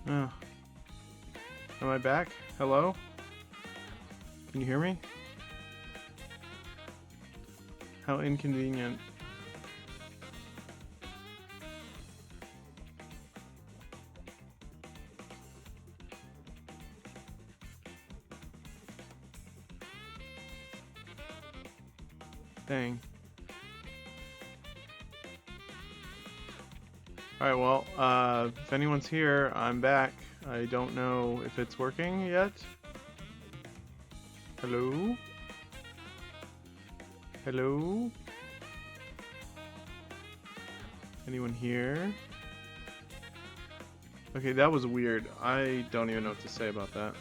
Oh. Am I back? Hello? Can you hear me? How inconvenient. Dang. Alright, well, if anyone's here, I'm back. I don't know if it's working yet. Hello? Hello? Anyone here? Okay, that was weird. I don't even know what to say about that.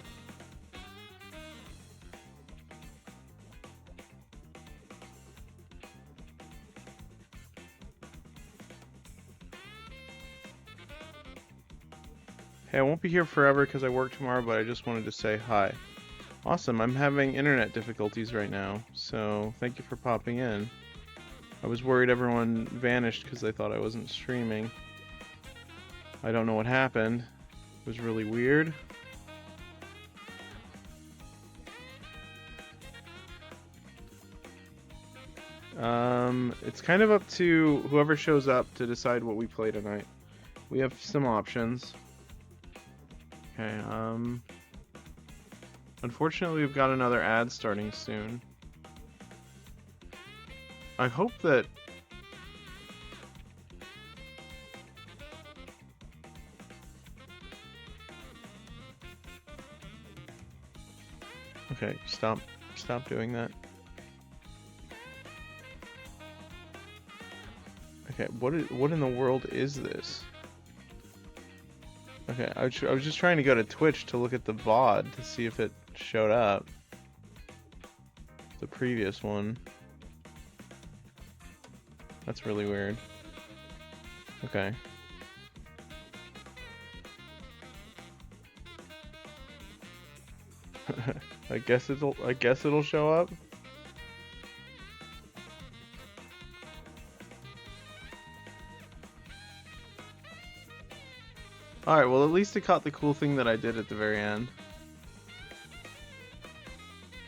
Hey, I won't be here forever because I work tomorrow, but I just wanted to say hi. Awesome, I'm having internet difficulties right now, so thank you for popping in. I was worried everyone vanished because they thought I wasn't streaming. I don't know what happened. It was really weird. It's kind of up to whoever shows up to decide what we play tonight. We have some options. Okay, unfortunately we've got another ad starting soon. I hope that... Okay, stop doing that. Okay, what in the world is this? Okay, I was just trying to go to Twitch to look at the VOD to see if it showed up. The previous one. That's really weird. Okay. I guess it'll show up. Alright, well at least it caught the cool thing that I did at the very end.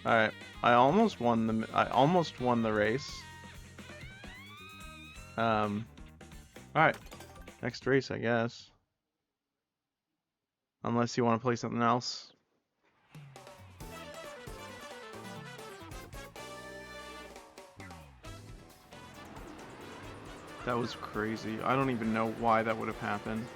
Alright, I almost won the race. Alright. Next race, I guess. Unless you want to play something else. That was crazy. I don't even know why that would have happened.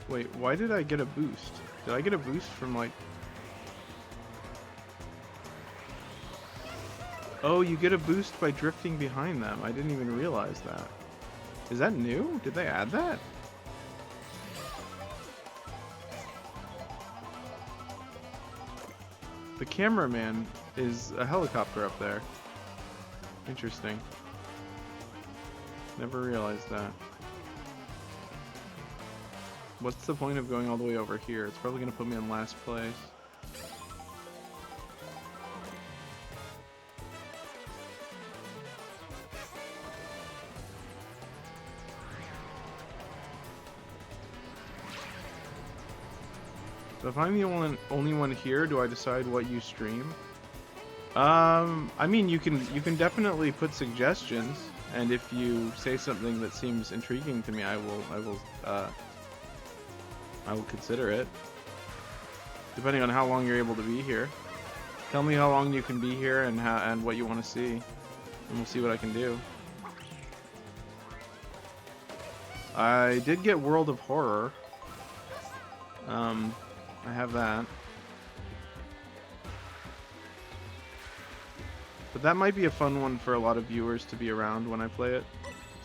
Wait, why did I get a boost? Did I get a boost from like... Oh, you get a boost by drifting behind them. I didn't even realize that. Is that new? Did they add that? The cameraman is a helicopter up there. Interesting. Never realized that. What's the point of going all the way over here? It's probably gonna put me in last place. So if I'm the only one here, do I decide what you stream? I mean, you can definitely put suggestions, and if you say something that seems intriguing to me, I will consider it. Depending on how long you're able to be here. Tell me how long you can be here and what you want to see, and we'll see what I can do. I did get World of Horror. I have that. But that might be a fun one for a lot of viewers to be around when I play it.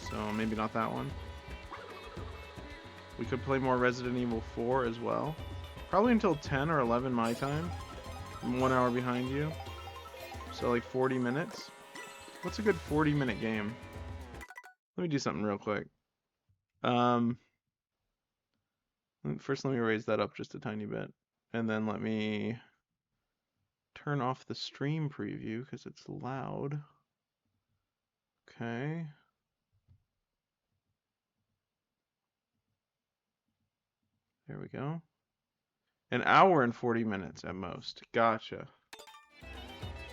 So maybe not that one. We could play more Resident Evil 4 as well. Probably until 10 or 11 my time. I'm 1 hour behind you. So like 40 minutes. What's a good 40-minute game? Let me do something real quick. First let me raise that up just a tiny bit. And then let me turn off the stream preview because it's loud. Okay. There we go. An hour and 40 minutes at most. Gotcha.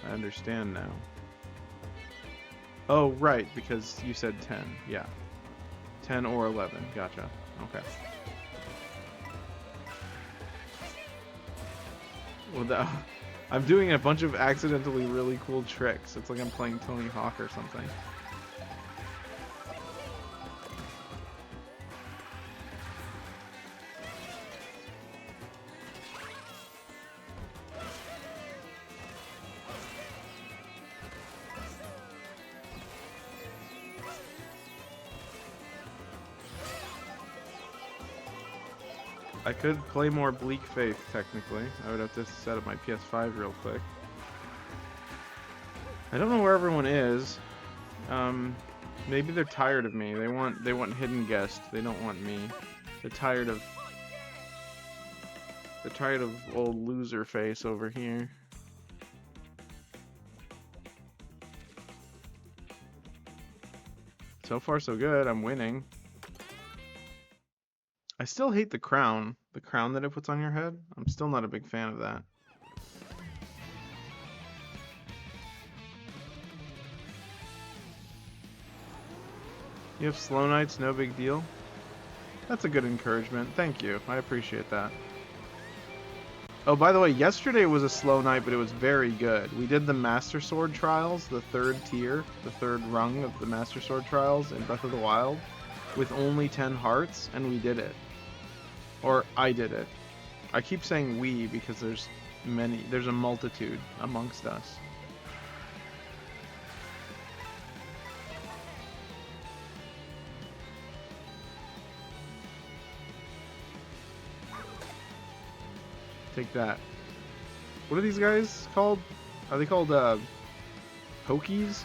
I understand now. Oh, right, because you said 10. Yeah. 10 or 11. Gotcha. Okay. Well, I'm doing a bunch of accidentally really cool tricks. It's like I'm playing Tony Hawk or something. I could play more Bleak Faith, technically. I would have to set up my PS5 real quick. I don't know where everyone is. Maybe they're tired of me. They want hidden guest. They don't want me. They're tired of old loser face over here. So far so good. I'm winning. I still hate the crown. The crown that it puts on your head. I'm still not a big fan of that. You have slow nights, no big deal. That's a good encouragement. Thank you. I appreciate that. Oh, by the way, yesterday was a slow night, but it was very good. We did the Master Sword Trials, the third tier, the third rung of the Master Sword Trials in Breath of the Wild, with only 10 hearts, and we did it. Or I did it. I keep saying we because there's a multitude amongst us. Take that. What are these guys called? Are they called Pokies?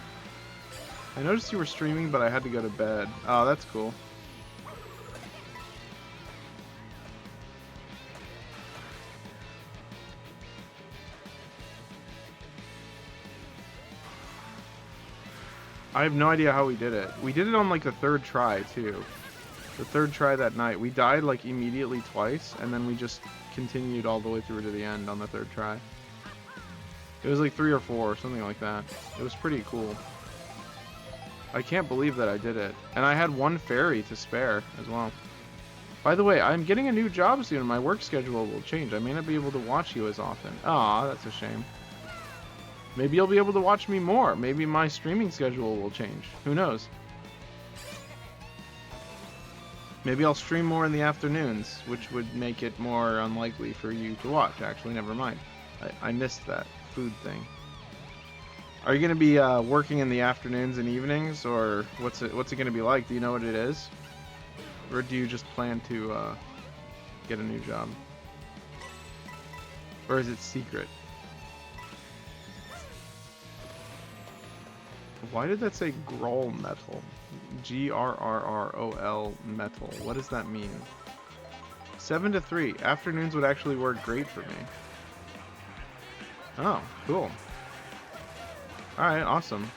I noticed you were streaming, but I had to go to bed. Oh, that's cool. I have no idea how we did it. We did it on like the third try too. The third try that night. We died like immediately twice, and then we just continued all the way through to the end on the third try. It was like 3 or 4 or something like that. It was pretty cool. I can't believe that I did it. And I had 1 fairy to spare as well. By the way, I'm getting a new job soon. My work schedule will change. I may not be able to watch you as often. Aw, that's a shame. Maybe you'll be able to watch me more. Maybe my streaming schedule will change. Who knows? Maybe I'll stream more in the afternoons, which would make it more unlikely for you to watch. Actually, never mind. I missed that food thing. Are you going to be working in the afternoons and evenings, or what's it going to be like? Do you know what it is? Or do you just plan to get a new job? Or is it secret? Why did that say Groll Metal? Grrrrol Metal. What does that mean? 7 to 3. Afternoons would actually work great for me. Oh, cool. Alright, awesome.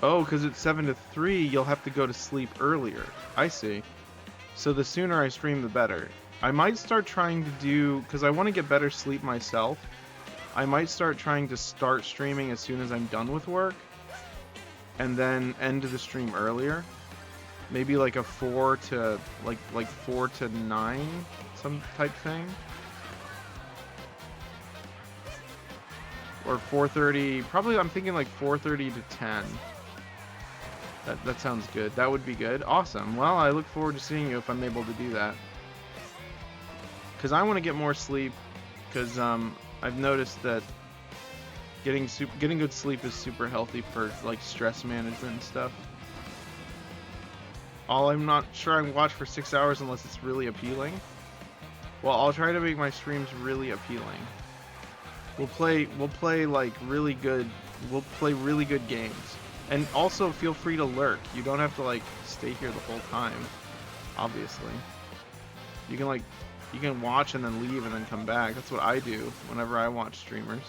Oh, because it's 7 to 3, you'll have to go to sleep earlier. I see. So the sooner I stream, the better. I might start trying to do... because I want to get better sleep myself. I might start trying to start streaming as soon as I'm done with work. And then end the stream earlier. Maybe like a 4 to... like 4 to 9, some type thing. Or 4:30, probably I'm thinking like 4:30 to 10. That sounds good. That would be good. Awesome. Well, I look forward to seeing you if I'm able to do that. Because I want to get more sleep. Because I've noticed that getting good sleep is super healthy for like stress management and stuff. I'm not sure I can watch for 6 hours unless it's really appealing. Well, I'll try to make my streams really appealing. We'll play like really good. We'll play really good games. And also feel free to lurk. You don't have to like stay here the whole time. Obviously. You can watch and then leave and then come back. That's what I do whenever I watch streamers.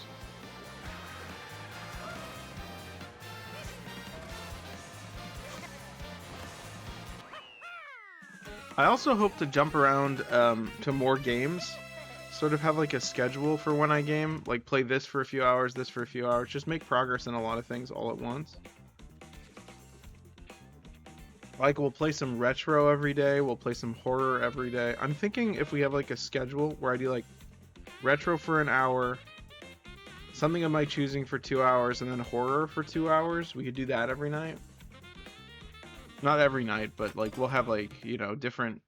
I also hope to jump around to more games. Sort of have like a schedule for when I game. Like play this for a few hours, this for a few hours. Just make progress in a lot of things all at once. Like we'll play some retro every day. We'll play some horror every day. I'm thinking if we have like a schedule where I do like retro for an hour, something of my choosing for 2 hours, and then horror for 2 hours. We could do that every night. Not every night, but like we'll have like, you know, different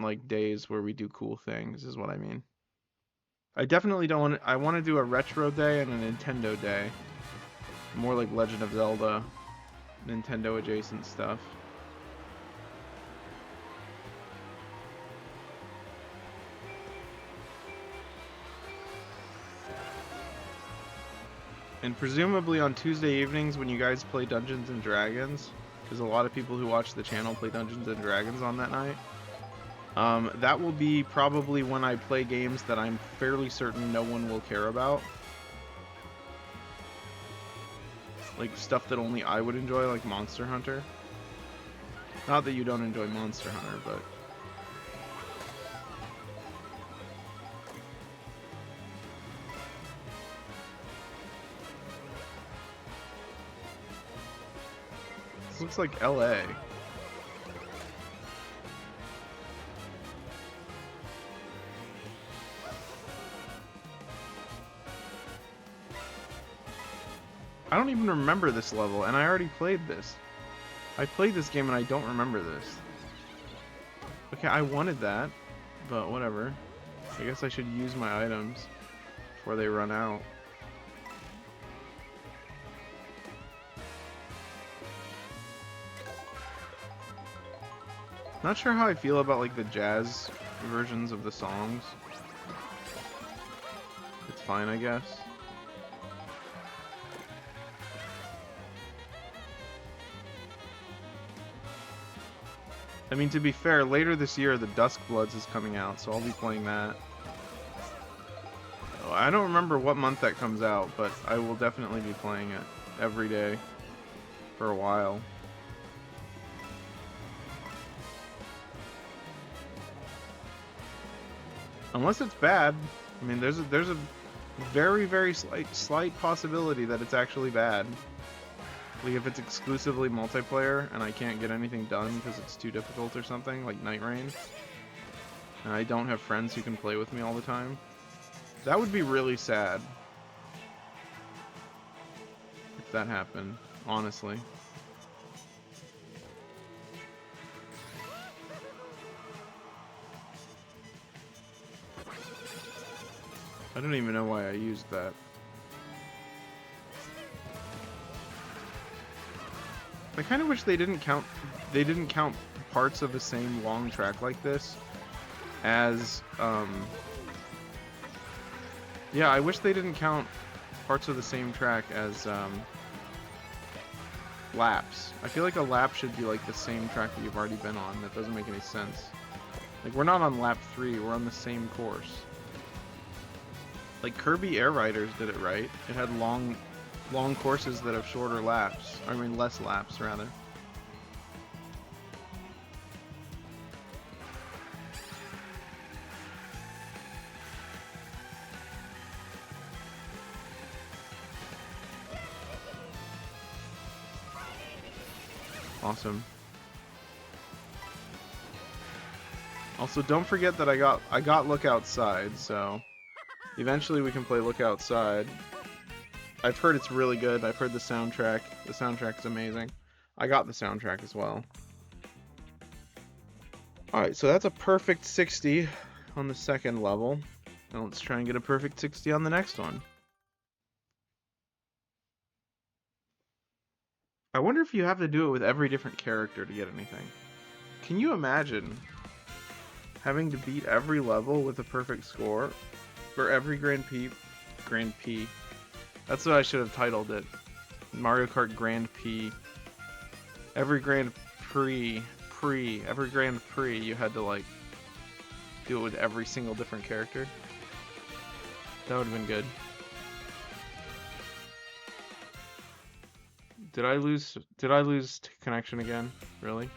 like days where we do cool things is what I mean. I definitely don't want I want to do a retro day and a Nintendo day. More like Legend of Zelda, Nintendo adjacent stuff. And presumably on Tuesday evenings when you guys play Dungeons and Dragons, because a lot of people who watch the channel play Dungeons and Dragons on that night, that will be probably when I play games that I'm fairly certain no one will care about. Like stuff that only I would enjoy, like Monster Hunter. Not that you don't enjoy Monster Hunter, but... This looks like LA. I don't even remember this level, and I already played this. I played this game and I don't remember this. Okay, I wanted that, but whatever. I guess I should use my items before they run out. Not sure how I feel about like the jazz versions of the songs. It's fine, I guess. I mean, to be fair, later this year, The Duskbloods is coming out, so I'll be playing that. I don't remember what month that comes out, but I will definitely be playing it every day for a while. Unless it's bad. I mean, there's a very, very slight possibility that it's actually bad. Like if it's exclusively multiplayer and I can't get anything done because it's too difficult or something, like Night Rain, and I don't have friends who can play with me all the time, that would be really sad if that happened, honestly. I don't even know why I used that. I kind of wish they didn't count parts of the same long track like this as yeah, I wish they didn't count parts of the same track as laps. I feel like a lap should be like the same track that you've already been on. That doesn't make any sense. Like we're not on lap 3, we're on the same course. Like Kirby Air Riders did it right. It had long courses that have shorter laps. I mean, less laps, rather. Awesome. Also, don't forget that I got Look Outside, so eventually we can play Look Outside. I've heard it's really good. I've heard the soundtrack. The soundtrack is amazing. I got the soundtrack as well. Alright, so that's a perfect 60 on the second level. Now let's try and get a perfect 60 on the next one. I wonder if you have to do it with every different character to get anything. Can you imagine having to beat every level with a perfect score? For every Grand Prix. That's what I should have titled it. Mario Kart Grand Prix. Every Grand Prix, every Grand Prix, you had to like do it with every single different character. That would have been good. Did I lose connection again? Really?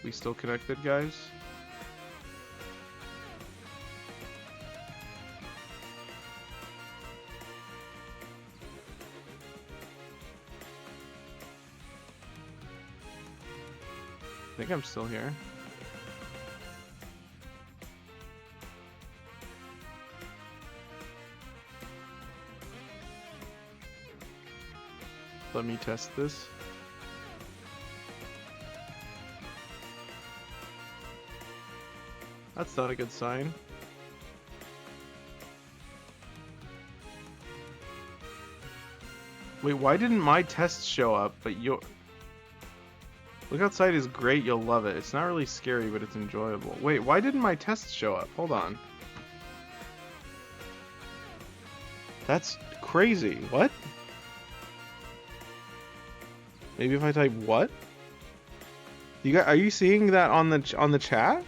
We still connected, guys? I think I'm still here. Let me test this. That's not a good sign. Wait, why didn't my test show up, but your... Look outside is great, you'll love it. It's not really scary, but it's enjoyable. Wait, why didn't my test show up? Hold on. That's crazy. What? Maybe if I type what? You got? Are you seeing that on the chat?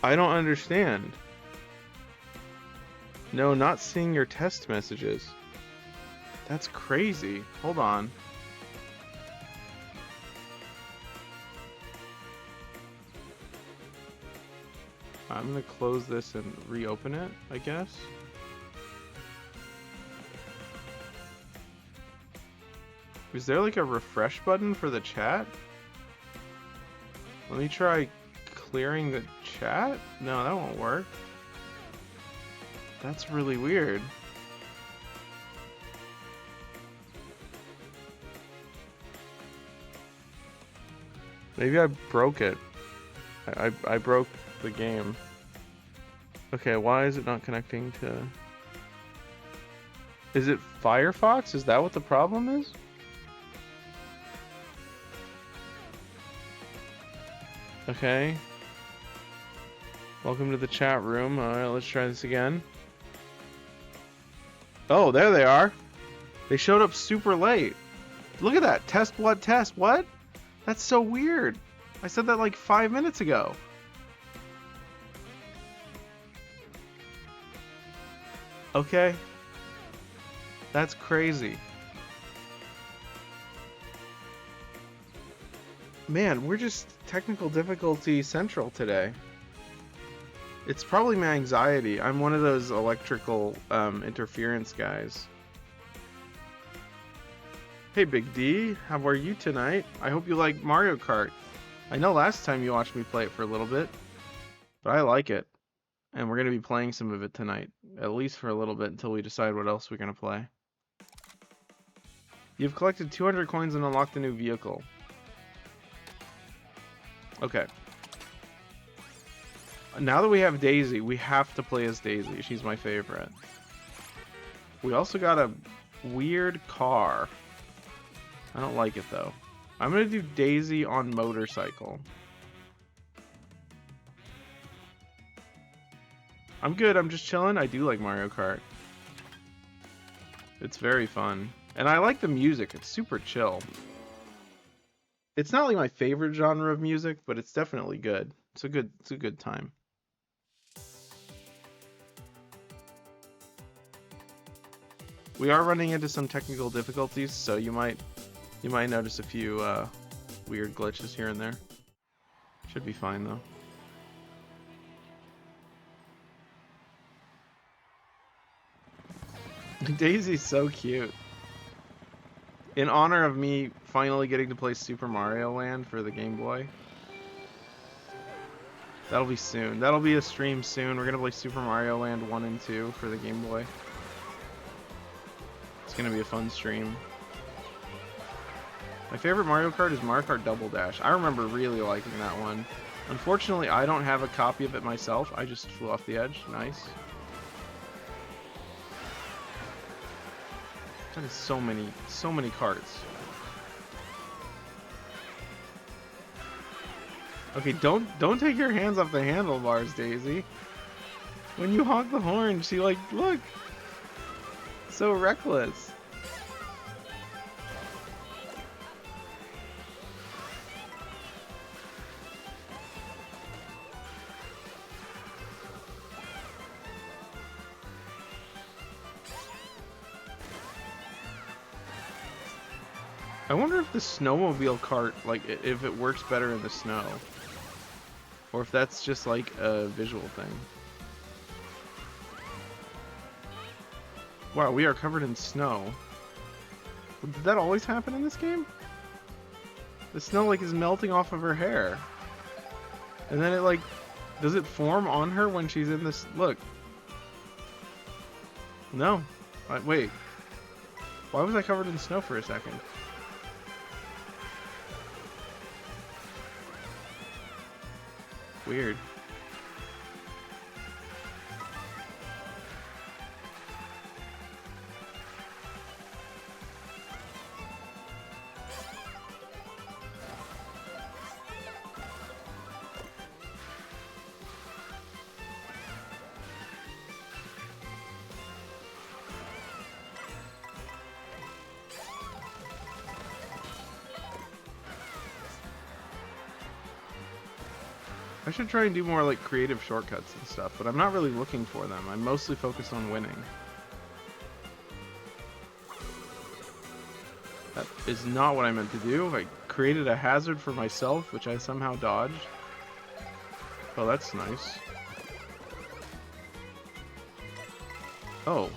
I don't understand. No, not seeing your test messages. That's crazy. Hold on. I'm gonna close this and reopen it, I guess. Is there like a refresh button for the chat? Let me try clearing the chat? No, that won't work. That's really weird. Maybe I broke it. I broke the game. Okay, why is it not connecting to... Is it Firefox? Is that what the problem is? Okay. Welcome to the chat room. Alright, let's try this again. Oh, there they are. They showed up super late. Look at that. Test what? Test what? That's so weird. I said that like 5 minutes ago. Okay. That's crazy. Man, we're just technical difficulty central today. It's probably my anxiety. I'm one of those electrical interference guys. Hey Big D, how are you tonight? I hope you like Mario Kart. I know last time you watched me play it for a little bit, but I like it. And we're going to be playing some of it tonight, at least for a little bit until we decide what else we're going to play. You've collected 200 coins and unlocked a new vehicle. Okay. Now that we have Daisy, we have to play as Daisy. She's my favorite. We also got a weird car. I don't like it though. I'm gonna do Daisy on motorcycle. I'm good, I'm just chilling. I do like Mario Kart. It's very fun. And I like the music, it's super chill. It's not like my favorite genre of music, but it's definitely good. It's a good time. We are running into some technical difficulties, so you might notice a few weird glitches here and there. Should be fine though. Daisy's so cute. In honor of me finally getting to play Super Mario Land for the Game Boy. That'll be soon. That'll be a stream soon. We're gonna play Super Mario Land 1 and 2 for the Game Boy. It's gonna be a fun stream. My favorite Mario Kart is Mario Kart Double Dash. I remember really liking that one. Unfortunately, I don't have a copy of it myself. I just flew off the edge. Nice. That is so many carts. Okay, don't take your hands off the handlebars, Daisy. When you honk the horn, she like, look. So reckless. I wonder if the snowmobile cart, like, if it works better in the snow. Or if that's just, like, a visual thing. Wow, we are covered in snow. Did that always happen in this game? The snow, like, is melting off of her hair. And then it, like, does it form on her when she's in this? Look. No. Wait. Why was I covered in snow for a second? Weird. I should try and do more like creative shortcuts and stuff, but I'm not really looking for them. I'm mostly focused on winning. That is not what I meant to do. I created a hazard for myself, which I somehow dodged. Oh, that's nice. Oh.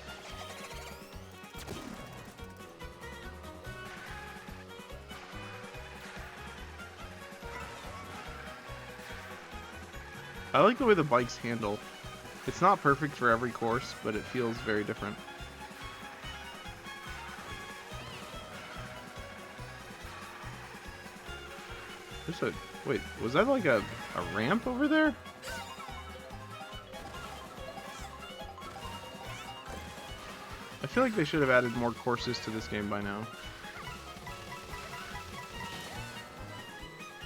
I like the way the bikes handle. It's not perfect for every course, but it feels very different. Wait, was that like a ramp over there? I feel like they should have added more courses to this game by now.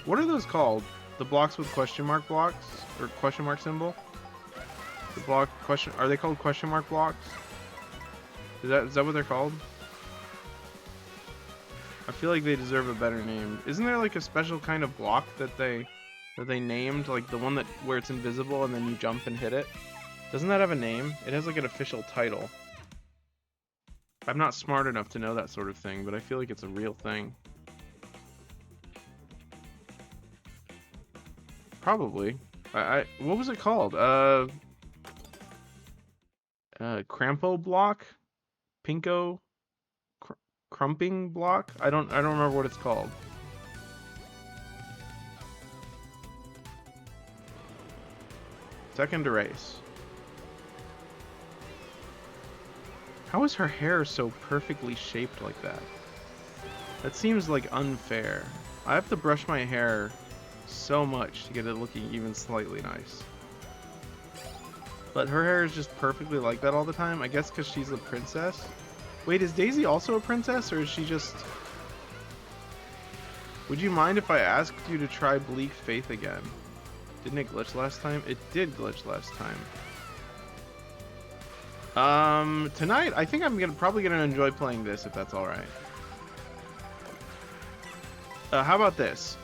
What are those called? The blocks with question mark blocks? Or question mark symbol? The block question, are they called question mark blocks? Is that what they're called? I feel like they deserve a better name. Isn't there like a special kind of block that they named, like the one where it's invisible and then you jump and hit it? Doesn't that have a name? It has like an official title. I'm not smart enough to know that sort of thing, but I feel like it's a real thing. Probably. What was it called? Crampo block? Pinko? Crumping block? I don't remember what it's called. Second to race. How is her hair so perfectly shaped like that? That seems like unfair. I have to brush my hair so much to get it looking even slightly nice. But her hair is just perfectly like that all the time. I guess because she's a princess. Wait, is Daisy also a princess, or is she just... Would you mind if I asked you to try Bleak Faith again? Didn't it glitch last time? It did glitch last time. Tonight, I think I'm probably gonna enjoy playing this, if that's alright. How about this?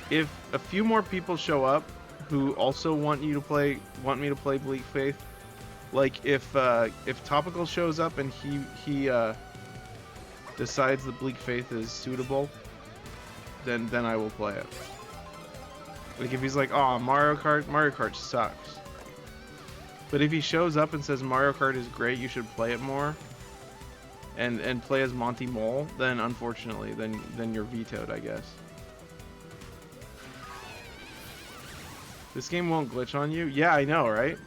If a few more people show up who also want me to play Bleak Faith, like if Topical shows up and he decides that Bleak Faith is suitable, then I will play it. Like if he's like, oh, Mario Kart sucks. But if he shows up and says Mario Kart is great, you should play it more, and play as Monty Mole, then unfortunately, then you're vetoed, I guess. This game won't glitch on you? Yeah, I know, right?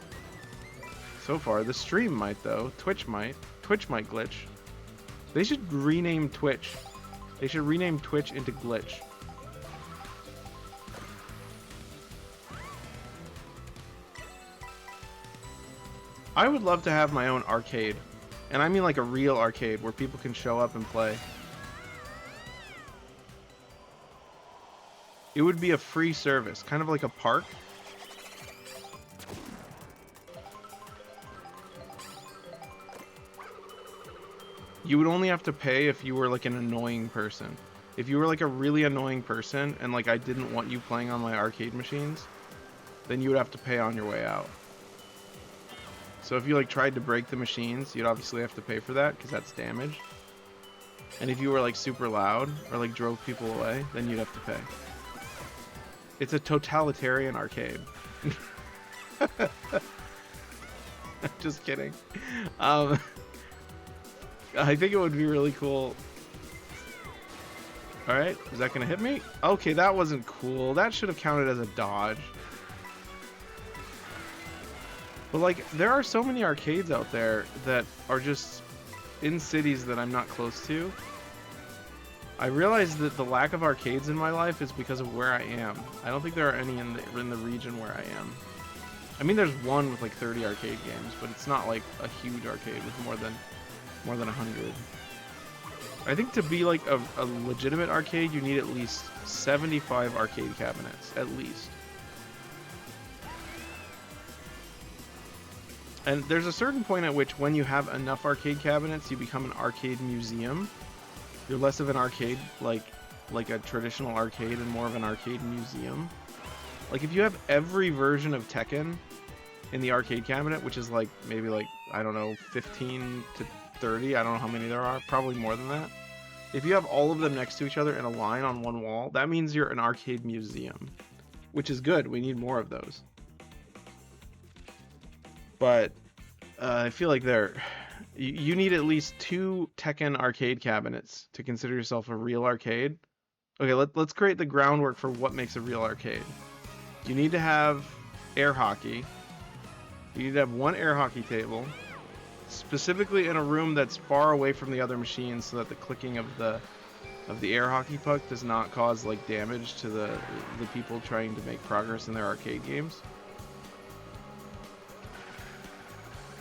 So far. The stream might, though. Twitch might. Twitch might glitch. They should rename Twitch. They should rename Twitch into Glitch. I would love to have my own arcade. And I mean like a real arcade where people can show up and play. It would be a free service, kind of like a park. You would only have to pay if you were like an annoying person. If you were like a really annoying person and like I didn't want you playing on my arcade machines, then you would have to pay on your way out. So if you like tried to break the machines, you'd obviously have to pay for that because that's damage. And if you were like super loud or like drove people away, then you'd have to pay. It's a totalitarian arcade. Just kidding. I think it would be really cool. Alright, is that gonna hit me? Okay, that wasn't cool. That should have counted as a dodge. But like, there are so many arcades out there that are just in cities that I'm not close to. I realize that the lack of arcades in my life is because of where I am. I don't think there are any in the region where I am. I mean, there's one with like 30 arcade games, but it's not like a huge arcade with more than 100. I think to be like a legitimate arcade, you need at least 75 arcade cabinets, at least. And there's a certain point at which when you have enough arcade cabinets, you become an arcade museum. You're less of an arcade, like a traditional arcade, and more of an arcade museum. Like if you have every version of Tekken in the arcade cabinet, which is like maybe like, I don't know, 15 to 30, I don't know how many there are, probably more than that. If you have all of them next to each other in a line on one wall, that means you're an arcade museum, which is good. We need more of those. But I feel like you need at least 2 Tekken arcade cabinets to consider yourself a real arcade. Okay, let's create the groundwork for what makes a real arcade. You need to have air hockey. You need to have 1 air hockey table, specifically in a room that's far away from the other machines, so that the clicking of the air hockey puck does not cause like damage to the people trying to make progress in their arcade games.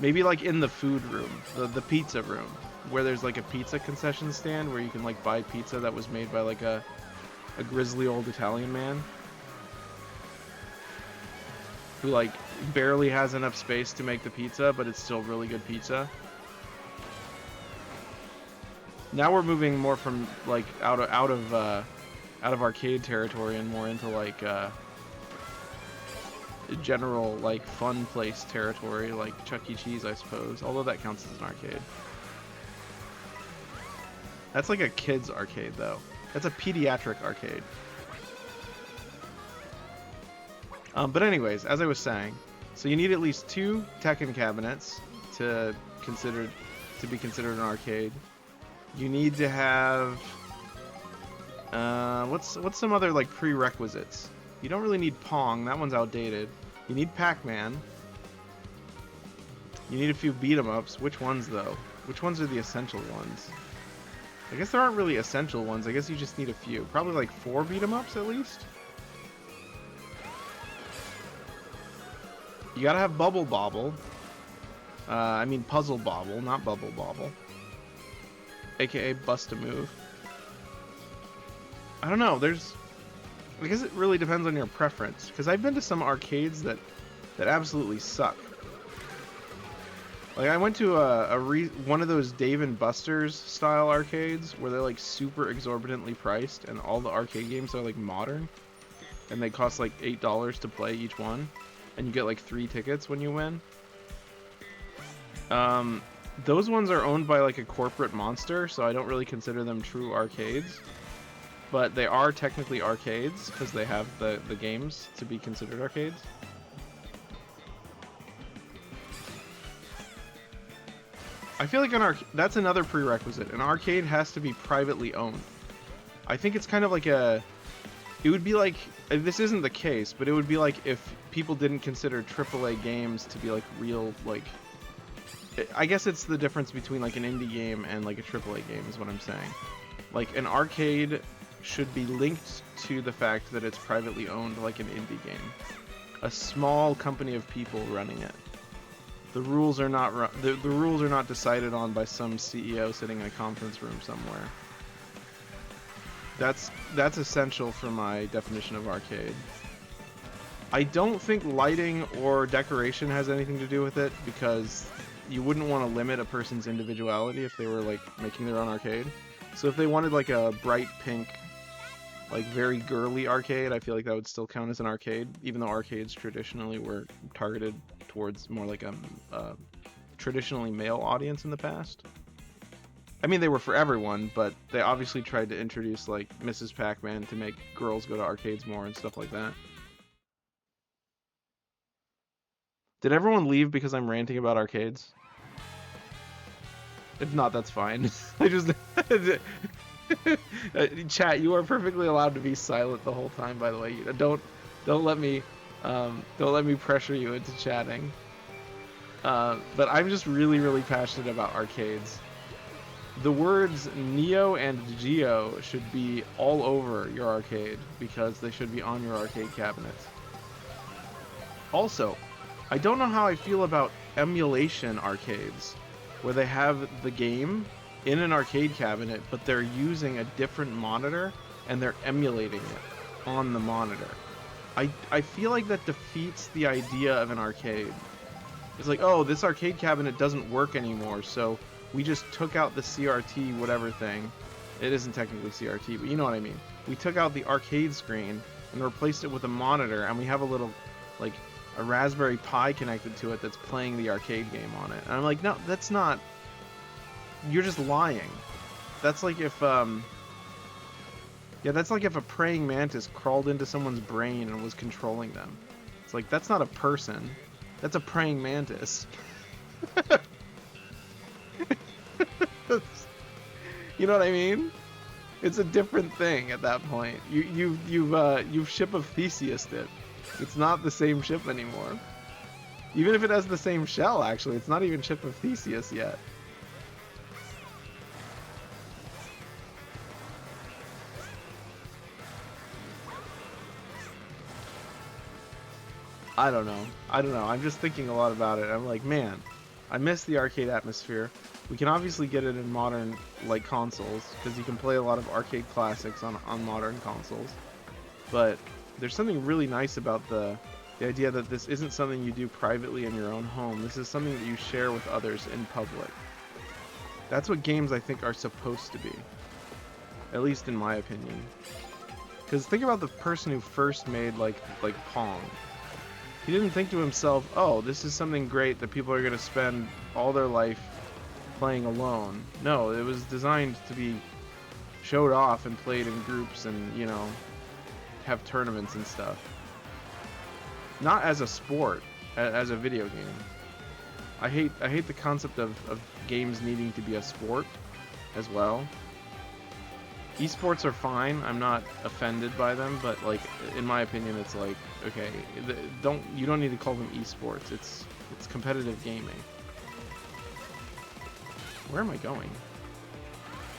Maybe like in the food room, the pizza room, where there's like a pizza concession stand where you can like buy pizza that was made by like a grizzly old Italian man who like barely has enough space to make the pizza, but it's still really good pizza. Now we're moving more from like out of arcade territory and more into like general like fun place territory, like Chuck E. Cheese, I suppose, although that counts as an arcade. That's like a kid's arcade though. That's a pediatric arcade. But anyways, as I was saying, so you need at least 2 Tekken cabinets to be considered an arcade. You need to have what's some other like prerequisites? You don't really need Pong, that one's outdated. You need Pac-Man. You need a few beat-em-ups. Which ones though? Which ones are the essential ones? I guess there aren't really essential ones. I guess you just need a few. Probably like 4 beat-em-ups at least. You gotta have Bubble Bobble. I mean Puzzle Bobble, not Bubble Bobble. AKA Bust a Move. I don't know, I guess it really depends on your preference, because I've been to some arcades that absolutely suck. Like I went to one of those Dave & Buster's style arcades where they're like super exorbitantly priced and all the arcade games are like modern and they cost like $8 to play each one and you get like 3 tickets when you win. Those ones are owned by like a corporate monster, so I don't really consider them true arcades. But they are technically arcades because they have the games to be considered arcades. I feel like that's another prerequisite. An arcade has to be privately owned. I think it's kind of like it would be like, this isn't the case, but it would be like if people didn't consider AAA games to be like real, like, I guess it's the difference between like an indie game and like a AAA game is what I'm saying. Like an arcade should be linked to the fact that it's privately owned like an indie game. A small company of people running it. The rules are not the rules are not decided on by some CEO sitting in a conference room somewhere. That's essential for my definition of arcade. I don't think lighting or decoration has anything to do with it, because you wouldn't want to limit a person's individuality if they were like making their own arcade. So if they wanted like a bright pink, like very girly arcade, I feel like that would still count as an arcade, even though arcades traditionally were targeted towards more like a traditionally male audience in the past. I mean, they were for everyone, but they obviously tried to introduce like Mrs. Pac-Man to make girls go to arcades more and stuff like that. Did everyone leave because I'm ranting about arcades? If not, that's fine. I just chat. You are perfectly allowed to be silent the whole time. By the way, don't let me pressure you into chatting. But I'm just really passionate about arcades. The words Neo and Geo should be all over your arcade, because they should be on your arcade cabinets. Also, I don't know how I feel about emulation arcades, where they have the game in an arcade cabinet, but they're using a different monitor and they're emulating it on the monitor. I feel like that defeats the idea of an arcade. It's like, oh, this arcade cabinet doesn't work anymore, so we just took out the CRT whatever thing. It isn't technically CRT, but you know what I mean. We took out the arcade screen and replaced it with a monitor, and we have a little, like, a Raspberry Pi connected to it that's playing the arcade game on it. And I'm like, no, that's not... You're just lying. That's like if, yeah, that's like if a praying mantis crawled into someone's brain and was controlling them. It's like, that's not a person. That's a praying mantis. You know what I mean? It's a different thing at that point. You've ship of Theseus'd it. It's not the same ship anymore. Even if it has the same shell, actually, it's not even ship of Theseus yet. I don't know. I'm just thinking a lot about it. I'm like, man, I miss the arcade atmosphere. We can obviously get it in modern, like, consoles, because you can play a lot of arcade classics on modern consoles. But there's something really nice about the idea that this isn't something you do privately in your own home. This is something that you share with others in public. That's what games, I think, are supposed to be. At least in my opinion. Because think about the person who first made, like Pong. He didn't think to himself, oh, this is something great that people are going to spend all their life playing alone. No, it was designed to be showed off and played in groups and, you know, have tournaments and stuff. Not as a sport, as a video game. I hate the concept of games needing to be a sport as well. Esports are fine. I'm not offended by them, but like in my opinion, it's like, okay, you don't need to call them esports. It's competitive gaming. Where am I going?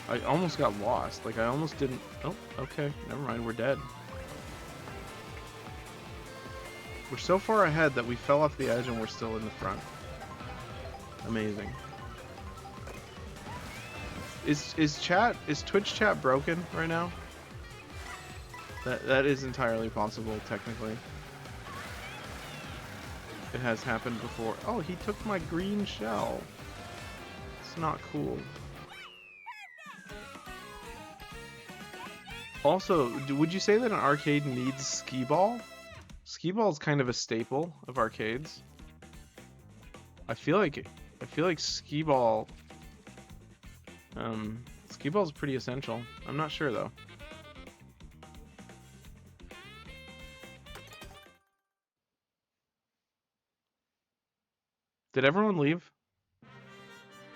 I almost got lost. Like I almost didn't. Oh, okay, never mind. We're dead. We're so far ahead that we fell off the edge and we're still in the front. Amazing. Is Twitch chat broken right now? That is entirely possible, technically. It has happened before. Oh, he took my green shell. It's not cool. Also, would you say that an arcade needs skee-ball? Skee-ball is kind of a staple of arcades. I feel like skee-ball. Skee-ball is pretty essential. I'm not sure though. Did everyone leave?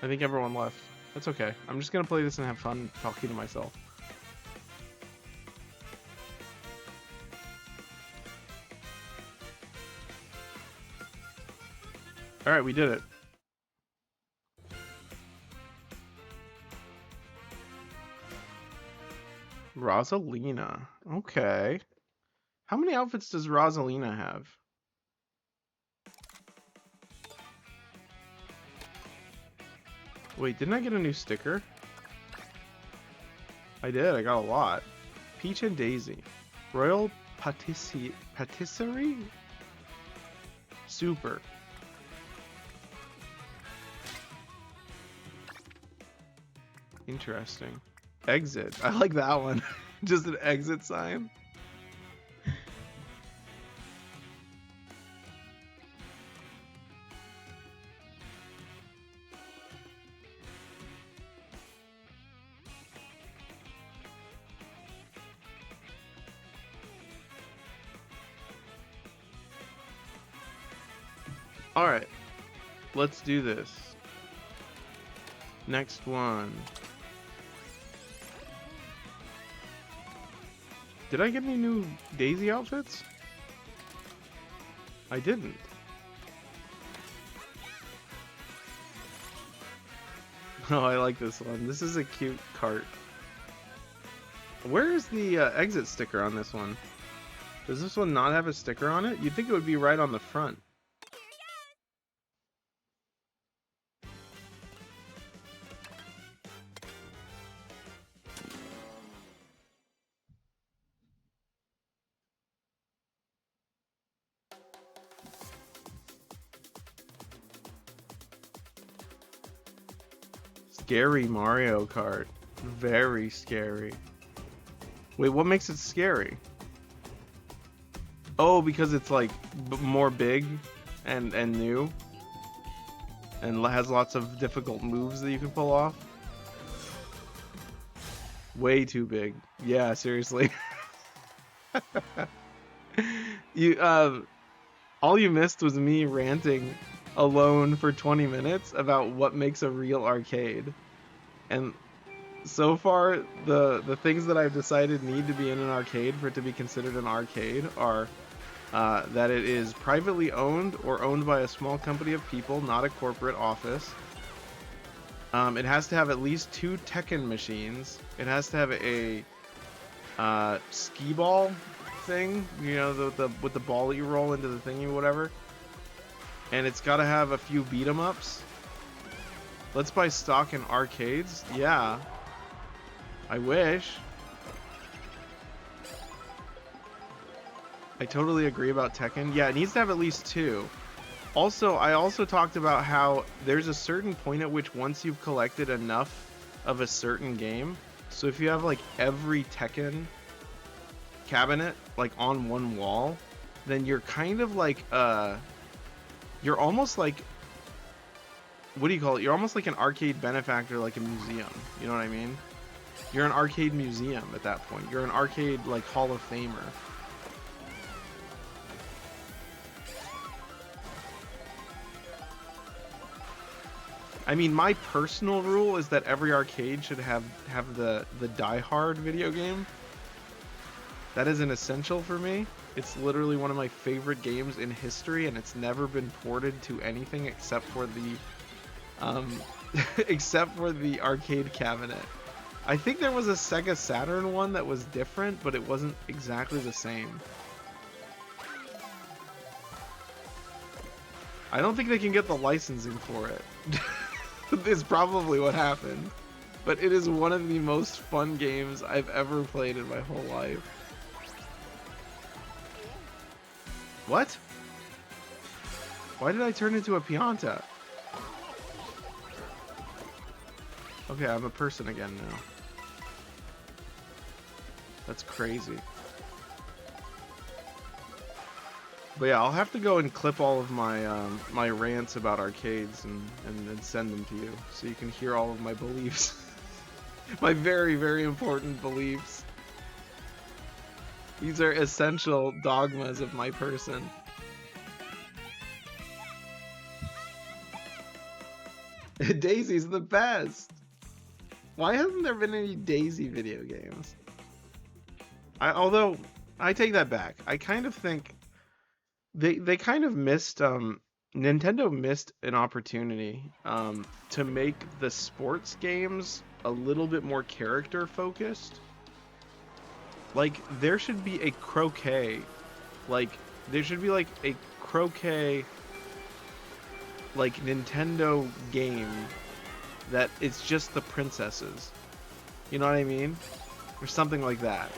I think everyone left. That's okay. I'm just gonna play this and have fun talking to myself. Alright, we did it. Rosalina. Okay. How many outfits does Rosalina have? Wait, didn't I get a new sticker? I did, I got a lot. Peach and Daisy. Royal Patisserie? Super. Interesting. Exit. I like that one. Just an exit sign. Alright. Let's do this. Next one. Did I get any new Daisy outfits? I didn't. Oh, I like this one. This is a cute cart. Where is the exit sticker on this one? Does this one not have a sticker on it? You'd think it would be right on the front. Scary Mario Kart. Very scary. Wait, what makes it scary? Oh, because it's like more big and new and has lots of difficult moves that you can pull off. Way too big. Yeah, seriously. You all you missed was me ranting alone for 20 minutes about what makes a real arcade. And so far, the things that I've decided need to be in an arcade for it to be considered an arcade are that it is privately owned or owned by a small company of people, not a corporate office. It has to have at least 2 Tekken machines. It has to have a skee ball thing, you know, with the ball that you roll into the thingy, whatever. And it's got to have a few beat 'em ups. Let's buy stock in arcades. Yeah. I wish. I totally agree about Tekken. Yeah, it needs to have at least 2. Also, I also talked about how there's a certain point at which once you've collected enough of a certain game, so if you have like every Tekken cabinet like on one wall, then you're kind of like you're almost like, what do you call it? You're almost like an arcade benefactor, like a museum. You know what I mean? You're an arcade museum at that point. You're an arcade like Hall of Famer. I mean, my personal rule is that every arcade should have the Die Hard video game. That is an essential for me. It's literally one of my favorite games in history, and it's never been ported to anything except for the except for the arcade cabinet. I think there was a Sega Saturn one that was different, but it wasn't exactly the same. I don't think they can get the licensing for it. Is probably what happened. But it is one of the most fun games I've ever played in my whole life. What? Why did I turn into a Pianta? Okay, I'm a person again now. That's crazy. But yeah, I'll have to go and clip all of my my rants about arcades and send them to you, so you can hear all of my beliefs. My very, very important beliefs. These are essential dogmas of my person. Daisy's the best! Why hasn't there been any Daisy video games? Although, I take that back. I kind of think they kind of missed, Nintendo missed an opportunity to make the sports games a little bit more character focused. Like, there should be a croquet, like, there should be like a croquet, like, Nintendo game that it's just the princesses. You know what I mean? Or something like that.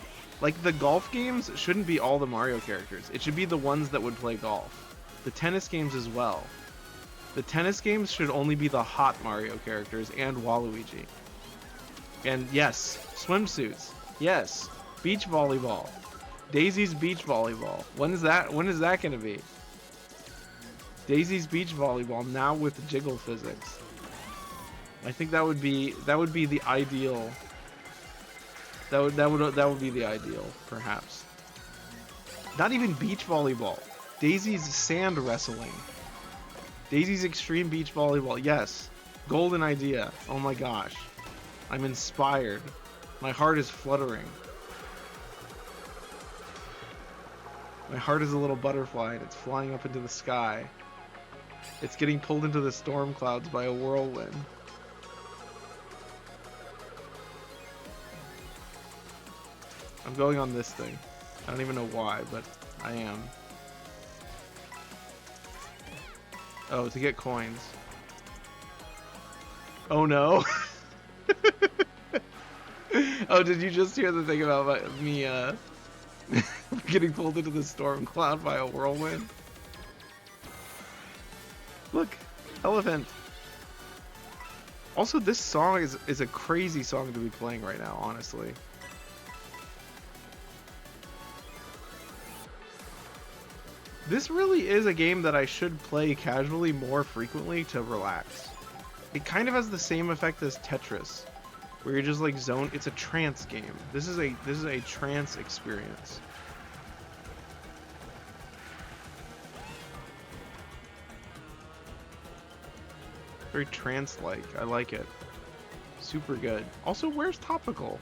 Like, the golf games shouldn't be all the Mario characters. It should be the ones that would play golf. The tennis games as well. The tennis games should only be the hot Mario characters and Waluigi. And yes, swimsuits. Yes, beach volleyball. Daisy's beach volleyball. When is that going to be? Daisy's beach volleyball now with jiggle physics. I think that would be the ideal. That would be the ideal, perhaps. Not even beach volleyball. Daisy's sand wrestling. Daisy's extreme beach volleyball. Yes. Golden idea. Oh my gosh. I'm inspired. My heart is fluttering. My heart is a little butterfly and it's flying up into the sky. It's getting pulled into the storm clouds by a whirlwind. I'm going on this thing. I don't even know why, but I am. Oh, to get coins. Oh no. Oh, did you just hear the thing about me getting pulled into the storm cloud by a whirlwind? Look, elephant. Also, this song is a crazy song to be playing right now, honestly. This really is a game that I should play casually more frequently to relax. It kind of has the same effect as Tetris, where you're just like zoned. It's a trance game. This is a trance experience. Very trance-like. I like it. Super good. Also, where's Topical?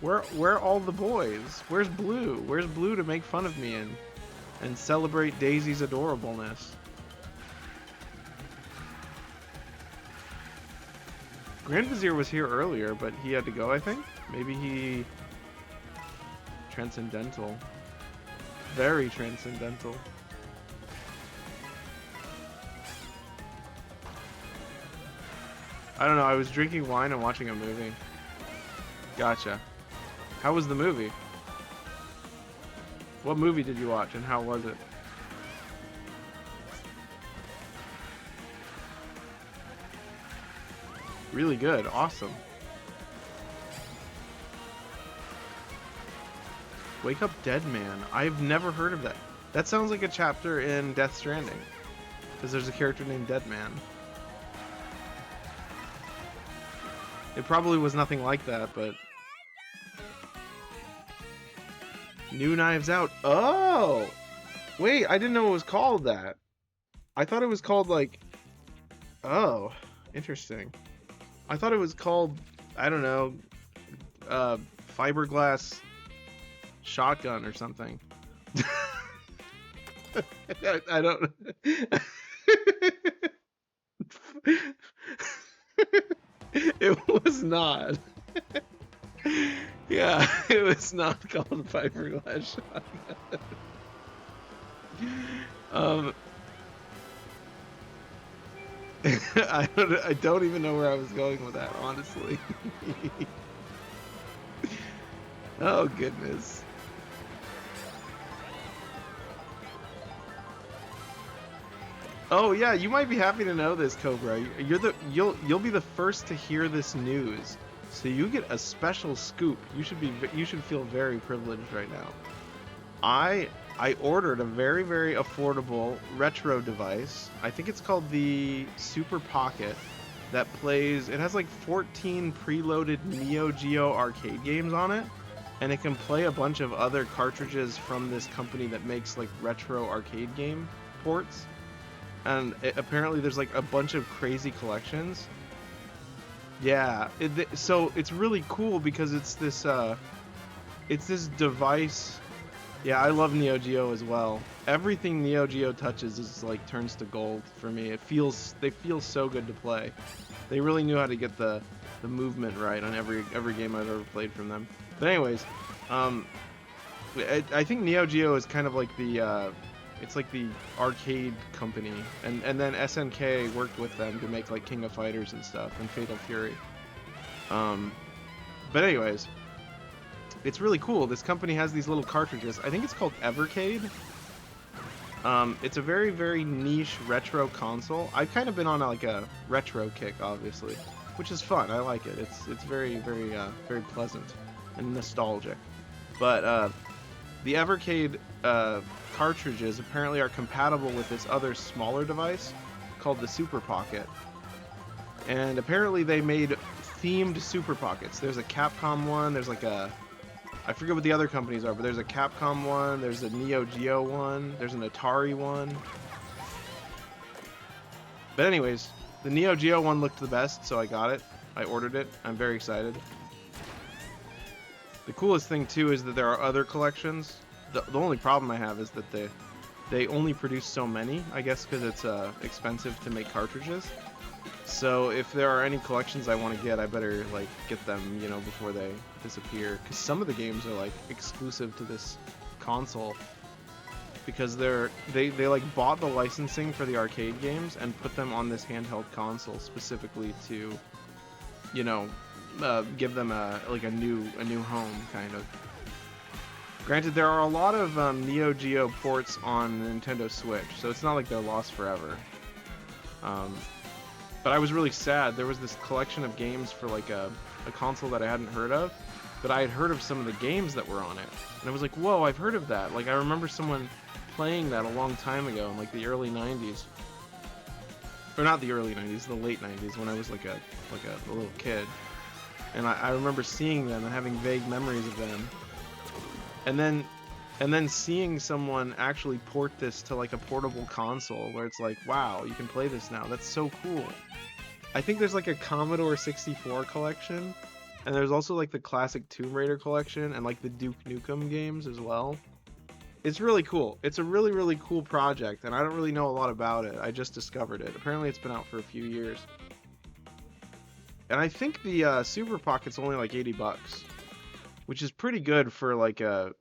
Where are all the boys? Where's Blue? Where's Blue to make fun of me and celebrate Daisy's adorableness? Grand Vizier was here earlier, but he had to go, I think. Maybe he... Transcendental. Very transcendental. I don't know, I was drinking wine and watching a movie. Gotcha. How was the movie? What movie did you watch and how was it? Really good. Awesome. Wake Up Dead Man. I've never heard of that. That sounds like a chapter in Death Stranding. Because there's a character named Dead Man. It probably was nothing like that, but... New Knives Out. Oh! Wait, I didn't know it was called that. I thought it was called, like... Oh, interesting. I thought it was called, I don't know, fiberglass shotgun or something. I don't... It was not. Yeah, it was not called fiberglass shotgun. I don't even know where I was going with that, honestly. Oh goodness. Oh yeah, you might be happy to know this, Cobra. You'll be the first to hear this news, so you get a special scoop. You should feel very privileged right now. I ordered a very, very affordable retro device. I think it's called the Super Pocket, that plays. It has like 14 preloaded Neo Geo arcade games on it, and it can play a bunch of other cartridges from this company that makes like retro arcade game ports. And apparently there's like a bunch of crazy collections. Yeah, so it's really cool because it's this device. Yeah, I love Neo Geo as well. Everything Neo Geo touches is like turns to gold for me. They feel so good to play. They really knew how to get the movement right on every game I've ever played from them. But anyways, I think Neo Geo is kind of like the It's like the arcade company, and then SNK worked with them to make like King of Fighters and stuff and Fatal Fury. But anyways, it's really cool. This company has these little cartridges. I think it's called Evercade. It's a very, very niche retro console. I've kind of been on like a retro kick, obviously, which is fun. I like it. It's very, very, very pleasant and nostalgic. But the Evercade cartridges apparently are compatible with this other smaller device called the Super Pocket. And apparently they made themed Super Pockets. There's a Capcom one. There's like a... I forget what the other companies are, but there's a Capcom one, there's a Neo Geo one, there's an Atari one. But anyways, the Neo Geo one looked the best, so I got it. I ordered it. I'm very excited. The coolest thing too is that there are other collections. The only problem I have is that they only produce so many, I guess because it's expensive to make cartridges. So if there are any collections I want to get, I better like get them, you know, before they disappear. Because some of the games are like exclusive to this console. Because they like bought the licensing for the arcade games and put them on this handheld console specifically to, you know, give them a new home kind of. Granted, there are a lot of Neo Geo ports on Nintendo Switch, so it's not like they're lost forever. But I was really sad. There was this collection of games for like a console that I hadn't heard of, but I had heard of some of the games that were on it. And I was like, whoa, I've heard of that. Like, I remember someone playing that a long time ago in like the early 90s. Or not the early 90s, the late 90s, when I was like a little kid. And I remember seeing them and having vague memories of them. And then seeing someone actually port this to like a portable console where it's like, wow, you can play this now. That's so cool. I think there's like a Commodore 64 collection, and there's also like the classic Tomb Raider collection and like the Duke Nukem games as well. It's really cool. It's a really, really cool project, and I don't really know a lot about it. I just discovered it. Apparently it's been out for a few years. And I think the Super Pocket's only like 80 bucks, which is pretty good for like a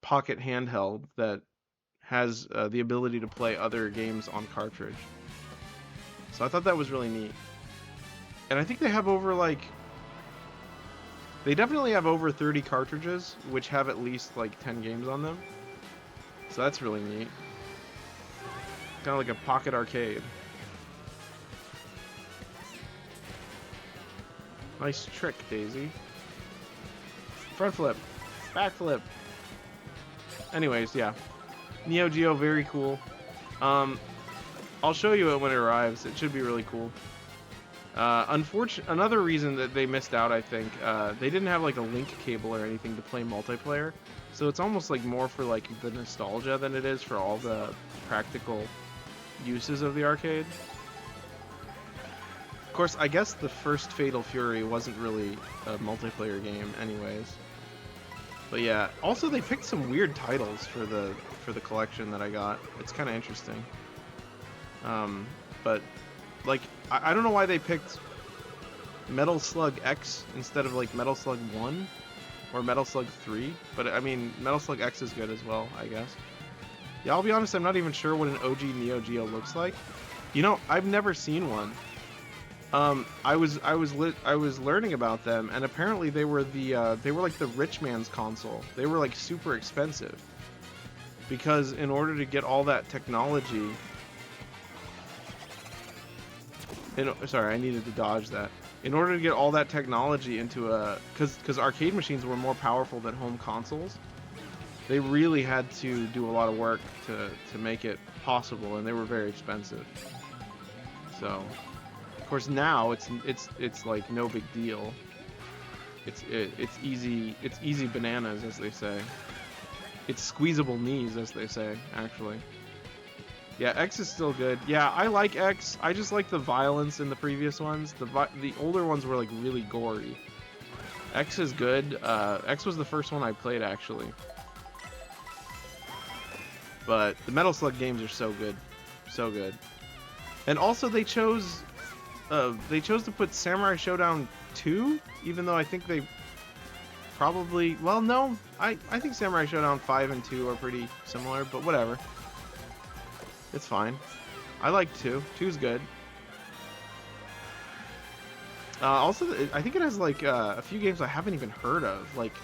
pocket handheld that has the ability to play other games on cartridge. So I thought that was really neat. And I think they have over like... They definitely have over 30 cartridges, which have at least like 10 games on them. So that's really neat. Kind of like a pocket arcade. Nice trick, Daisy. Front flip. Back flip. Anyways, yeah. Neo Geo, very cool. I'll show you it when it arrives. It should be really cool. Another reason that they missed out, I think, they didn't have like a link cable or anything to play multiplayer. So it's almost like more for like the nostalgia than it is for all the practical uses of the arcade. Of course, I guess the first Fatal Fury wasn't really a multiplayer game anyways. But yeah, also they picked some weird titles for the collection that I got. It's kind of interesting. But like I don't know why they picked Metal Slug X instead of like Metal Slug 1 or Metal Slug 3, but I mean Metal Slug X is good as well, I guess. Yeah, I'll be honest, I'm not even sure what an OG Neo Geo looks like. You know, I've never seen one. I was learning about them, and apparently they were like the rich man's console. They were like super expensive because in order to get all that technology, sorry, I needed to dodge that. In order to get all that technology into because arcade machines were more powerful than home consoles, they really had to do a lot of work to make it possible, and they were very expensive. So. Of course, now it's like no big deal. It's easy bananas, as they say. It's squeezable knees, as they say, actually. Yeah, X is still good. Yeah, I like X. I just like the violence in the previous ones. The older ones were like really gory. X is good. X was the first one I played actually. But the Metal Slug games are so good, so good. And also they chose to put Samurai Showdown 2, even though I think they probably... Well, no. I think Samurai Showdown 5 and 2 are pretty similar, but whatever. It's fine. I like 2. 2's good. Also, I think it has like a few games I haven't even heard of. Like,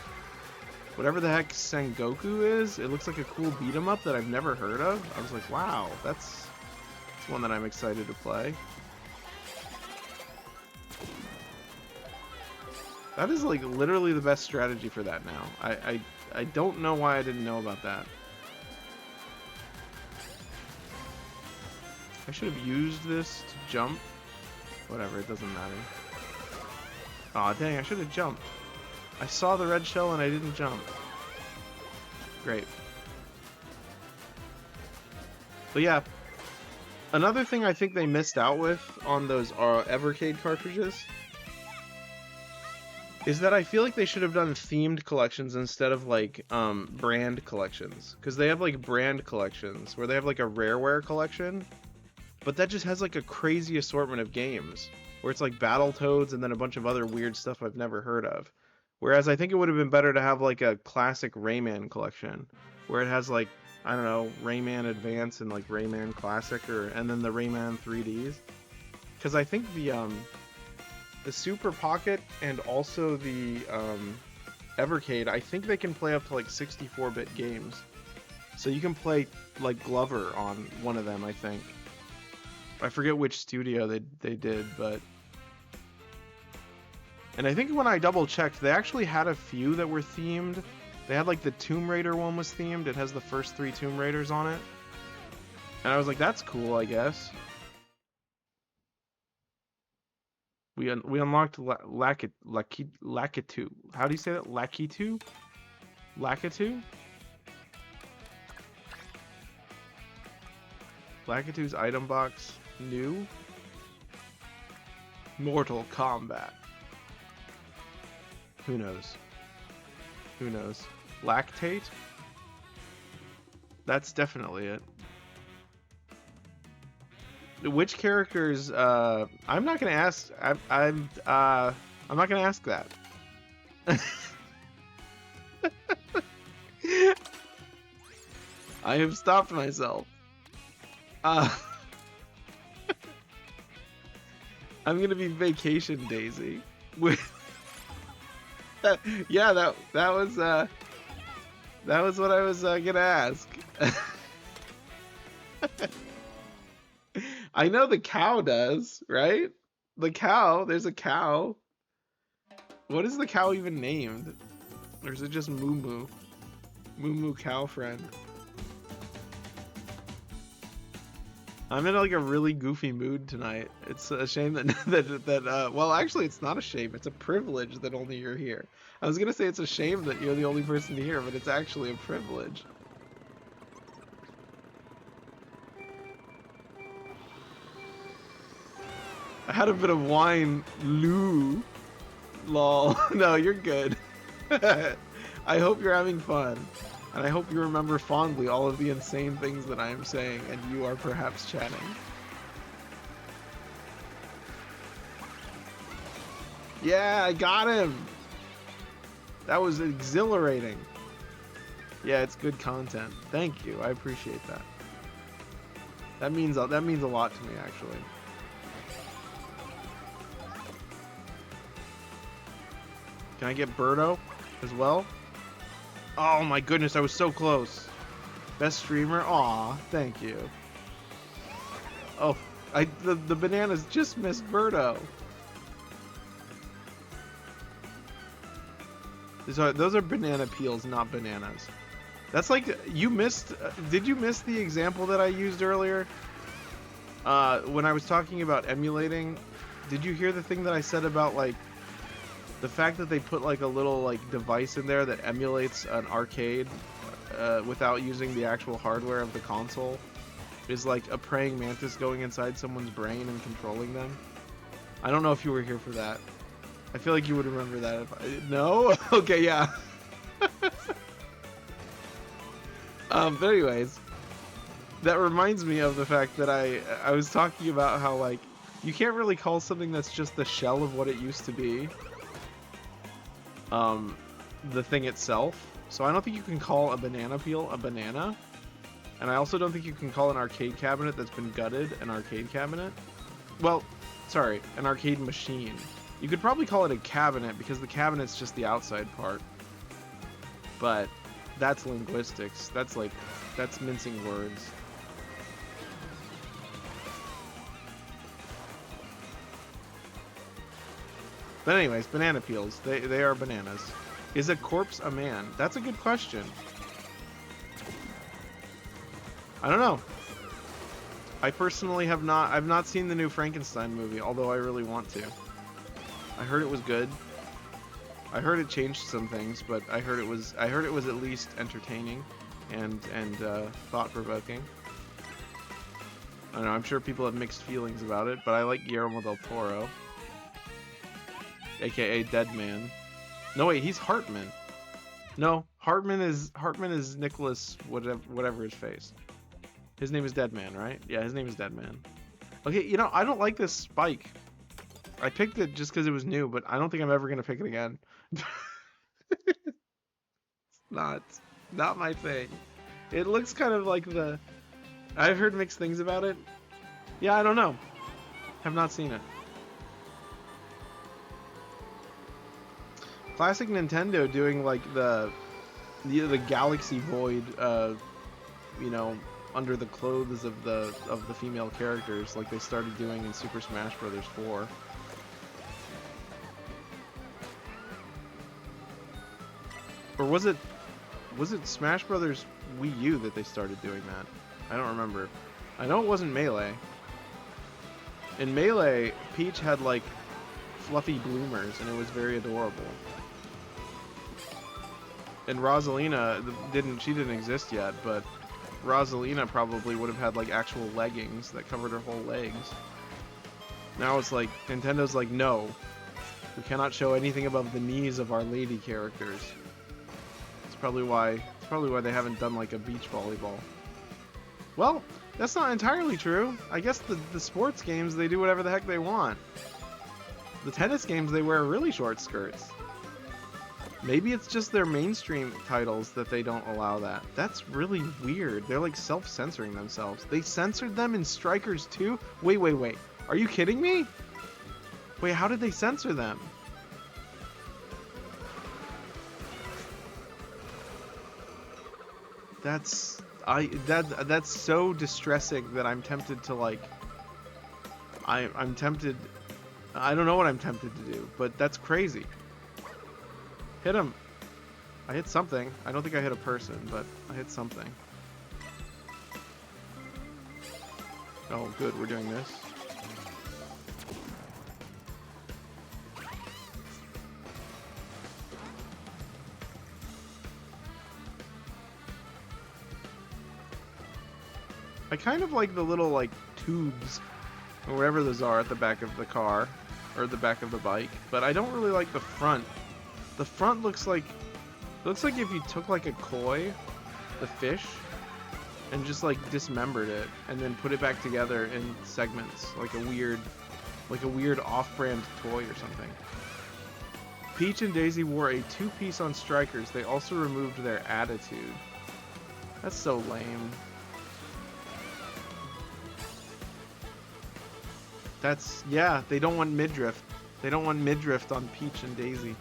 whatever the heck Sengoku is, it looks like a cool beat 'em up that I've never heard of. I was like, wow, that's one that I'm excited to play. That is like literally the best strategy for that now. I don't know why I didn't know about that. I should have used this to jump. Whatever, it doesn't matter. Aw, dang, I should have jumped. I saw the red shell and I didn't jump. Great. But yeah, another thing I think they missed out with on those Evercade cartridges is that I feel like they should have done themed collections instead of like brand collections, because they have like brand collections where they have like a Rareware collection, but that just has like a crazy assortment of games where it's like Battletoads and then a bunch of other weird stuff I've never heard of. Whereas I think it would have been better to have like a classic Rayman collection where it has like, I don't know, Rayman Advance and like Rayman Classic, and then the Rayman 3Ds. Because I think the Super Pocket and also the Evercade, I think they can play up to like 64-bit games. So you can play like Glover on one of them, I think. I forget which studio they did, but... And I think when I double checked, they actually had a few that were themed. They had like the Tomb Raider one was themed. It has the first 3 Tomb Raiders on it. And I was like, that's cool, I guess. We unlocked Lakitu. How do you say that? Lakitu? Lakitu? Lakitu's item box new. Mortal Kombat. Who knows? Who knows? Lactate? That's definitely it. Which characters? I'm not gonna ask. I'm not gonna ask that. I have stopped myself. I'm gonna be Vacation Daisy. Yeah, that was what I was gonna ask. I know the cow does, right? The cow, there's a cow. What is the cow even named? Or is it just Moo Moo? Moo Moo cow friend. I'm in like a really goofy mood tonight. It's a shame that well, actually it's not a shame. It's a privilege that only you're here. I was gonna say it's a shame that you're the only person here, but it's actually a privilege. I had a bit of wine, Lou. Lol. No, you're good. I hope you're having fun. And I hope you remember fondly all of the insane things that I am saying and you are perhaps chatting. Yeah, I got him! That was exhilarating. Yeah, it's good content. Thank you. I appreciate that. That means a lot to me, actually. Can I get Birdo as well? Oh my goodness, I was so close. Best streamer? Aw, thank you. Oh, the bananas just missed Birdo. Those are banana peels, not bananas. That's like, you missed, did you miss the example that I used earlier? When I was talking about emulating, did you hear the thing that I said about like, the fact that they put like a little like device in there that emulates an arcade without using the actual hardware of the console is like a praying mantis going inside someone's brain and controlling them? I don't know if you were here for that. I feel like you would remember that. No? Okay, yeah. But anyways, that reminds me of the fact that I was talking about how like you can't really call something that's just the shell of what it used to be the thing itself. So I don't think you can call a banana peel a banana. And I also don't think you can call an arcade cabinet that's been gutted an arcade cabinet. Well, sorry, an arcade machine. You could probably call it a cabinet because the cabinet's just the outside part. But that's linguistics. That's mincing words. But anyways, banana peels. They are bananas. Is a corpse a man? That's a good question. I don't know. I personally I've not seen the new Frankenstein movie, although I really want to. I heard it was good. I heard it changed some things, but I heard it was at least entertaining and thought-provoking. I don't know, I'm sure people have mixed feelings about it, but I like Guillermo del Toro, aka Deadman. No wait, he's Hartman. No, Hartman is Nicholas whatever his face. His name is Deadman, right? Yeah, his name is Deadman. Okay, you know, I don't like this spike. I picked it just because it was new, but I don't think I'm ever gonna pick it again. It's not my thing. It looks kind of like the... I've heard mixed things about it. Yeah, I don't know. Have not seen it. Classic Nintendo doing like the Galaxy Void, you know, under the clothes of the female characters, like they started doing in Super Smash Bros. 4. Or was it Smash Brothers Wii U that they started doing that? I don't remember. I know it wasn't Melee. In Melee, Peach had like fluffy bloomers, and it was very adorable. And Rosalina didn't exist yet, but Rosalina probably would have had like actual leggings that covered her whole legs. Now it's like Nintendo's like, no, we cannot show anything above the knees of our lady characters. It's probably why they haven't done like a beach volleyball. Well, that's not entirely true. I guess the sports games, they do whatever the heck they want. The tennis games, they wear really short skirts. Maybe it's just their mainstream titles that they don't allow that. That's really weird. They're like self-censoring themselves. They censored them in Strikers 2? Wait. Are you kidding me? Wait, how did they censor them? That's so distressing that I'm tempted to like... I'm tempted... I don't know what I'm tempted to do, but that's crazy. Hit him. I hit something. I don't think I hit a person, but I hit something. Oh, good. We're doing this. I kind of like the little, like, tubes, or whatever those are, at the back of the car, or the back of the bike, but I don't really like the front. The front looks like if you took like a koi, the fish, and just like dismembered it and then put it back together in segments, like a weird off-brand toy or something. Peach and Daisy wore a two-piece on Strikers. They also removed their attitude. That's so lame. Yeah, they don't want midriff. They don't want midriff on Peach and Daisy.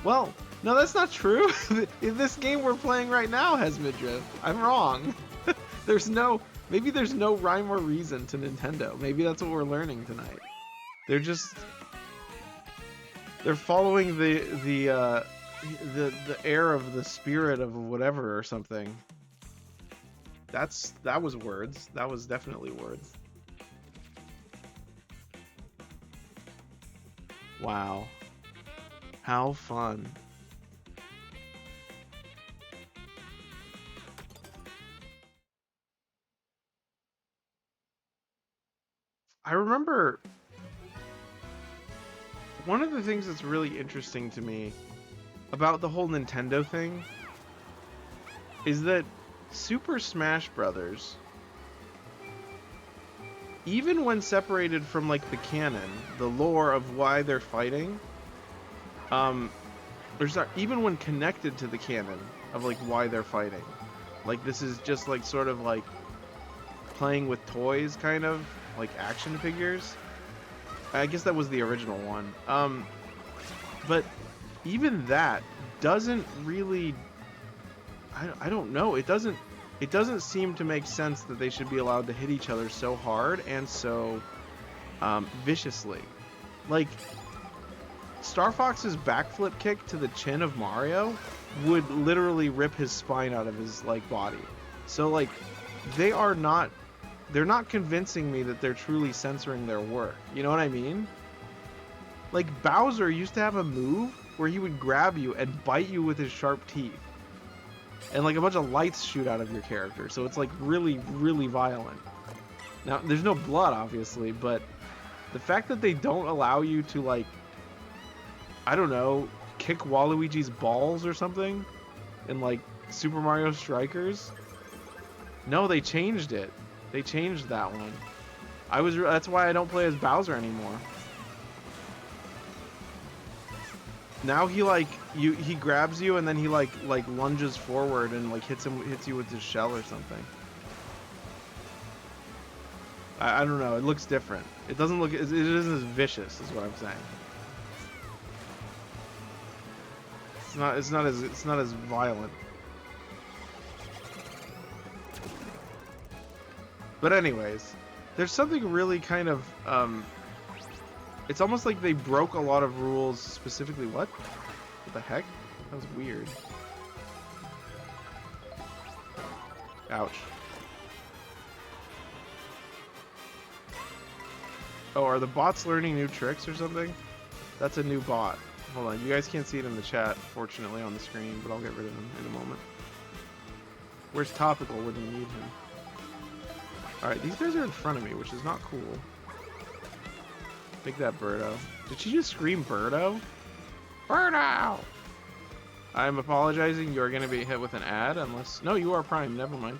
Well, no, that's not true. This game we're playing right now has midriff. I'm wrong. Maybe there's no rhyme or reason to Nintendo. Maybe that's what we're learning tonight. They're following the air of the spirit of whatever or something. That was words. That was definitely words. Wow. How fun. I remember one of the things that's really interesting to me about the whole Nintendo thing is that Super Smash Brothers, even when separated from like the canon, the lore of why they're fighting, even when connected to the canon of like why they're fighting, Like this is just like sort of like playing with toys, kind of like action figures. I guess that was the original one. But even that doesn't really. I don't know. It doesn't seem to make sense that they should be allowed to hit each other so hard and so viciously. Like Star Fox's backflip kick to the chin of Mario would literally rip his spine out of his like body. So like they're not convincing me that they're truly censoring their work. You know what I mean? Like Bowser used to have a move where he would grab you and bite you with his sharp teeth. And like a bunch of lights shoot out of your character. So it's like really, really violent. Now, there's no blood obviously, but the fact that they don't allow you to like, I don't know, kick Waluigi's balls or something in like Super Mario Strikers. No, they changed it. They changed that one. That's why I don't play as Bowser anymore. Now he like he grabs you and then he like lunges forward and like hits you with his shell or something. I don't know. It looks different. It doesn't look. It isn't as vicious, is what I'm saying. It's not as violent. But anyways, there's something really kind of it's almost like they broke a lot of rules, specifically what? What the heck? That was weird. Ouch. Oh, are the bots learning new tricks or something? That's a new bot. Hold on, you guys can't see it in the chat, fortunately, on the screen, but I'll get rid of him in a moment. Where's Topical when you need him? Alright, these guys are in front of me, which is not cool. Make that Birdo. Did she just scream Birdo? Birdo! I'm apologizing, you're going to be hit with an ad unless... No, you are Prime, never mind.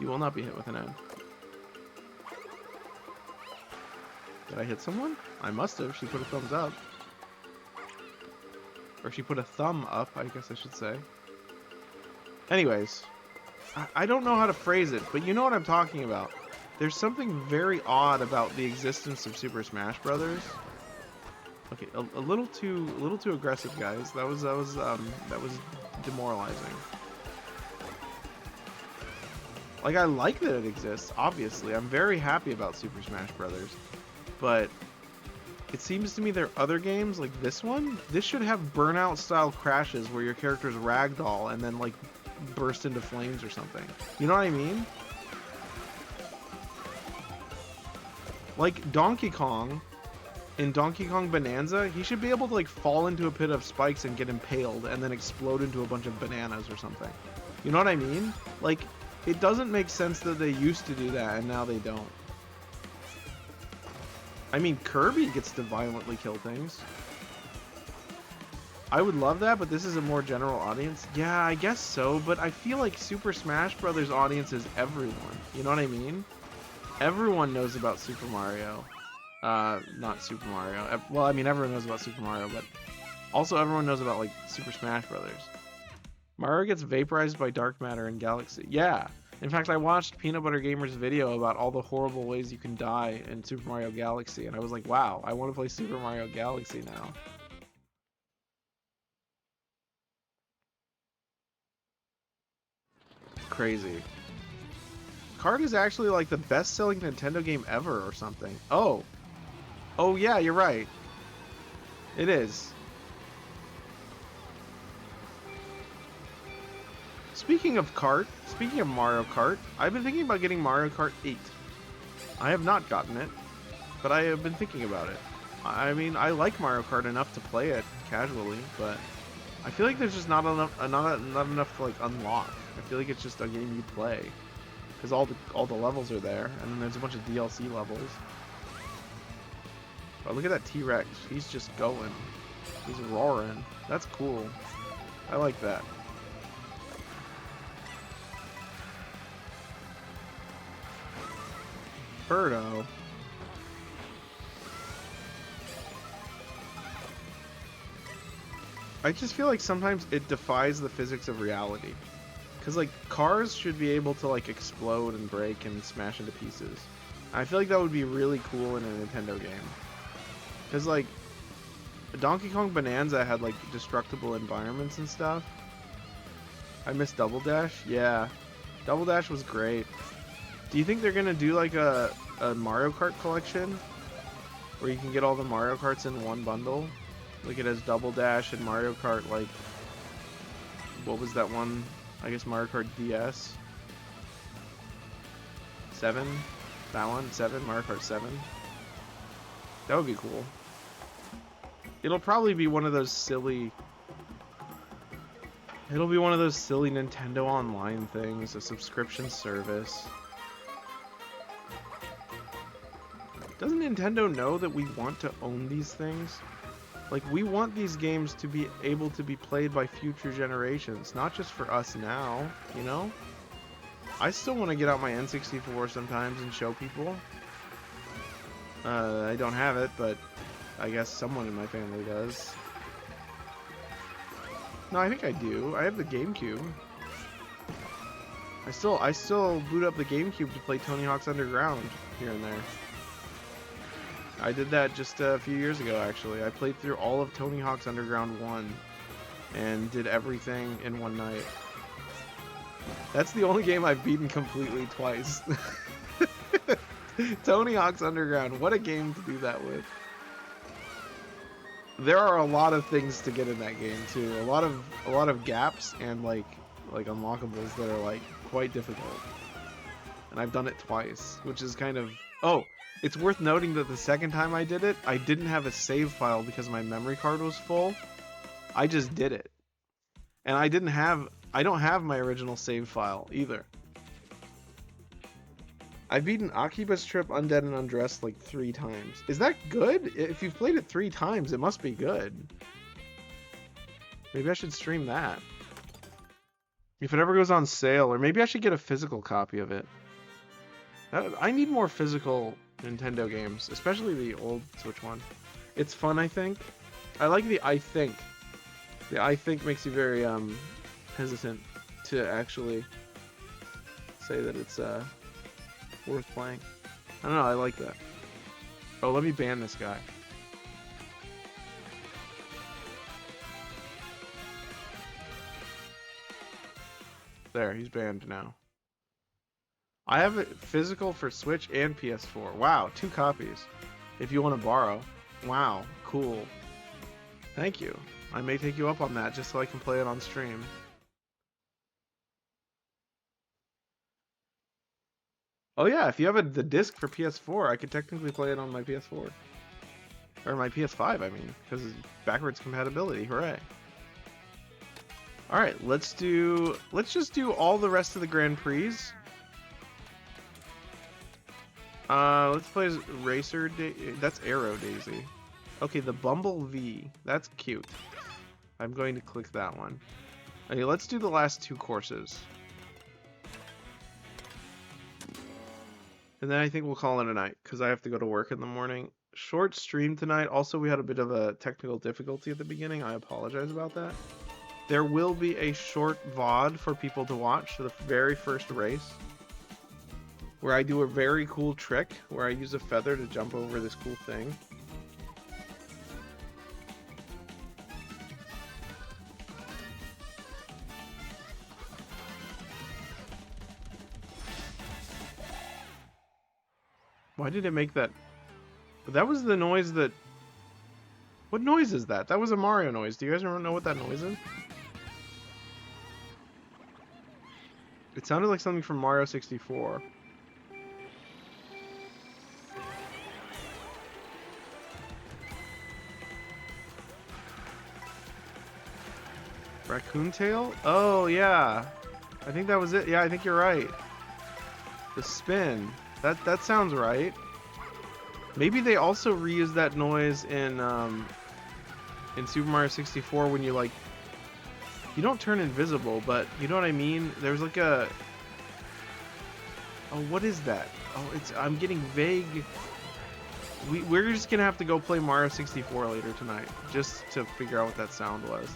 You will not be hit with an ad. Did I hit someone? I must have. She put a thumbs up. Or she put a thumb up, I guess I should say. Anyways. I don't know how to phrase it, but you know what I'm talking about. There's something very odd about the existence of Super Smash Brothers. Okay, a little too aggressive, guys. That was demoralizing. Like, I like that it exists, obviously. I'm very happy about Super Smash Brothers. But it seems to me there are other games, like this one. This should have Burnout-style crashes where your character's ragdoll and then, like, burst into flames or something. You know what I mean? Like Donkey Kong, in Donkey Kong Bonanza, he should be able to like fall into a pit of spikes and get impaled and then explode into a bunch of bananas or something. You know what I mean? Like, it doesn't make sense that they used to do that and now they don't. I mean, Kirby gets to violently kill things. I would love that, but this is a more general audience. Yeah, I guess so, but I feel like Super Smash Brothers audience is everyone. You know what I mean? Everyone knows about Super Mario. Not Super Mario. Well, I mean, everyone knows about Super Mario, but also everyone knows about, like, Super Smash Brothers. Mario gets vaporized by dark matter in Galaxy. Yeah. In fact, I watched Peanut Butter Gamer's video about all the horrible ways you can die in Super Mario Galaxy, and I was like, wow, I want to play Super Mario Galaxy now. Crazy. Kart is actually like the best-selling Nintendo game ever or something. Oh. Oh yeah, you're right. It is. Speaking of Kart, speaking of Mario Kart, I've been thinking about getting Mario Kart 8. I have not gotten it, but I have been thinking about it. I mean, I like Mario Kart enough to play it casually, but I feel like there's just not enough to like unlock. I feel like it's just a game you play. Because all the levels are there, and then there's a bunch of DLC levels. Oh, look at that T-Rex. He's just going. He's roaring. That's cool. I like that. Birdo. I just feel like sometimes it defies the physics of reality. Because, like, cars should be able to, like, explode and break and smash into pieces. I feel like that would be really cool in a Nintendo game. Because, like, Donkey Kong Bonanza had, like, destructible environments and stuff. I miss Double Dash. Yeah. Double Dash was great. Do you think they're going to do, like, a Mario Kart collection? Where you can get all the Mario Karts in one bundle? Like, it has Double Dash and Mario Kart, like... What was that one? I guess Mario Kart DS? 7? That one? 7? Mario Kart 7? That would be cool. It'll probably be one of those silly... It'll be one of those silly Nintendo Online things, a subscription service. Doesn't Nintendo know that we want to own these things? Like, we want these games to be able to be played by future generations, not just for us now, you know? I still want to get out my N64 sometimes and show people. I don't have it, but I guess someone in my family does. No, I think I do. I have the GameCube. I still boot up the GameCube to play Tony Hawk's Underground here and there. I did that just a few years ago, actually. I played through all of Tony Hawk's Underground 1 and did everything in one night. That's the only game I've beaten completely twice. Tony Hawk's Underground, what a game to do that with. There are a lot of things to get in that game too. A lot of gaps and like unlockables that are like quite difficult. And I've done it twice, which is kind of... Oh, it's worth noting that the second time I did it, I didn't have a save file because my memory card was full. I just did it. And I don't have my original save file either. I've beaten Akiba's Trip, Undead, and Undressed like 3 times. Is that good? If you've played it 3 times, it must be good. Maybe I should stream that. If it ever goes on sale, or maybe I should get a physical copy of it. I need more physical Nintendo games, especially the old Switch one. It's fun, I think. I like the I think. The I think makes you very hesitant to actually say that it's worth playing. I don't know, I like that. Oh, let me ban this guy. There, he's banned now. I have it physical for Switch and PS4. Wow, 2 copies. If you want to borrow. Wow, cool. Thank you. I may take you up on that just so I can play it on stream. Oh yeah, if you have the disc for PS4, I could technically play it on my PS4. Or my PS5, I mean, because it's backwards compatibility. Hooray. Alright, let's just do all the rest of the Grand Prix. Let's play as Racer that's Aero Daisy. Okay, the Bumble V. That's cute. I'm going to click that one. Okay, let's do the last 2 courses. And then I think we'll call it a night, because I have to go to work in the morning. Short stream tonight. Also, we had a bit of a technical difficulty at the beginning. I apologize about that. There will be a short VOD for people to watch for the very first race, where I do a very cool trick, where I use a feather to jump over this cool thing. Why did it make that? That was the noise that... What noise is that? That was a Mario noise. Do you guys know what that noise is? It sounded like something from Mario 64. Raccoon tail? Oh, yeah. I think that was it. Yeah, I think you're right. The spin. That sounds right. Maybe they also reused that noise in Super Mario 64 when you like... You don't turn invisible, but you know what I mean? There's like a... Oh, what is that? Oh, I'm getting vague... We're just gonna have to go play Mario 64 later tonight, just to figure out what that sound was.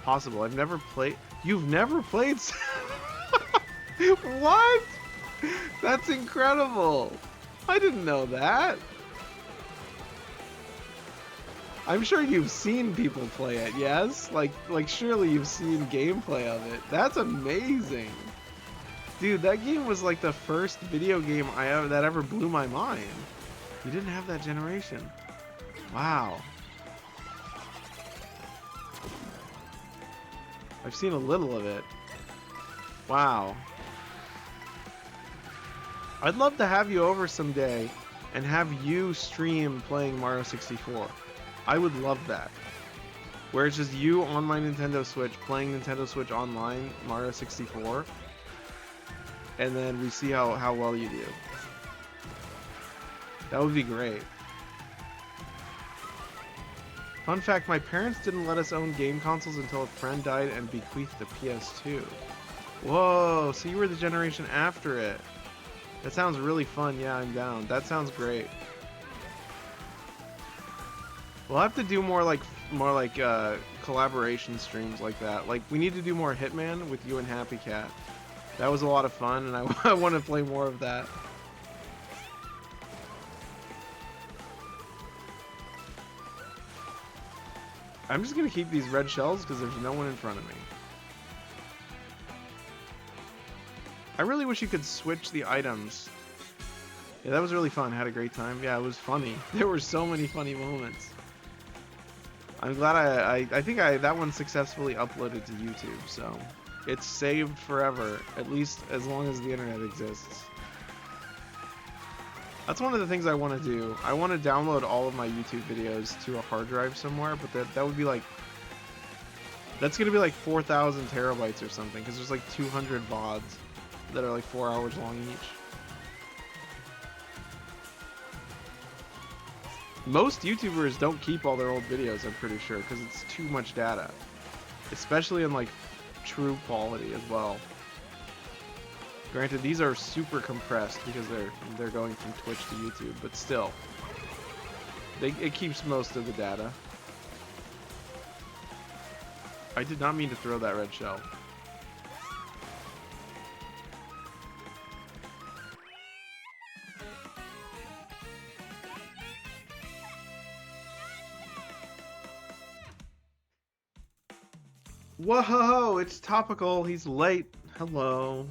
possible. I've never played. You've never played. What? That's incredible. I didn't know that. I'm sure you've seen people play it, yes? Like surely you've seen gameplay of it. That's amazing. Dude, that game was like the first video game that ever blew my mind. You didn't have that generation. Wow. I've seen a little of it. Wow. I'd love to have you over someday and have you stream playing Mario 64. I would love that. Where it's just you on my Nintendo Switch playing Nintendo Switch Online Mario 64. And then we see how well you do. That would be great. Fun fact, my parents didn't let us own game consoles until a friend died and bequeathed the PS2. Whoa, so you were the generation after it. That sounds really fun. Yeah, I'm down. That sounds great. We'll have to do more like collaboration streams like that. Like we need to do more Hitman with you and Happy Cat. That was a lot of fun, and I want to play more of that. I'm just gonna keep these red shells because there's no one in front of me. I really wish you could switch the items. Yeah, that was really fun. Had a great time. Yeah, it was funny. There were so many funny moments. I'm glad I think that one successfully uploaded to YouTube, so it's saved forever, at least as long as the internet exists. That's one of the things I want to do. I want to download all of my YouTube videos to a hard drive somewhere, but that would be like, that's gonna be like 4,000 terabytes or something, because there's like 200 VODs that are like 4 hours long each. Most YouTubers don't keep all their old videos, I'm pretty sure, because it's too much data. Especially in like true quality as well. Granted, these are super compressed because they're going from Twitch to YouTube, but still. It keeps most of the data. I did not mean to throw that red shell. Whoa, it's topical. He's late. Hello.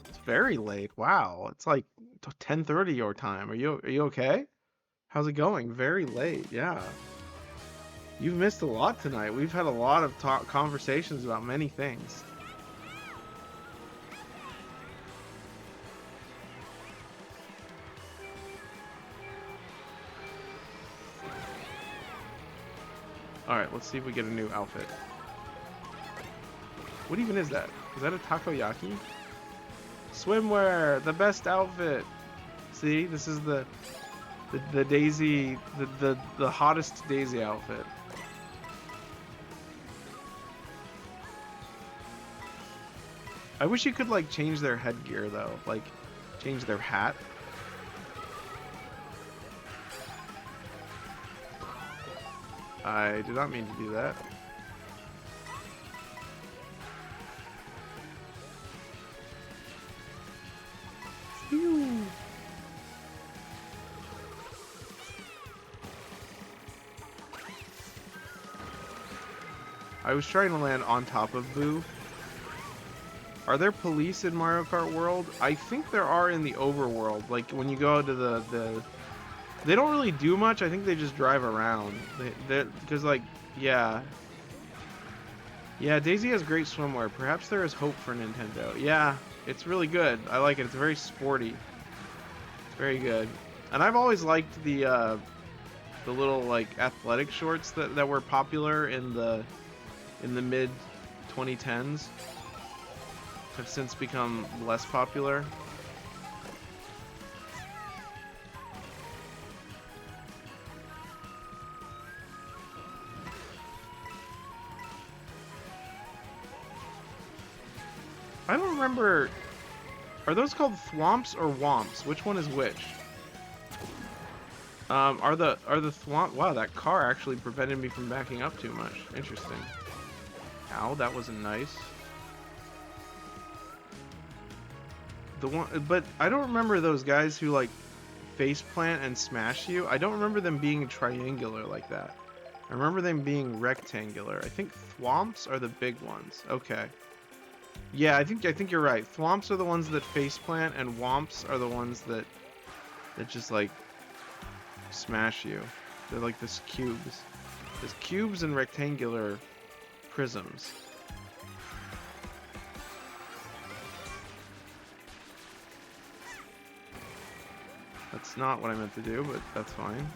It's very late. Wow. It's like 10:30 your time. Are you okay? How's it going? Very late. Yeah. You've missed a lot tonight. We've had a lot of conversations about many things. Alright, let's see if we get a new outfit. What even is that? Is that a takoyaki? Swimwear! The best outfit! See? This is the Daisy... the hottest Daisy outfit. I wish you could, like, change their headgear, though. Like, change their hat. I did not mean to do that. Phew. I was trying to land on top of Boo. Are there police in Mario Kart World? I think there are in the overworld. Like when you go to the they don't really do much. I think they just drive around. Because like, yeah. Yeah, Daisy has great swimwear. Perhaps there is hope for Nintendo. Yeah, it's really good. I like it. It's very sporty. It's very good. And I've always liked the little like athletic shorts that were popular in the mid 2010s. Have since become less popular. I don't remember. Are those called thwomps or womps? Which one is which? Are the thwomp? Wow, that car actually prevented me from backing up too much. Interesting. Ow, that wasn't nice. The one, but I don't remember those guys who like face plant and smash you. I don't remember them being triangular like that. I remember them being rectangular. I think thwomps are the big ones. Okay. Yeah, I think you're right. Thwomps are the ones that face plant, and womps are the ones that just like smash you. They're like this cubes. There's cubes and rectangular prisms. That's not what I meant to do, but that's fine.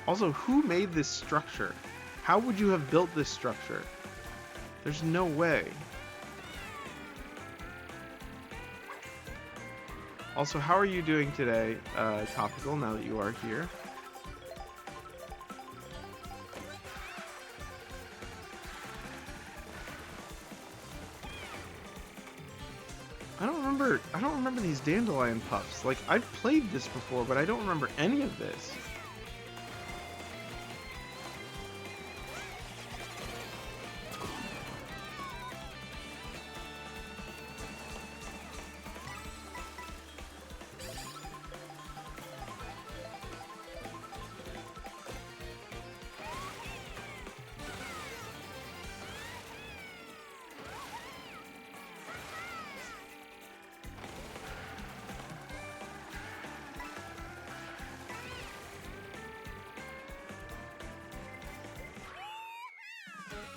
Also, who made this structure? How would you have built this structure? There's no way. Also, how are you doing today, Topical, now that you are here? I don't remember these dandelion puffs. Like, I've played this before, but I don't remember any of this.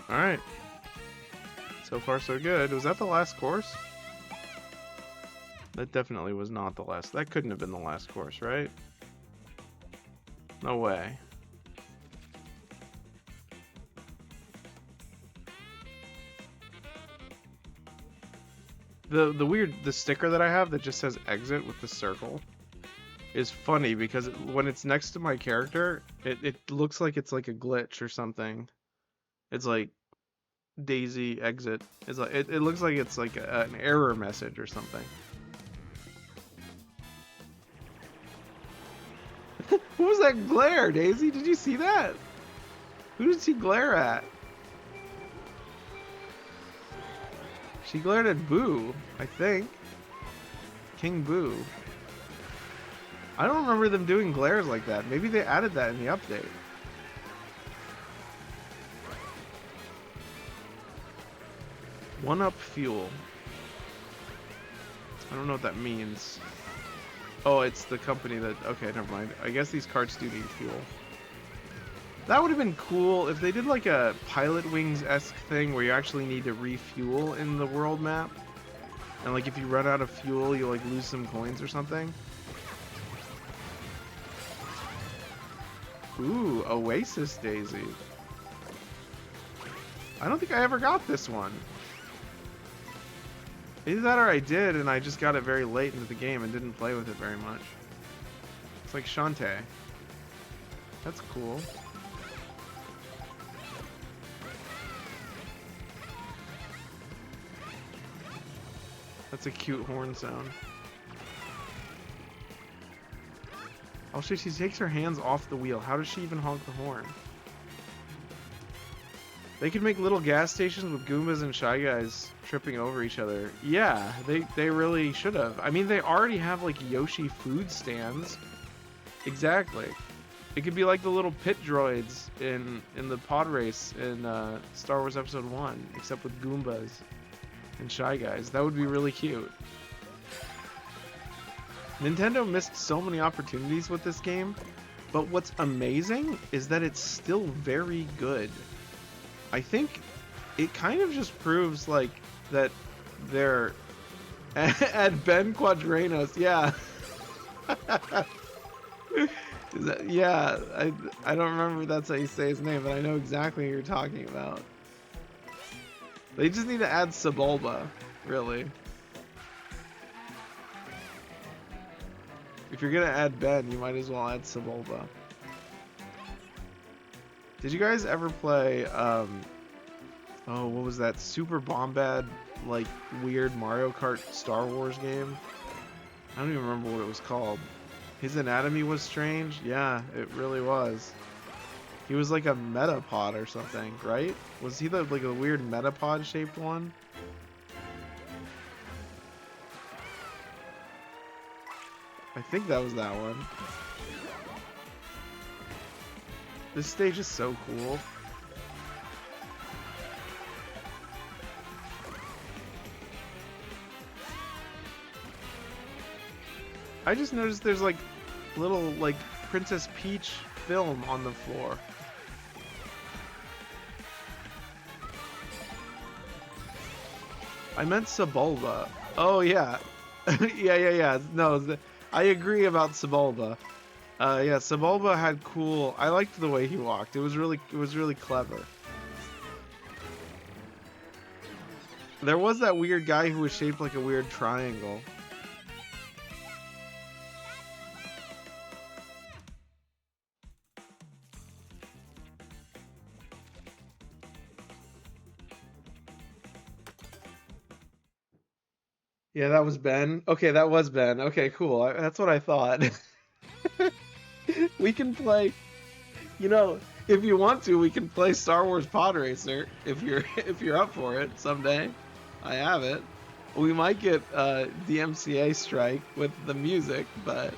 Alright. So far, so good. Was that the last course? That definitely was not the last. That couldn't have been the last course, right? No way. The sticker that I have that just says exit with the circle is funny because when it's next to my character, it looks like it's like a glitch or something. It's like Daisy exit. It's like it looks like it's like an error message or something. Who was that glare, Daisy? Did you see that? Who did she glare at? She glared at Boo, I think. King Boo. I don't remember them doing glares like that. Maybe they added that in the update. One up fuel. I don't know what that means. Oh, it's the company that... Okay, never mind. I guess these carts do need fuel. That would have been cool if they did like a Pilot Wings-esque thing where you actually need to refuel in the world map. And like if you run out of fuel, you like lose some coins or something. Ooh, Oasis Daisy. I don't think I ever got this one. Either that or I did, and I just got it very late into the game and didn't play with it very much. It's like Shantae. That's cool. That's a cute horn sound. Oh shit, she takes her hands off the wheel. How does she even honk the horn? They could make little gas stations with Goombas and Shy Guys tripping over each other. Yeah, they really should have. I mean, they already have like Yoshi food stands. Exactly. It could be like the little pit droids in the pod race in Star Wars Episode 1, except with Goombas and Shy Guys. That would be really cute. Nintendo missed so many opportunities with this game, but what's amazing is that it's still very good. I think it kind of just proves like that they're at Ben Quadranos, yeah. Yeah, I don't remember that's how you say his name, but I know exactly who you're talking about. They just need to add Sebulba, really. If you're gonna add Ben, you might as well add Sebulba. Did you guys ever play, oh, what was that? Super Bombad, like, weird Mario Kart Star Wars game? I don't even remember what it was called. His anatomy was strange? Yeah, it really was. He was like a metapod or something, right? Was he the like a weird metapod shaped one? I think that was that one. This stage is so cool. I just noticed there's like little like Princess Peach film on the floor. I meant Sebulba. Oh yeah. yeah. No, I agree about Sebulba. Yeah, Sebulba had cool. I liked the way he walked. It was really clever. There was that weird guy who was shaped like a weird triangle. Yeah, that was Ben. Okay, that was Ben. Okay, cool. That's what I thought. We can play, you know, if you want to, we can play Star Wars Pod Racer if you're if you're up for it someday. I have it. We might get DMCA strike with the music, but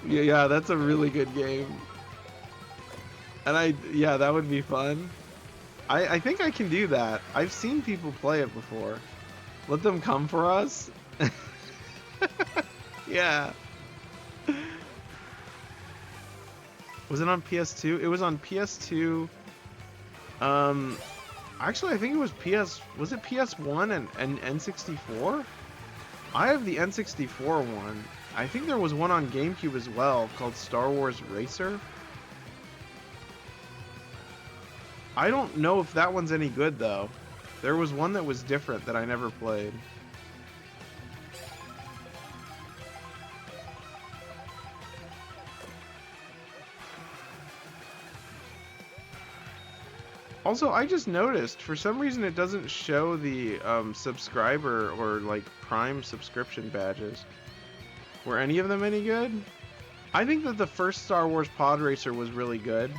yeah, that's a really good game. And yeah, that would be fun. I think I can do that. I've seen people play it before. Let them come for us. Yeah. Was it on PS2? It was on PS2. Actually, I think it was Was it PS1 and N64? I have the N64 one. I think there was one on GameCube as well called Star Wars Racer. I don't know if that one's any good though. There was one that was different that I never played. Also, I just noticed, for some reason it doesn't show the subscriber or like Prime subscription badges. Were any of them any good? I think that the first Star Wars Pod Racer was really good.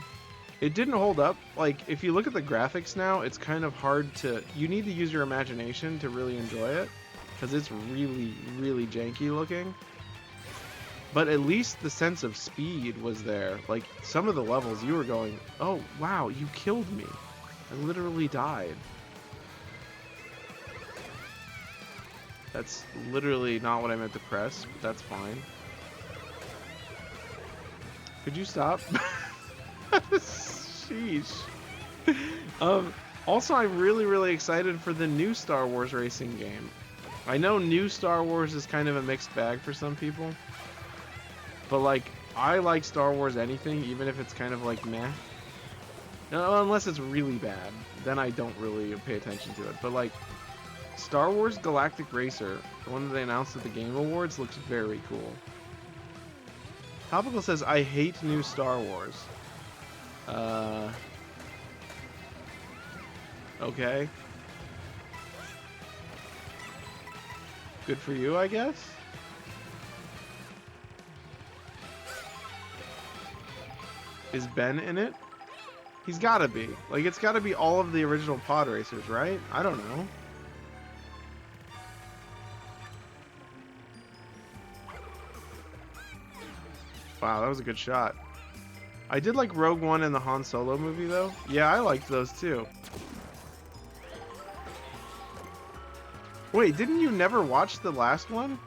It didn't hold up. Like, if you look at the graphics now, it's kind of hard to... You need to use your imagination to really enjoy it, because it's really, really janky looking. But at least the sense of speed was there. Like, some of the levels you were going, oh, wow, you killed me. I literally died. That's literally not what I meant to press, but that's fine. Could you stop? Sheesh. Also, I'm really, really excited for the new Star Wars racing game. I know new Star Wars is kind of a mixed bag for some people. But, like, I like Star Wars anything, even if it's kind of like meh. Unless it's really bad. Then I don't really pay attention to it. But, like, Star Wars Galactic Racer, the one that they announced at the Game Awards, looks very cool. Topical says, I hate new Star Wars. Okay. Good for you, I guess? Is Ben in it? He's gotta be. Like, it's gotta be all of the original pod racers, right? I don't know. Wow, that was a good shot. I did like Rogue One and the Han Solo movie, though. Yeah, I liked those, too. Wait, didn't you never watch the last one?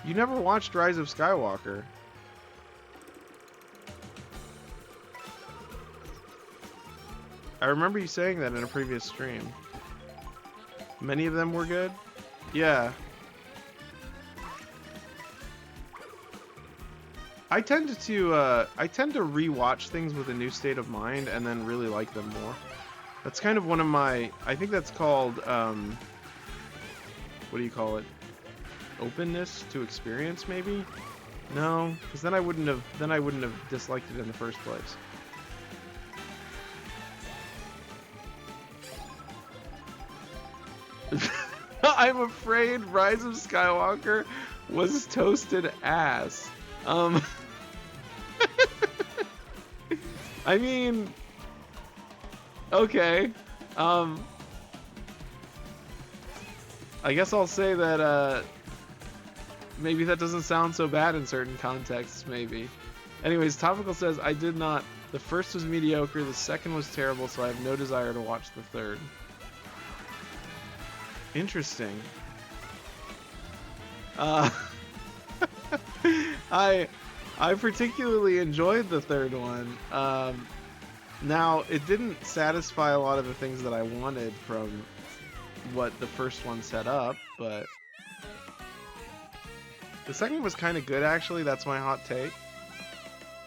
You never watched Rise of Skywalker. I remember you saying that in a previous stream. Many of them were good? Yeah. I tend to rewatch things with a new state of mind and then really like them more. That's kind of one of my... I think that's called... what do you call it? Openness to experience, maybe? No, because then I wouldn't have disliked it in the first place. I'm afraid Rise of Skywalker was toasted ass. Um, I mean, okay. I guess I'll say that maybe that doesn't sound so bad in certain contexts, maybe. Anyways, Topical says, I did not. The first was mediocre, the second was terrible, so I have no desire to watch the third. Interesting. I particularly enjoyed the third one. Now, it didn't satisfy a lot of the things that I wanted from what the first one set up, but the second was kind of good, actually. That's my hot take.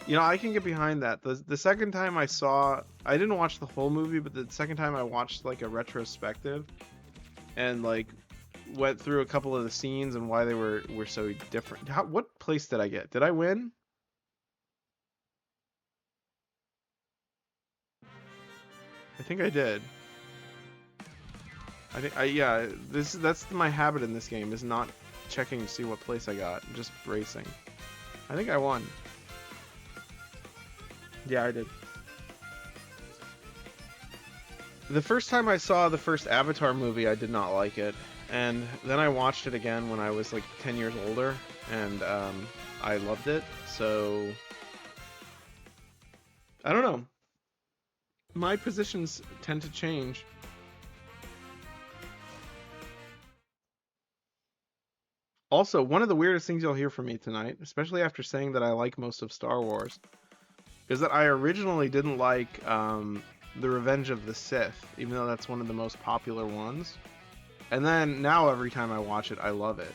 You know, I can get behind that. The second time I saw, I didn't watch the whole movie, but the second time I watched like a retrospective and like went through a couple of the scenes and why they were so different. What place did I get? Did I win? I think I did. Yeah, that's my habit in this game, is not checking to see what place I got, just racing. I think I won. Yeah, I did. The first time I saw the first Avatar movie, I did not like it. And then I watched it again when I was like 10 years older, and I loved it. So, I don't know. My positions tend to change. Also, one of the weirdest things you'll hear from me tonight, especially after saying that I like most of Star Wars, is that I originally didn't like The Revenge of the Sith, even though that's one of the most popular ones. And then now every time I watch it, I love it.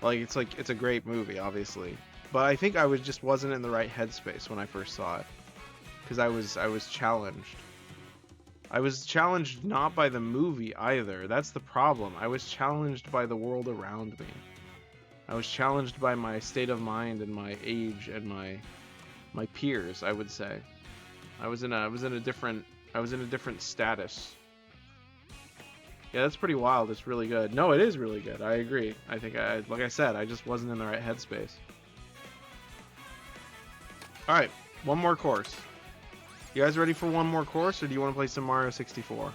Like it's a great movie, obviously. But I think I just wasn't in the right headspace when I first saw it, because I was challenged. I was challenged not by the movie either. That's the problem. I was challenged by the world around me. I was challenged by my state of mind and my age and my peers, I would say. I was in a different status. Yeah, that's pretty wild. It's really good. No, it is really good. I agree. I think like I said, I just wasn't in the right headspace. All right, one more course. You guys ready for one more course, or do you want to play some Mario 64?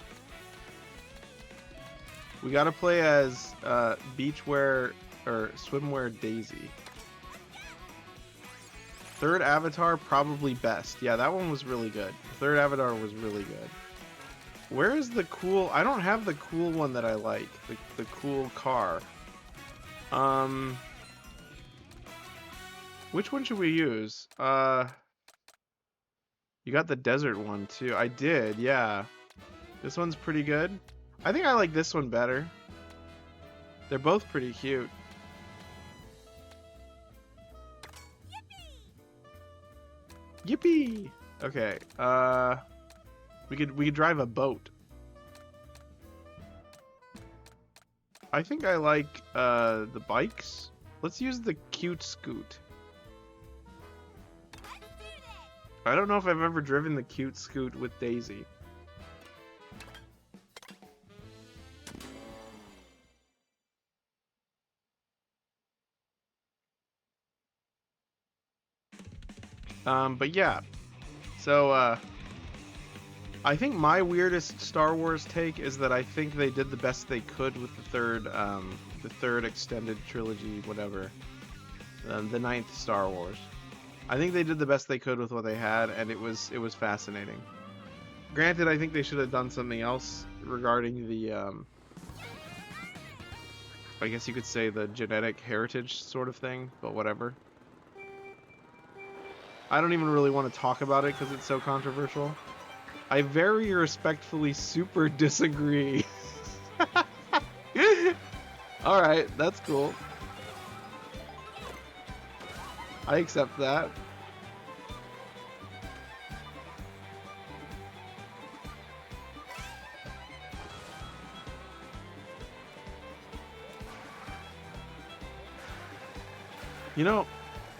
We gotta play as Beachwear or Swimwear Daisy. Third Avatar, probably best. Yeah, that one was really good. The third Avatar was really good. Where is the cool... I don't have the cool one that I like. The cool car. Which one should we use? You got the desert one, too. I did, yeah. This one's pretty good. I think I like this one better. They're both pretty cute. Yippee! Okay, we could drive a boat. I think I like the bikes. Let's use the cute scoot. I don't know if I've ever driven the cute scoot with Daisy. But yeah. So, I think my weirdest Star Wars take is that I think they did the best they could with the third extended trilogy, whatever. The ninth Star Wars. I think they did the best they could with what they had, and it was fascinating. Granted, I think they should have done something else regarding the, I guess you could say the genetic heritage sort of thing, but whatever. I don't even really want to talk about it because it's so controversial. I very respectfully super disagree. Alright, that's cool. I accept that. You know,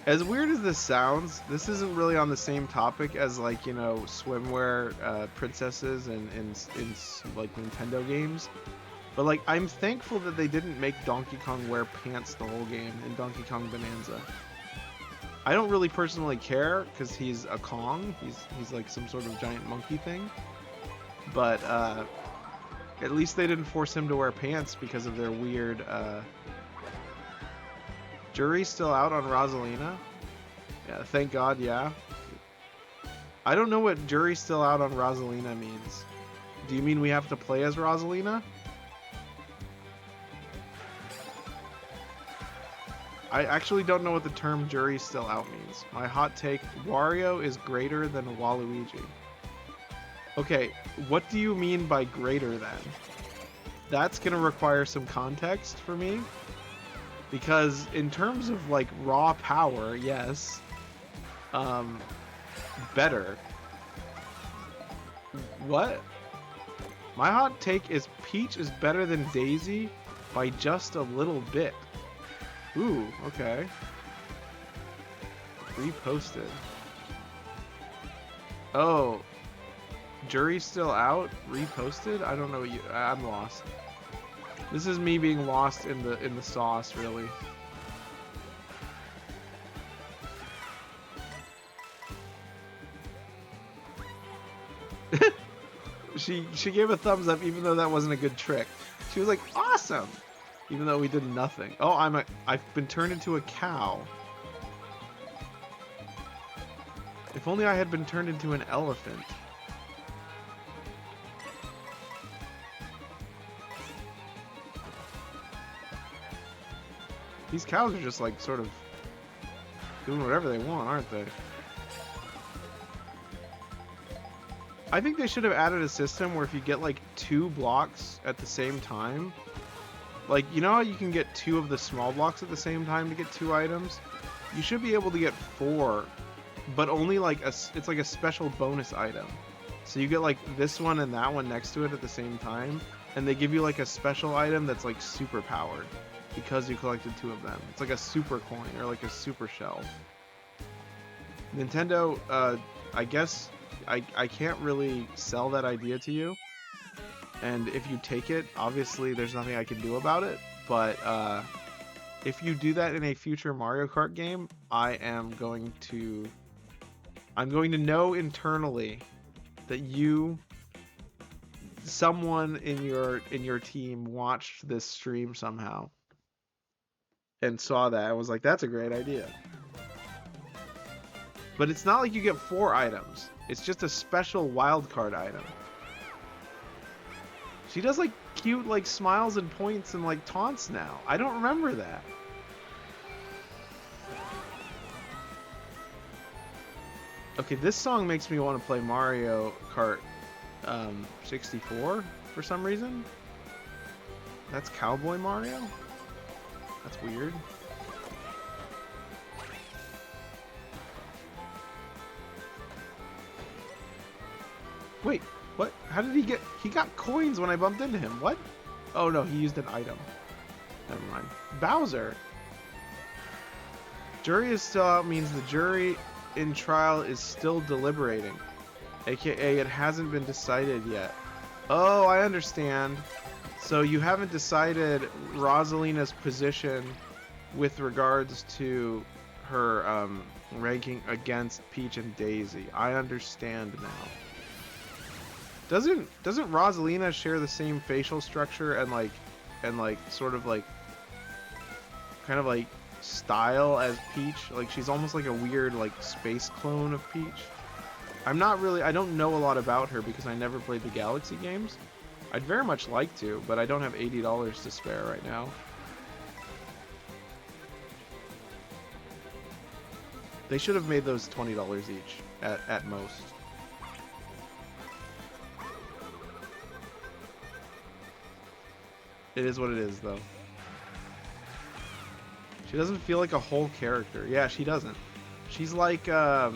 as weird as this sounds, this isn't really on the same topic as, like, you know, swimwear princesses in like Nintendo games. But like, I'm thankful that they didn't make Donkey Kong wear pants the whole game in Donkey Kong Bonanza. I don't really personally care because he's a Kong. He's like some sort of giant monkey thing. But at least they didn't force him to wear pants because of their weird. Jury's still out on Rosalina. Yeah, thank God. Yeah. I don't know what jury's still out on Rosalina means. Do you mean we have to play as Rosalina? I actually don't know what the term jury's still out means. My hot take, Wario is greater than Waluigi. Okay, what do you mean by greater than? That's gonna require some context for me. Because in terms of like raw power, yes. Better. What? My hot take is Peach is better than Daisy by just a little bit. Ooh, okay. Reposted. Oh. Jury's still out? Reposted? I don't know what you... I'm lost. This is me being lost in the sauce, really. She gave a thumbs up even though that wasn't a good trick. She was like, awesome! Even though we did nothing. Oh, I've been turned into a cow. If only I had been turned into an elephant. These cows are just like sort of doing whatever they want, aren't they? I think they should have added a system where if you get like 2 blocks at the same time, like, you know how you can get 2 of the small blocks at the same time to get 2 items? You should be able to get 4, but only like it's like a special bonus item. So you get like this one and that one next to it at the same time, and they give you like a special item that's like super powered because you collected 2 of them. It's like a super coin or like a super shell. Nintendo, I guess I can't really sell that idea to you. And if you take it, obviously there's nothing I can do about it. But if you do that in a future Mario Kart game, I'm going to know internally that someone in your team watched this stream somehow and saw that and was like, that's a great idea. But it's not like you get 4 items. It's just a special wildcard item. She does like cute like smiles and points and like taunts now. I don't remember that. Okay, this song makes me want to play Mario Kart 64 for some reason. That's Cowboy Mario? That's weird. Wait, what? How did he get... He got coins when I bumped into him. What? Oh, no, he used an item. Never mind. Bowser. Jury is still out means the jury in trial is still deliberating. AKA, it hasn't been decided yet. Oh, I understand. So you haven't decided Rosalina's position with regards to her ranking against Peach and Daisy. I understand now. Doesn't Rosalina share the same facial structure and like sort of like kind of like style as Peach? Like she's almost like a weird like space clone of Peach. I don't know a lot about her because I never played the Galaxy games. I'd very much like to, but I don't have $80 to spare right now. They should have made those $20 each at most. It is what it is, though. She doesn't feel like a whole character. Yeah, she doesn't. She's like that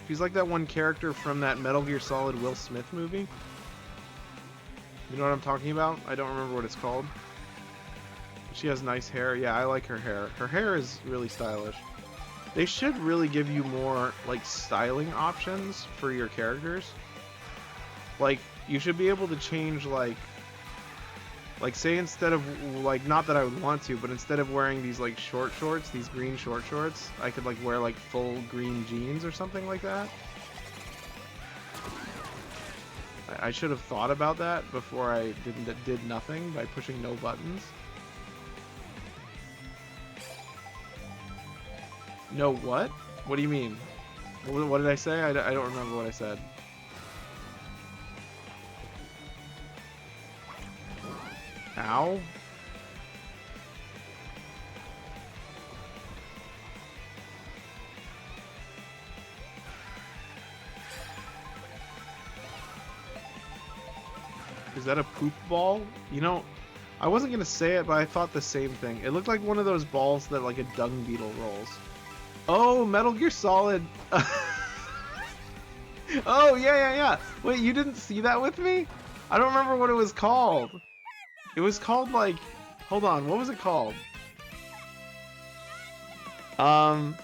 one character from that Metal Gear Solid Will Smith movie. You know what I'm talking about? I don't remember what it's called. She has nice hair. Yeah, I like her hair. Her hair is really stylish. They should really give you more, like, styling options for your characters. Like, you should be able to change, like... Like, say instead of, like, not that I would want to, but instead of wearing these, like, short shorts, these green short shorts, I could, like, wear, like, full green jeans or something like that. I should have thought about that before I did nothing by pushing no buttons. No what? What do you mean? What did I say? I don't remember what I said. Ow? Is that a poop ball? You know, I wasn't gonna say it, but I thought the same thing. It looked like one of those balls that like a dung beetle rolls. Oh, Metal Gear Solid. Oh, yeah. Wait, you didn't see that with me? I don't remember what it was called. It was called like, hold on, what was it called? Let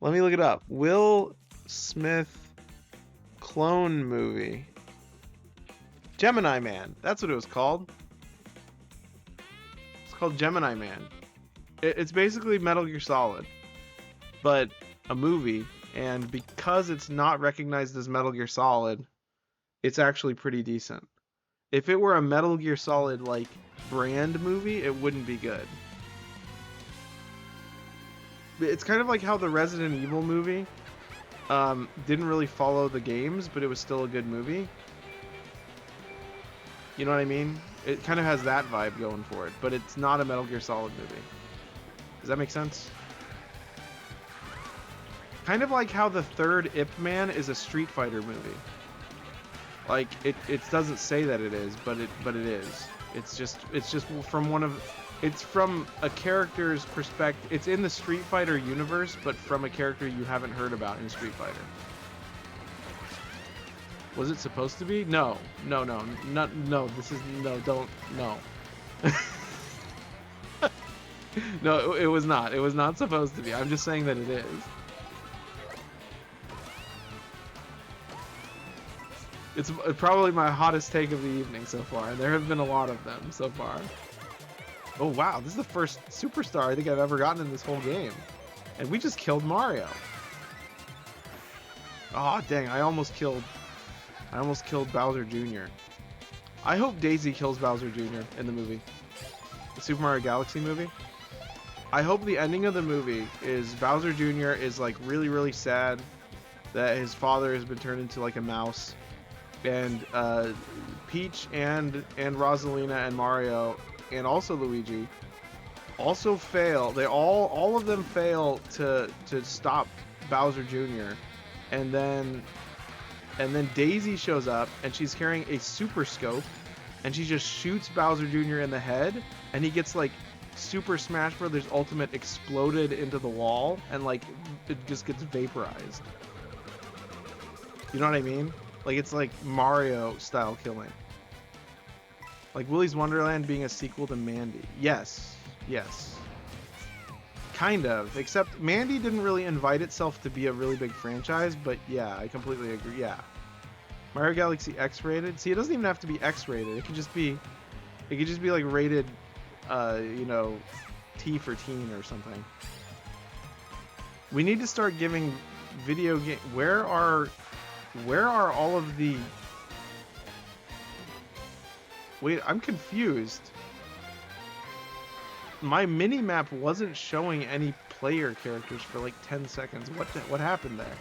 me look it up. Will Smith clone movie. Gemini Man. That's what it was called. It's called Gemini Man. It's basically Metal Gear Solid, but a movie. And because it's not recognized as Metal Gear Solid, it's actually pretty decent. If it were a Metal Gear Solid like brand movie, it wouldn't be good. It's kind of like how the Resident Evil movie didn't really follow the games, but it was still a good movie. You know what I mean? It kind of has that vibe going for it, but it's not a Metal Gear Solid movie. Does that make sense? Kind of like how the third Ip Man is a Street Fighter movie. Like it doesn't say that it is, but it is. It's just from it's from a character's perspective. It's in the Street Fighter universe, but from a character you haven't heard about in Street Fighter. Was it supposed to be? No. This is don't. No, it was not. It was not supposed to be. I'm just saying that it is. It's probably my hottest take of the evening so far, and there have been a lot of them so far. Oh wow, this is the first superstar I think I've ever gotten in this whole game. And we just killed Mario. Oh dang, I almost killed Bowser Jr. I hope Daisy kills Bowser Jr. in the movie. The Super Mario Galaxy movie. I hope the ending of the movie is Bowser Jr. is like really, really sad that his father has been turned into like a mouse. And Peach and Rosalina and Mario and also Luigi also fail. They all of them fail to stop Bowser Jr. And then Daisy shows up and she's carrying a super scope and she just shoots Bowser Jr. in the head and he gets like Super Smash Bros. Ultimate exploded into the wall and like it just gets vaporized. You know what I mean? Like it's like Mario style killing. Like Willy's Wonderland being a sequel to Mandy. Yes. Kind of. Except Mandy didn't really invite itself to be a really big franchise, but yeah, I completely agree. Yeah. Mario Galaxy X-rated. See, it doesn't even have to be X-rated. It could just be like rated you know, T for teen or something. We need to start giving video game where are all of the... Wait, I'm confused. My mini-map wasn't showing any player characters for like 10 seconds. What happened there?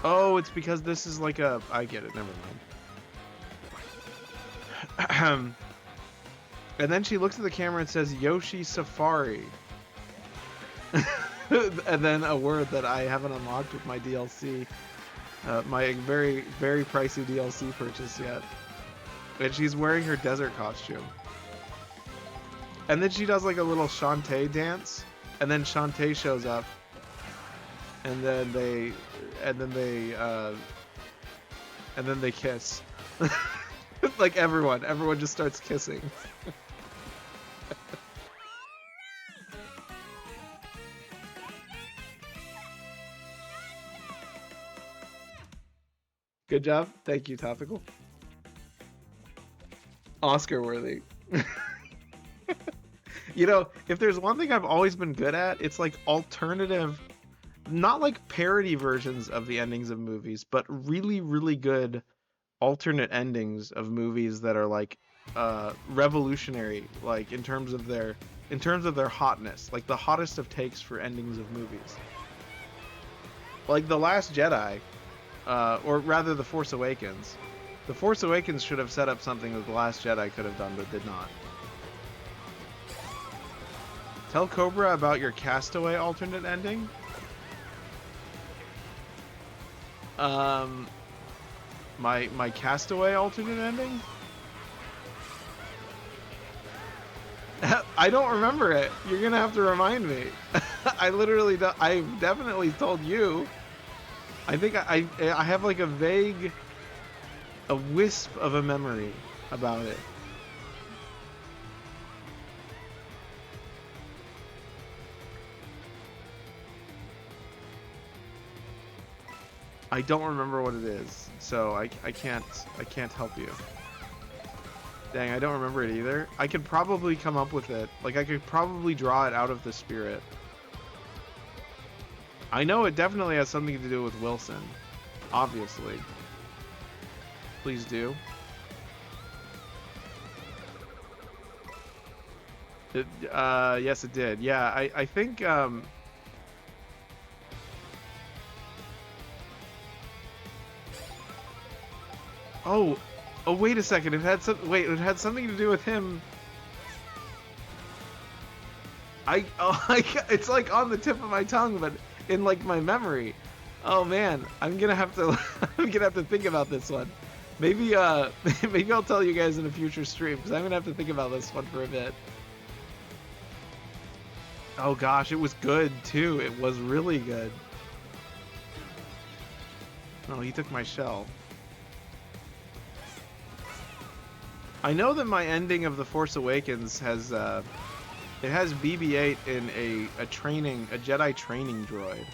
Oh, it's because this is like a... I get it, never mind. And then she looks at the camera and says, Yoshi Safari. And then a word that I haven't unlocked with my DLC. My very, very pricey DLC purchase yet. And she's wearing her desert costume. And then she does like a little Shantae dance. And then Shantae shows up. And then they kiss. Like everyone just starts kissing. Good job. Thank you, Topical. Oscar worthy. You know, if there's one thing I've always been good at, it's like alternative, not like parody versions of the endings of movies, but really, really good alternate endings of movies that are like revolutionary, like in terms of their hotness, like the hottest of takes for endings of movies. Like The Last Jedi, or rather The Force Awakens. The Force Awakens should have set up something that The Last Jedi could have done but did not. Tell Cobra about your Castaway alternate ending. My Castaway alternate ending? I don't remember it. You're gonna have to remind me. I literally don't, I definitely told you. I think I have like a wisp of a memory about it. I don't remember what it is, so I can't help you. Dang, I don't remember it either. I could probably come up with it. Like, I could probably draw it out of the spirit. I know it definitely has something to do with Wilson. Obviously. Please do. Yes, it did. Yeah, I think, Oh, wait a second. It had it had something to do with him. It's like on the tip of my tongue, but in like my memory. Oh man, I'm gonna have to, I'm gonna have to think about this one. Maybe, maybe I'll tell you guys in a future stream, because I'm gonna have to think about this one for a bit. Oh gosh, it was good too. It was really good. Oh, he took my shell. I know that my ending of The Force Awakens has, it has BB-8 in a Jedi training droid.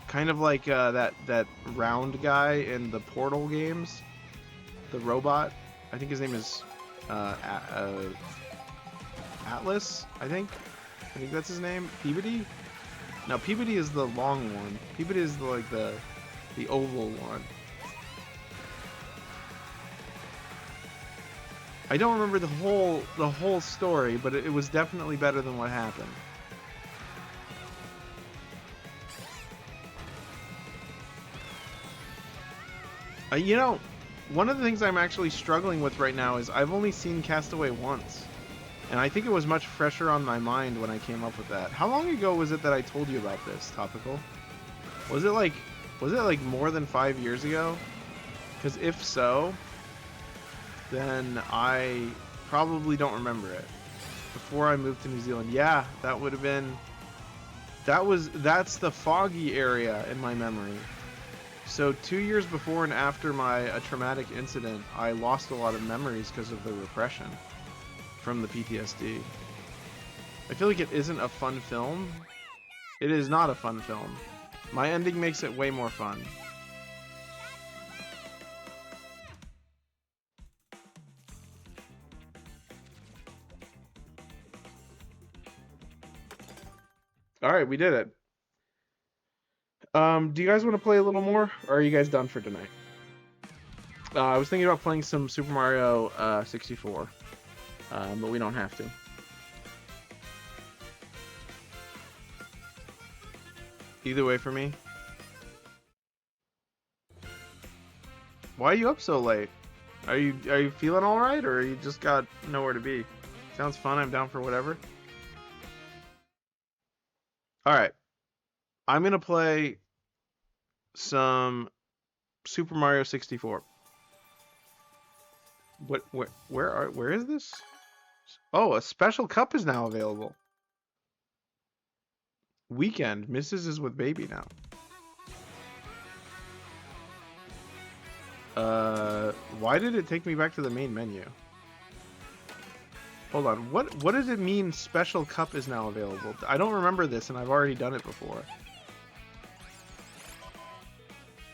Kind of like that round guy in the Portal games. The robot. I think his name is Atlas, I think that's his name. Peabody? No, Peabody is the long one. Peabody is the oval one. I don't remember the whole story, but it was definitely better than what happened. You know, one of the things I'm actually struggling with right now is I've only seen Castaway once. And I think it was much fresher on my mind when I came up with that. How long ago was it that I told you about this, Topical? Was it like more than 5 years ago? Because if so, then I probably don't remember it. Before I moved to New Zealand. Yeah, that would have been... That's the foggy area in my memory. So 2 years before and after my traumatic incident, I lost a lot of memories because of the repression from the PTSD. I feel like it isn't a fun film. It is not a fun film. My ending makes it way more fun. Alright, we did it. Do you guys want to play a little more, or are you guys done for tonight? I was thinking about playing some Super Mario 64, but we don't have to. Either way for me. Why are you up so late? Are you feeling all right, or you just got nowhere to be? Sounds fun. I'm down for whatever. All right, I'm gonna play some Super Mario 64. Where is this? Oh, a special cup is now available. Weekend. Mrs. is with baby now. Why did it take me back to the main menu? Hold on. What does it mean special cup is now available? I don't remember this, and I've already done it before.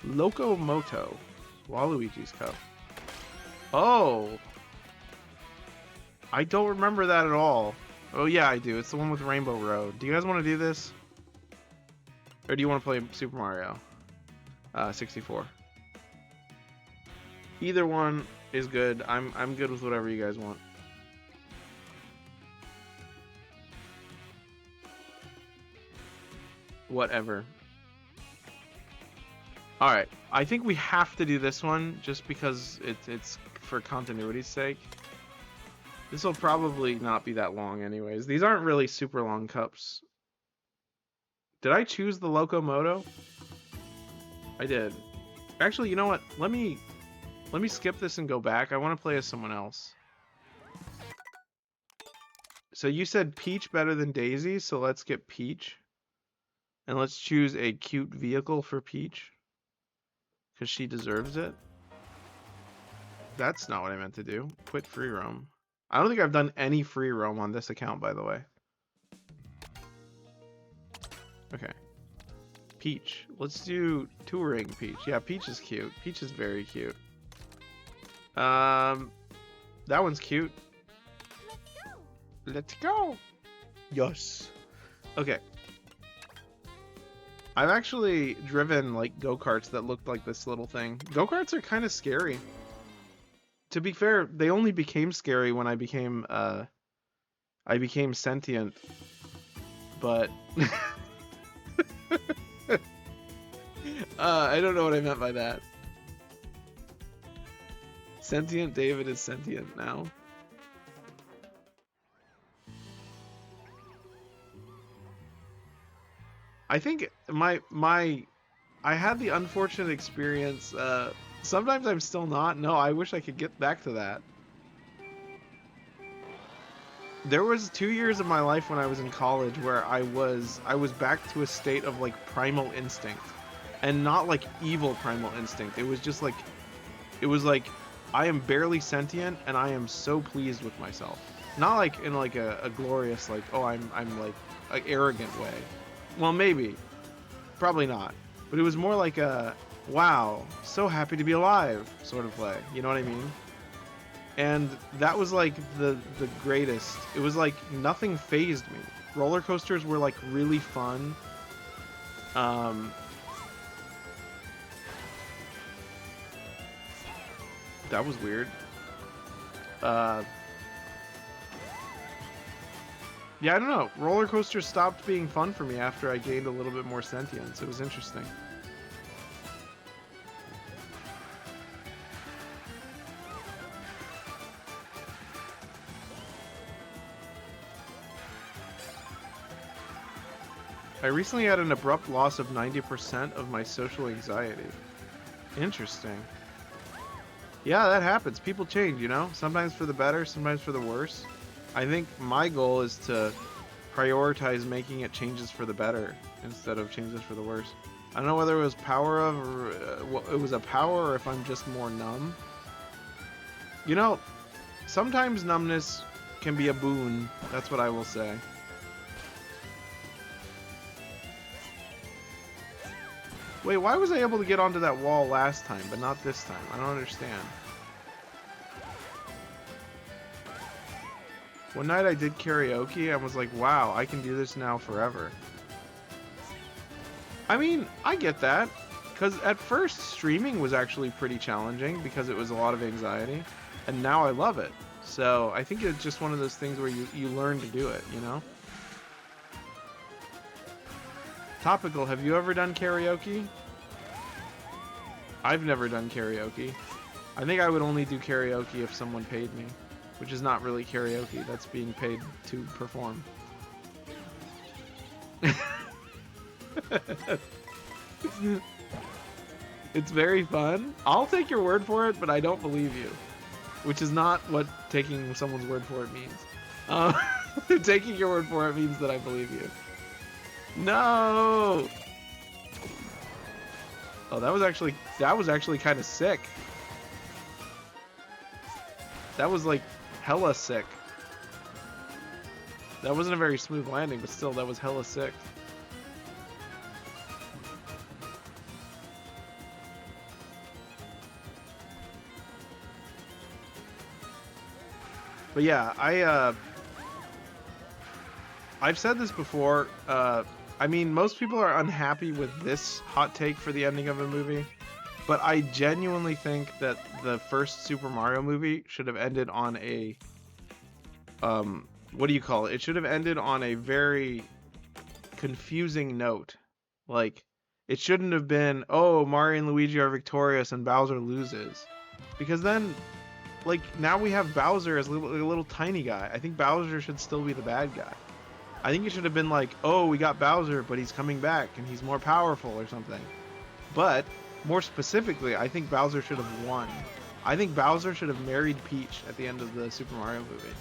Locomoto. Waluigi's cup. Oh. I don't remember that at all. Oh yeah, I do. It's the one with Rainbow Road. Do you guys want to do this? Or do you want to play Super Mario 64? Either one is good. I'm good with whatever you guys want. Whatever. All right. I think we have to do this one just because it's for continuity's sake. This will probably not be that long anyways. These aren't really super long cups. Did I choose the Locomoto? I did. Actually, you know what? Let me skip this and go back. I want to play as someone else. So you said Peach better than Daisy, so let's get Peach. And let's choose a cute vehicle for Peach. Because she deserves it. That's not what I meant to do. Quit free roam. I don't think I've done any free roam on this account, by the way. Okay. Peach. Let's do touring Peach. Yeah, Peach is cute. Peach is very cute. That one's cute. Let's go. Yes. Okay. I've actually driven like go-karts that looked like this little thing. Go-karts are kind of scary. To be fair, they only became scary when I became sentient. But I don't know what I meant by that. Sentient David is sentient now. I think I had the unfortunate experience. Sometimes I'm still not. No, I wish I could get back to that. There was 2 years of my life when I was in college where I was back to a state of like primal instinct, and not like evil primal instinct. It was just like, I am barely sentient and I am so pleased with myself. Not like in like a glorious like, oh I'm like an arrogant way. Well, maybe. Probably not. But it was more like a, wow, so happy to be alive sort of way. You know what I mean? And that was like the greatest. It was like nothing fazed me. Roller coasters were like really fun. That was weird. Yeah, I don't know. Roller coasters stopped being fun for me after I gained a little bit more sentience. It was interesting. I recently had an abrupt loss of 90% of my social anxiety. Interesting. Yeah, that happens. People change, you know? Sometimes for the better, sometimes for the worse. I think my goal is to prioritize making it changes for the better instead of changes for the worse. I don't know whether it was power of, or it was a power, or if I'm just more numb. You know, sometimes numbness can be a boon. That's what I will say. Wait, why was I able to get onto that wall last time, but not this time? I don't understand. One night I did karaoke and was like, wow, I can do this now forever. I mean, I get that. Because at first, streaming was actually pretty challenging because it was a lot of anxiety. And now I love it. So I think it's just one of those things where you learn to do it, you know? Topical, have you ever done karaoke? I've never done karaoke. I think I would only do karaoke if someone paid me. Which is not really karaoke, that's being paid to perform. It's very fun. I'll take your word for it, but I don't believe you. Which is not what taking someone's word for it means. Taking your word for it means that I believe you. No! Oh, that was actually kind of sick. That was like hella sick. That wasn't a very smooth landing, but still, that was hella sick. But But yeah, I've said this before. I mean, most people are unhappy with this hot take for the ending of a movie, but I genuinely think that the first Super Mario movie should have ended on a what do you call it? It should have ended on a very confusing note. Like, it shouldn't have been, oh, Mario and Luigi are victorious and Bowser loses. Because then, like, now we have Bowser as a little tiny guy. I think Bowser should still be the bad guy. I think it should have been like, oh, we got Bowser, but he's coming back and he's more powerful or something. But, more specifically, I think Bowser should have won. I think Bowser should have married Peach at the end of the Super Mario movie.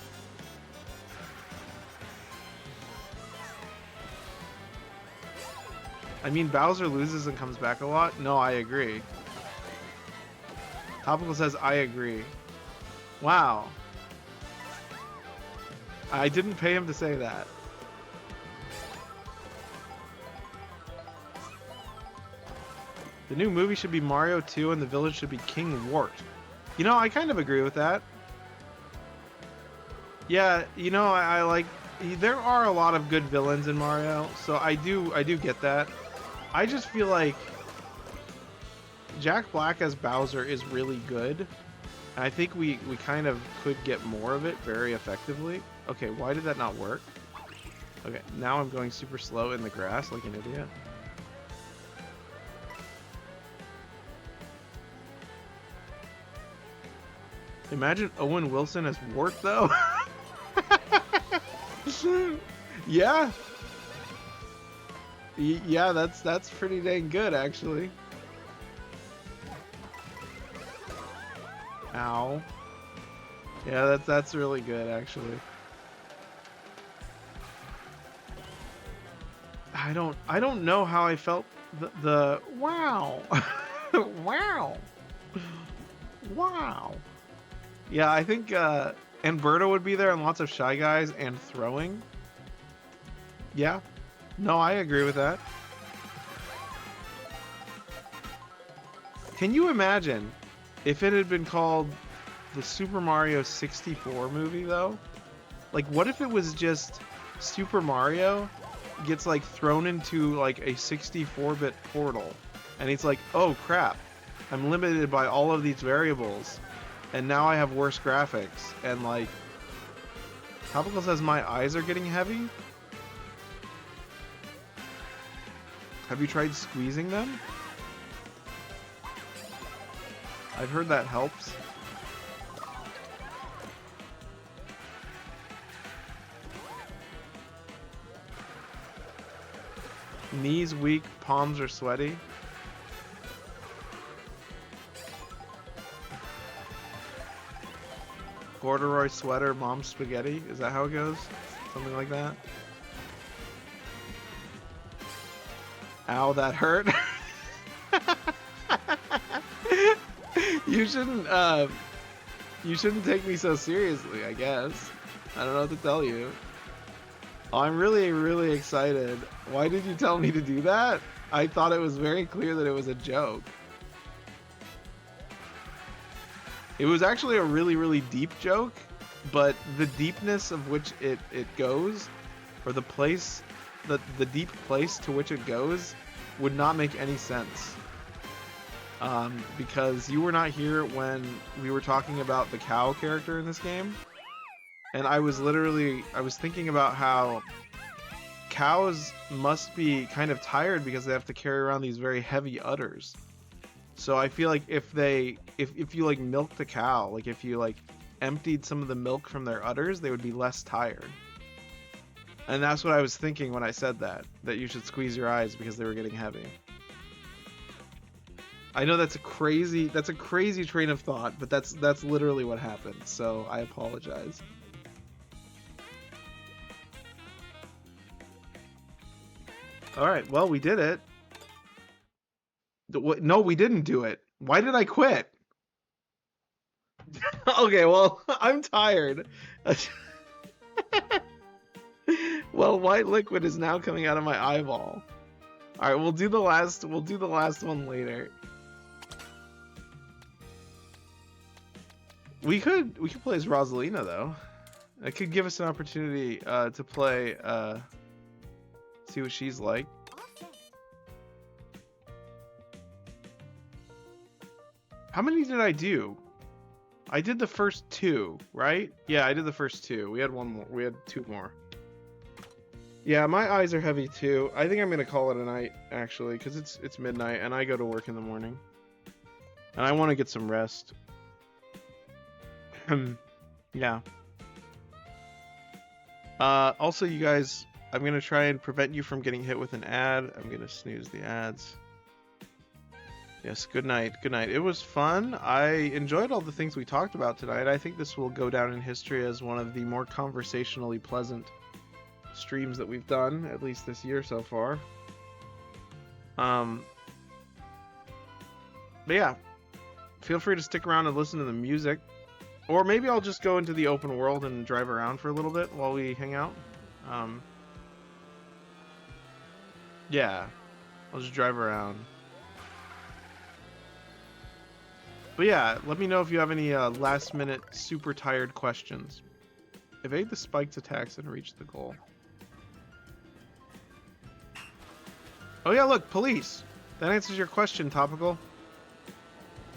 I mean, Bowser loses and comes back a lot. No, I agree. Topical says, I agree. Wow. I didn't pay him to say that. The new movie should be Mario 2 and the village should be King Wart. You know, I kind of agree with that. Yeah, you know, I like... There are a lot of good villains in Mario, so I do get that. I just feel like Jack Black as Bowser is really good. And I think we kind of could get more of it very effectively. Okay, why did that not work? Okay, now I'm going super slow in the grass like an idiot. Imagine Owen Wilson as Wart, though. Yeah. Yeah, that's pretty dang good, actually. Ow. Yeah, that's really good, actually. I don't know how I felt the wow. Wow. Wow. Yeah, I think and Berto would be there and lots of Shy Guys and throwing. Yeah. No, I agree with that. Can you imagine if it had been called the Super Mario 64 movie, though? Like, what if it was just Super Mario gets, like, thrown into, like, a 64-bit portal, and he's like, oh, crap, I'm limited by all of these variables, and now I have worse graphics, and, like, Topical says my eyes are getting heavy? Have you tried squeezing them? I've heard that helps. Knees weak, palms are sweaty. Corduroy sweater, mom's spaghetti. Is that how it goes? Something like that. Ow, that hurt. You shouldn't take me so seriously, I guess. I don't know what to tell you. Oh, I'm really, really excited. Why did you tell me to do that? I thought it was very clear that it was a joke. It was actually a really, really deep joke, but the deepness of which it goes, or the place, the deep place to which it goes, would not make any sense. Because you were not here when we were talking about the cow character in this game. And I was thinking about how cows must be kind of tired because they have to carry around these very heavy udders. So I feel like if you like milked the cow, like if you like emptied some of the milk from their udders, they would be less tired. And that's what I was thinking when I said that you should squeeze your eyes because they were getting heavy. I know that's a crazy train of thought, but that's literally what happened. So I apologize. All right, well, we did it. No, we didn't do it. Why did I quit? Okay, well, I'm tired. Well, white liquid is now coming out of my eyeball. All right, we'll do the last one later. We could play as Rosalina though. It could give us an opportunity to play, see what she's like. How many did I do? I did the first 2, right? Yeah, I did the first 2. We had one more. We had 2 more. Yeah, my eyes are heavy too. I think I'm gonna call it a night actually, because it's midnight and I go to work in the morning, and I want to get some rest. Yeah. Also, you guys, I'm gonna try and prevent you from getting hit with an ad. I'm gonna snooze the ads. Yes, good night. Good night. It was fun. I enjoyed all the things we talked about tonight. I think this will go down in history as one of the more conversationally pleasant streams that we've done, at least this year so far. But yeah, feel free to stick around and listen to the music. Or maybe I'll just go into the open world and drive around for a little bit while we hang out. Yeah, I'll just drive around. But yeah, let me know if you have any last minute super tired questions. Evade the spiked attacks and reach the goal. Oh yeah, look, police. That answers your question, Topical.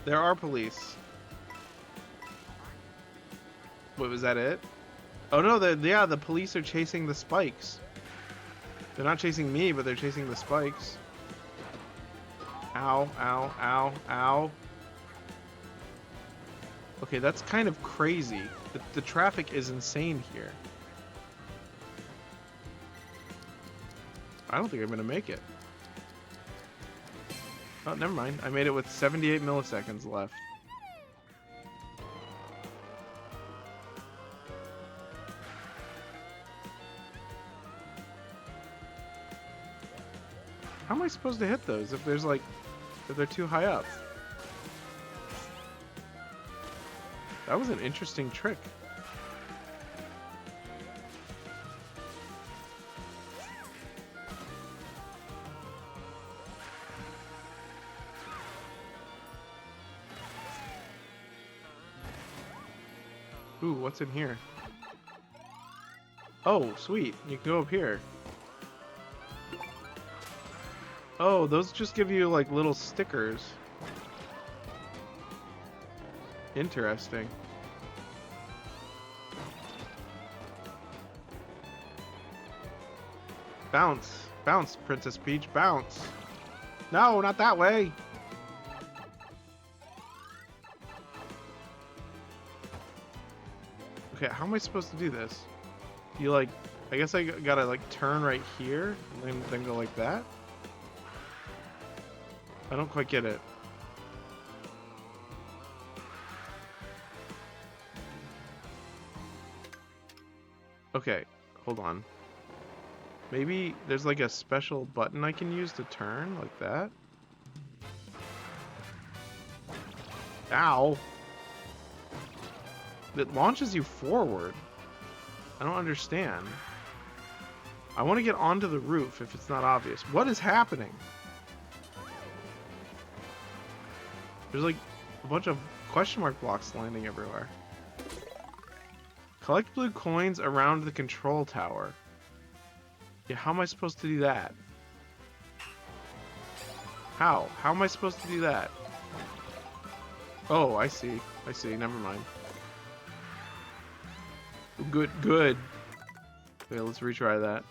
There are police. Wait, was that it? Oh no, the police are chasing the spikes. They're not chasing me, but they're chasing the spikes. Ow, ow, ow, ow. Okay, that's kind of crazy. The traffic is insane here. I don't think I'm gonna make it. Oh, never mind. I made it with 78 milliseconds left. How am I supposed to hit those if there's like, if they're too high up? That was an interesting trick. Ooh, what's in here? Oh, sweet. You can go up here. Oh, those just give you like little stickers. Interesting. Bounce. Bounce, Princess Peach, bounce. No, not that way. Okay, how am I supposed to do this? You like, I guess I gotta like turn right here and then go like that? I don't quite get it. Okay, hold on. Maybe there's like a special button I can use to turn like that? Ow! It launches you forward. I don't understand. I want to get onto the roof if it's not obvious. What is happening? There's like a bunch of question mark blocks landing everywhere. Collect blue coins around the control tower. Yeah, how am I supposed to do that? How? How am I supposed to do that? Oh, I see. I see. Never mind. Good, good. Okay, let's retry that.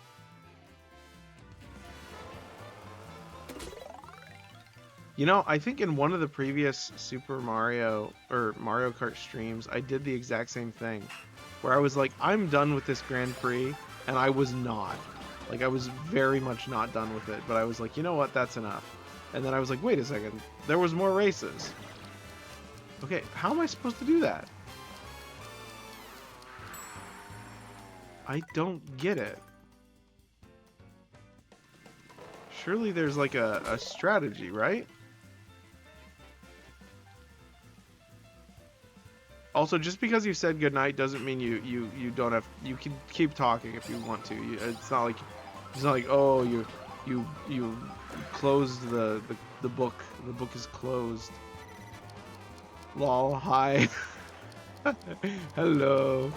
You know, I think in one of the previous Super Mario or Mario Kart streams, I did the exact same thing. Where I was like, I'm done with this Grand Prix, and I was not. Like, I was very much not done with it, but I was like, you know what, that's enough. And then I was like, wait a second, there was more races. Okay, how am I supposed to do that? I don't get it. Surely there's like a strategy, right? Also, just because you said goodnight doesn't mean you don't have, you can keep talking if you want to. It's not like oh you closed the book. The book is closed. Lol, hi. Hello.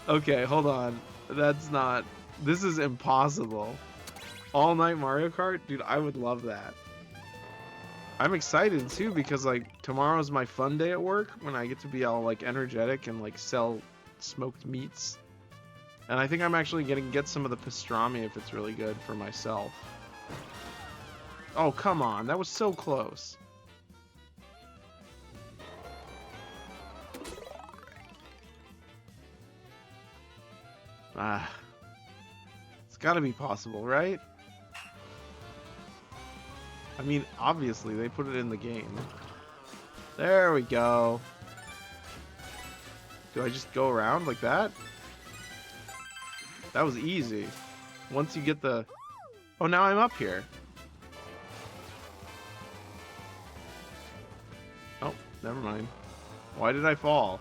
Okay, hold on. That's not... This is impossible. All night Mario Kart? Dude, I would love that. I'm excited too because like tomorrow's my fun day at work when I get to be all like energetic and like sell smoked meats. And I think I'm actually gonna get some of the pastrami if it's really good for myself. Oh, come on. That was so close. Ah. It's gotta be possible, right? I mean, obviously, they put it in the game. There we go. Do I just go around like that? That was easy. Once you get the... Oh, now I'm up here. Oh, never mind. Why did I fall?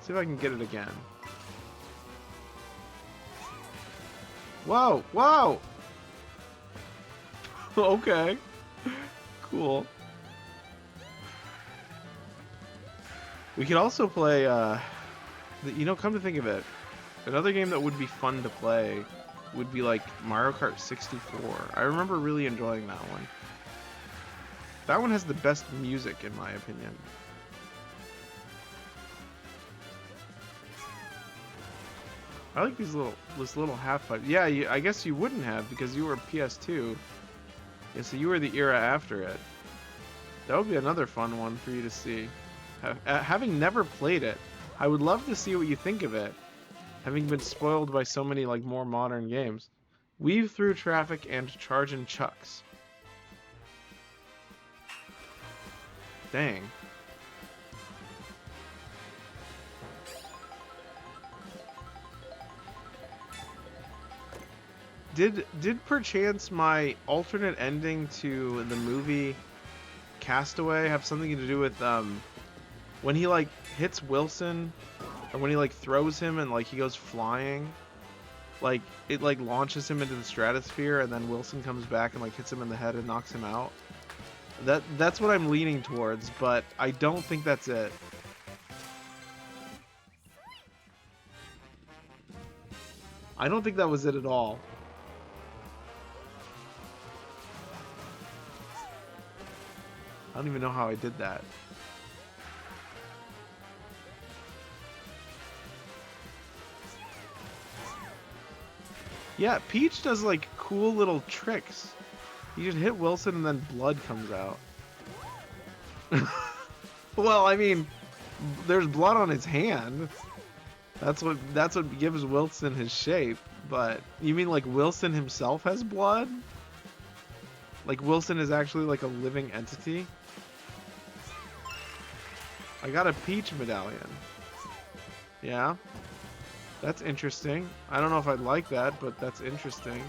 See if I can get it again. Whoa! Whoa! Okay. Cool. We could also play, you know, come to think of it, another game that would be fun to play would be like Mario Kart 64. I remember really enjoying that one. That one has the best music, in my opinion. I like this little half pipe. Yeah, I guess you wouldn't have because you were PS2. Yeah, so you were the era after it. That would be another fun one for you to see. Having never played it, I would love to see what you think of it. Having been spoiled by so many like more modern games. Weave through traffic and charge in chucks. Dang. Did perchance my alternate ending to the movie Castaway have something to do with when he like hits Wilson, or when he like throws him and like he goes flying, like it like launches him into the stratosphere and then Wilson comes back and like hits him in the head and knocks him out? That's what I'm leaning towards, but I don't think that's it. I don't think that was it at all. I don't even know how I did that. Yeah, Peach does like cool little tricks. You just hit Wilson and then blood comes out. Well, I mean, there's blood on his hand. That's what gives Wilson his shape. But you mean like Wilson himself has blood? Like Wilson is actually like a living entity? I got a Peach medallion. Yeah. That's interesting. I don't know if I'd like that, but that's interesting.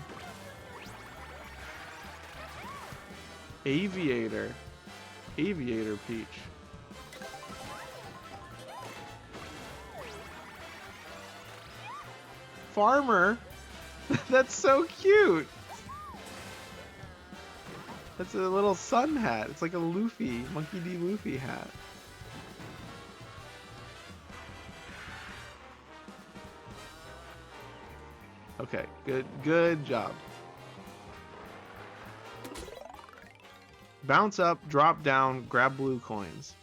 Aviator. Aviator Peach. Farmer? That's so cute! That's a little sun hat. It's like a Luffy, Monkey D. Luffy hat. Okay, good job. Bounce up, drop down, grab blue coins.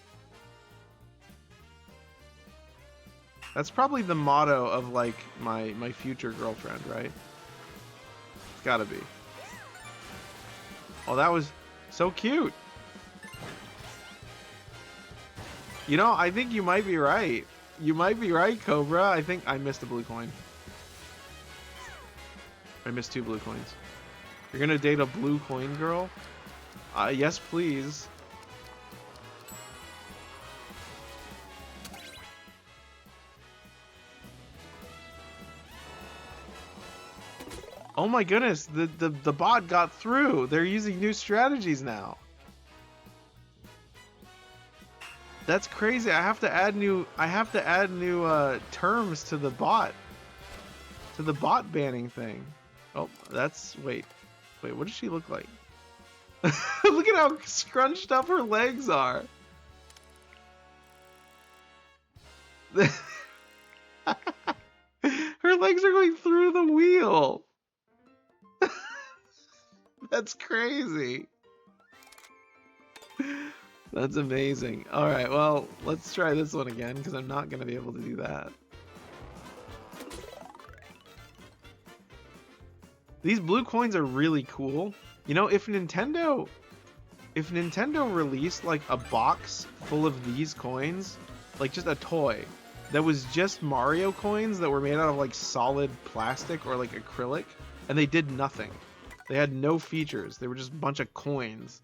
That's probably the motto of like my future girlfriend, right? It's gotta be. Oh, that was so cute. You know, I think you might be right. You might be right, Cobra. I think I missed a blue coin. I missed 2 blue coins. You're gonna date a blue coin girl? Yes, please. Oh my goodness, the bot got through. They're using new strategies now. That's crazy. I have to add new terms to the bot. To the bot banning thing. Oh, that's wait, what does she look like? Look at how scrunched up her legs are. Her legs are going through the wheel. That's crazy. That's amazing. All right, well, let's try this one again because I'm not going to be able to do that. These blue coins are really cool. You know, if Nintendo released like a box full of these coins, like just a toy that was just Mario coins that were made out of like solid plastic or like acrylic, and they did nothing. They had no features. They were just a bunch of coins.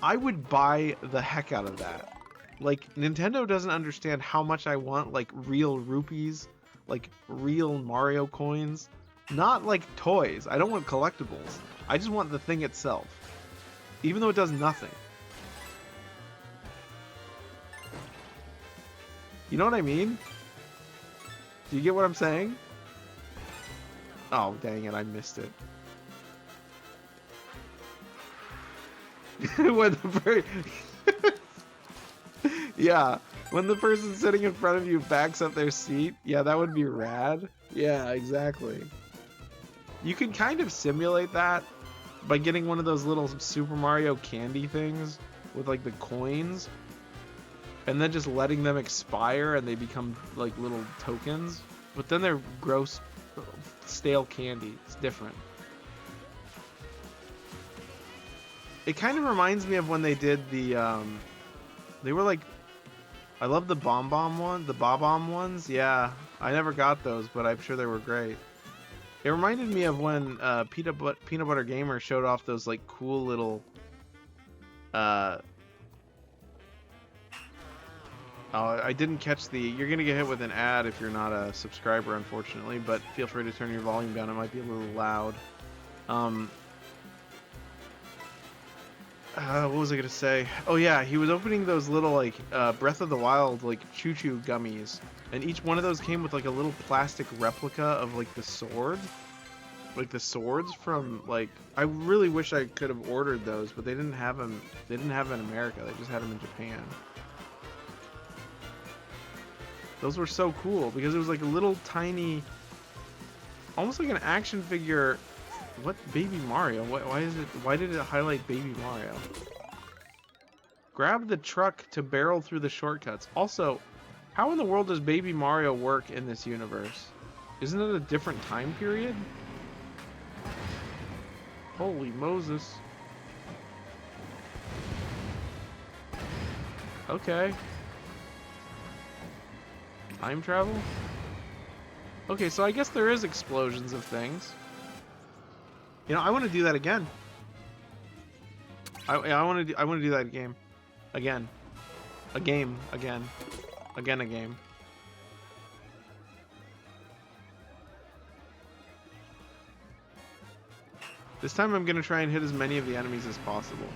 I would buy the heck out of that. Like, Nintendo doesn't understand how much I want like real rupees, like real Mario coins, not like toys. I don't want collectibles. I just want the thing itself, even though it does nothing. You know what I mean? Do you get what I'm saying? Oh, dang it, I missed it. When the yeah, when the person sitting in front of you backs up their seat, yeah, that would be rad. Yeah, exactly. You can kind of simulate that by getting one of those little Super Mario candy things with like the coins, and then just letting them expire and they become like little tokens. But then they're gross, stale candy. It's different. It kind of reminds me of when they did the, they were like, I love the Bomb-Bomb one, the Bob-Omb ones. Yeah, I never got those, but I'm sure they were great. It reminded me of when Peanut Butter Gamer showed off those like cool little, oh, I didn't catch the, you're gonna get hit with an ad if you're not a subscriber, unfortunately, but feel free to turn your volume down, it might be a little loud. What was I gonna say? Oh yeah, he was opening those little like Breath of the Wild like choo-choo gummies, and each one of those came with like a little plastic replica of like the sword, like the swords from like. I really wish I could have ordered those, but they didn't have them. They didn't have them in America. They just had them in Japan. Those were so cool because it was like a little tiny, almost like an action figure. What Baby Mario? Why is it? Why did it highlight Baby Mario? Grab the truck to barrel through the shortcuts. Also, how in the world does Baby Mario work in this universe? Isn't it a different time period? Holy Moses. Okay. Time travel? Okay, so I guess there is explosions of things. You know, I want to do that again. I want to do that again. A game. This time I'm gonna try and hit as many of the enemies as possible.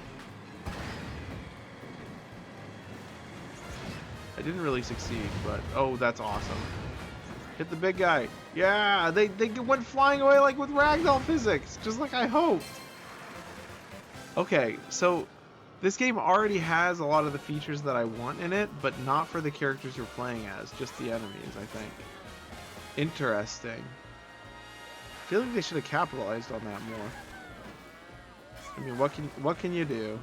I didn't really succeed, but oh, that's awesome. Hit the big guy. Yeah, they went flying away like with ragdoll physics, just like I hoped. Okay, so this game already has a lot of the features that I want in it, but not for the characters you're playing as, just the enemies, I think. Interesting. I feel like they should have capitalized on that more. I mean, what can you do?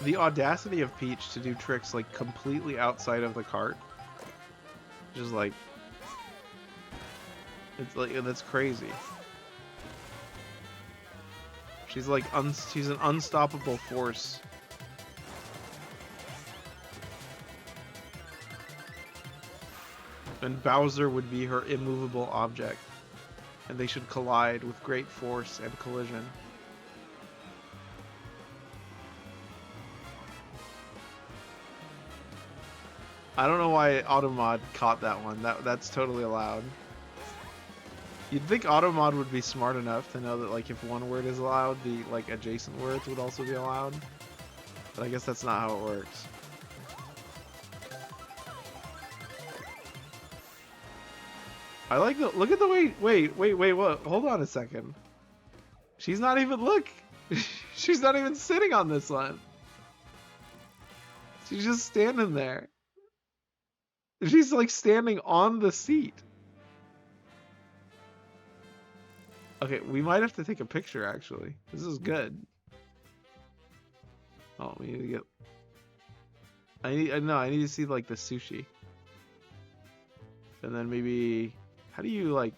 The audacity of Peach to do tricks like completely outside of the cart, just like, it's like, that's crazy. She's like she's an unstoppable force. And Bowser would be her immovable object, and they should collide with great force and collision. I don't know why Automod caught that one. That's totally allowed. You'd think Automod would be smart enough to know that like if one word is allowed, the like adjacent words would also be allowed. But I guess that's not how it works. I like the look at the way. Wait. What? Hold on a second. She's not even look. She's not even sitting on this one. She's just standing there. She's like standing on the seat. Okay, we might have to take a picture actually. This is good. Oh, we need to get. I need to see like the sushi. And then maybe how do you like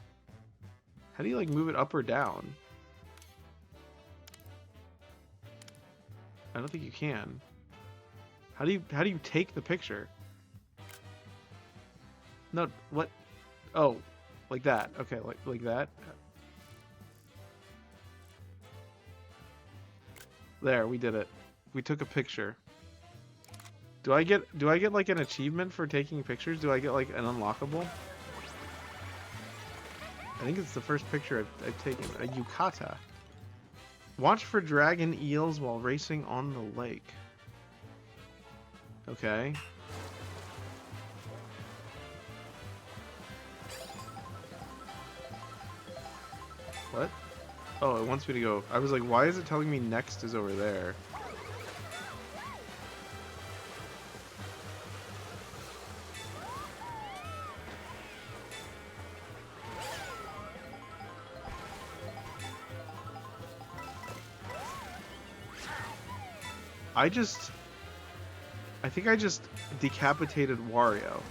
move it up or down? I don't think you can. How do you take the picture? No, what? Oh, like that. Okay, like that. There, we did it. We took a picture. Do I get like an achievement for taking pictures? Do I get like an unlockable? I think it's the first picture I've taken. A yukata. Watch for dragon eels while racing on the lake. Okay. What? Oh, it wants me to go. I was like, why is it telling me next is over there? I think I just decapitated Wario.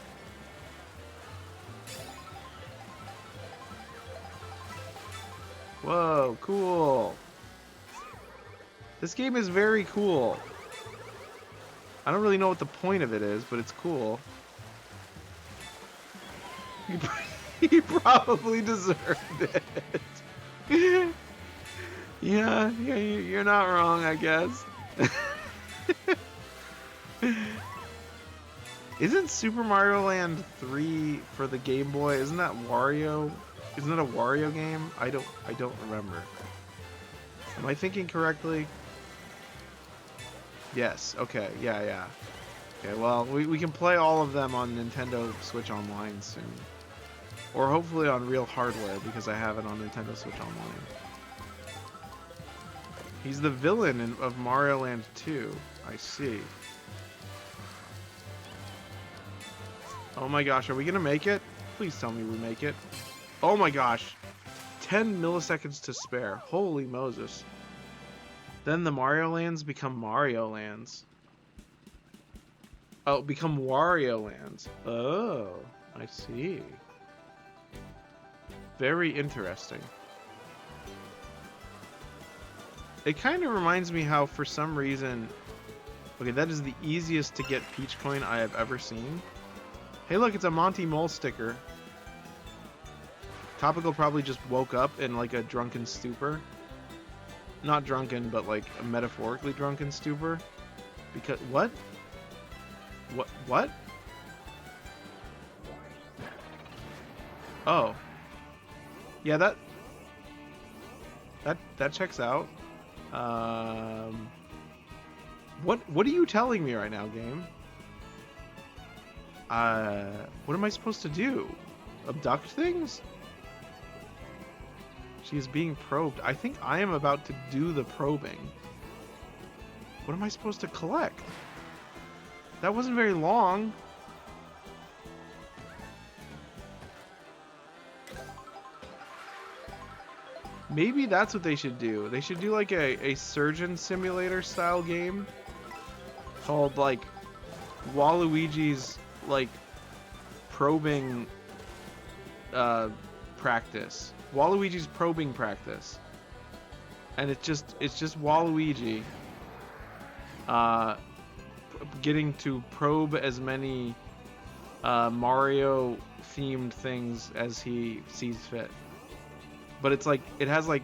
Whoa, cool. This game is very cool. I don't really know what the point of it is, but it's cool. He probably deserved it. Yeah, you're not wrong, I guess. Isn't Super Mario Land 3 for the Game Boy? Isn't that Wario? Isn't that a Wario game? I don't remember. Am I thinking correctly? Yes. Okay. Yeah. Okay. Well, we can play all of them on Nintendo Switch Online soon, or hopefully on real hardware because I have it on Nintendo Switch Online. He's the villain of Mario Land 2. I see. Oh my gosh, are we gonna make it? Please tell me we make it. Oh my gosh. 10 milliseconds to spare. Holy Moses. Then the Mario Lands become Mario Lands. Oh, become Wario Lands. Oh, I see. Very interesting. It kind of reminds me how, for some reason... Okay, that is the easiest to get Peach Coin I have ever seen. Hey look, it's a Monty Mole sticker. Topical probably just woke up in like a drunken stupor. Not drunken, but like a metaphorically drunken stupor. Because, what? What? Oh. Yeah, that checks out. What are you telling me right now, game? What am I supposed to do? Abduct things? She is being probed. I think I am about to do the probing. What am I supposed to collect? That wasn't very long. Maybe that's what they should do. They should do like a surgeon simulator style game called like Waluigi's like probing practice. Waluigi's probing practice. And it's just Waluigi getting to probe as many Mario themed things as he sees fit. But it's like, it has like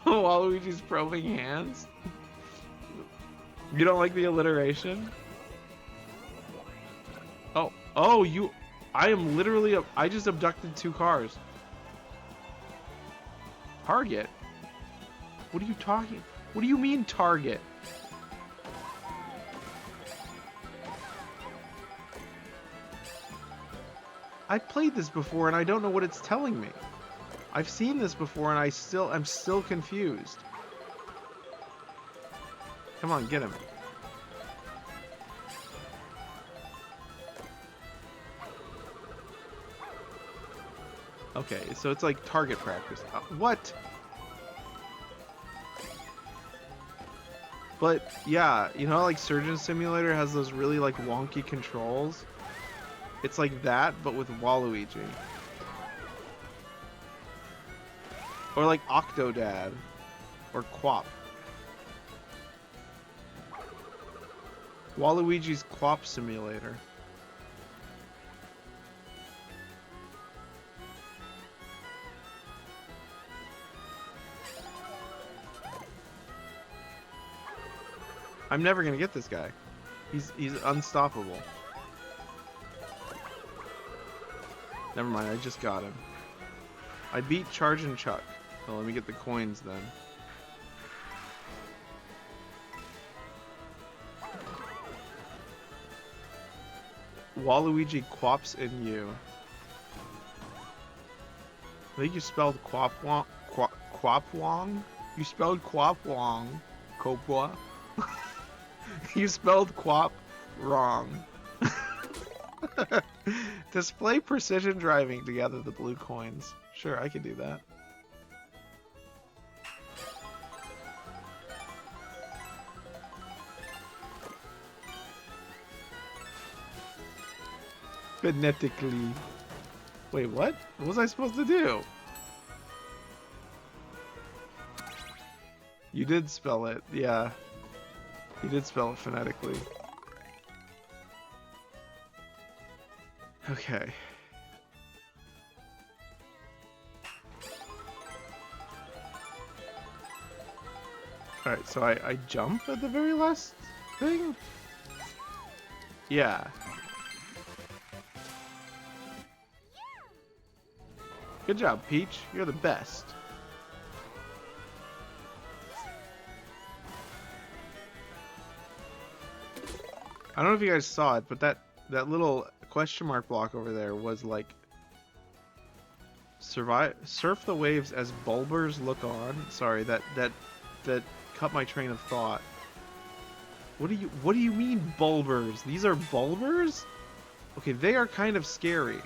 Waluigi's probing hands. You don't like the alliteration? Oh, I am literally, I just abducted 2 cars. Target? What are you talking? What do you mean target? I've played this before and I don't know what it's telling me. I've seen this before and I'm still confused. Come on, get him. Okay, so it's like target practice. What? But yeah, you know, like Surgeon Simulator has those really like wonky controls. It's like that, but with Waluigi. Or like Octodad. Or Quap. Waluigi's Quap Simulator. I'm never gonna get this guy. He's unstoppable. Never mind, I just got him. I beat Charge and Chuck. Well, let me get the coins then. Waluigi Quaps in you. I think you spelled Quapwong. Quapwong? You spelled Quapwong. Copwa. You spelled Quap wrong. Display precision driving to gather the blue coins. Sure, I can do that. Phonetically. Wait, what? What was I supposed to do? You did spell it, yeah. You did spell it phonetically. Okay. Alright, so I jump at the very last thing? Yeah. Good job, Peach. You're the best. I don't know if you guys saw it, but that little question mark block over there was like surf the waves as bulbers look on. Sorry, that cut my train of thought. What do you mean bulbers? These are bulbers? Okay, they are kind of scary.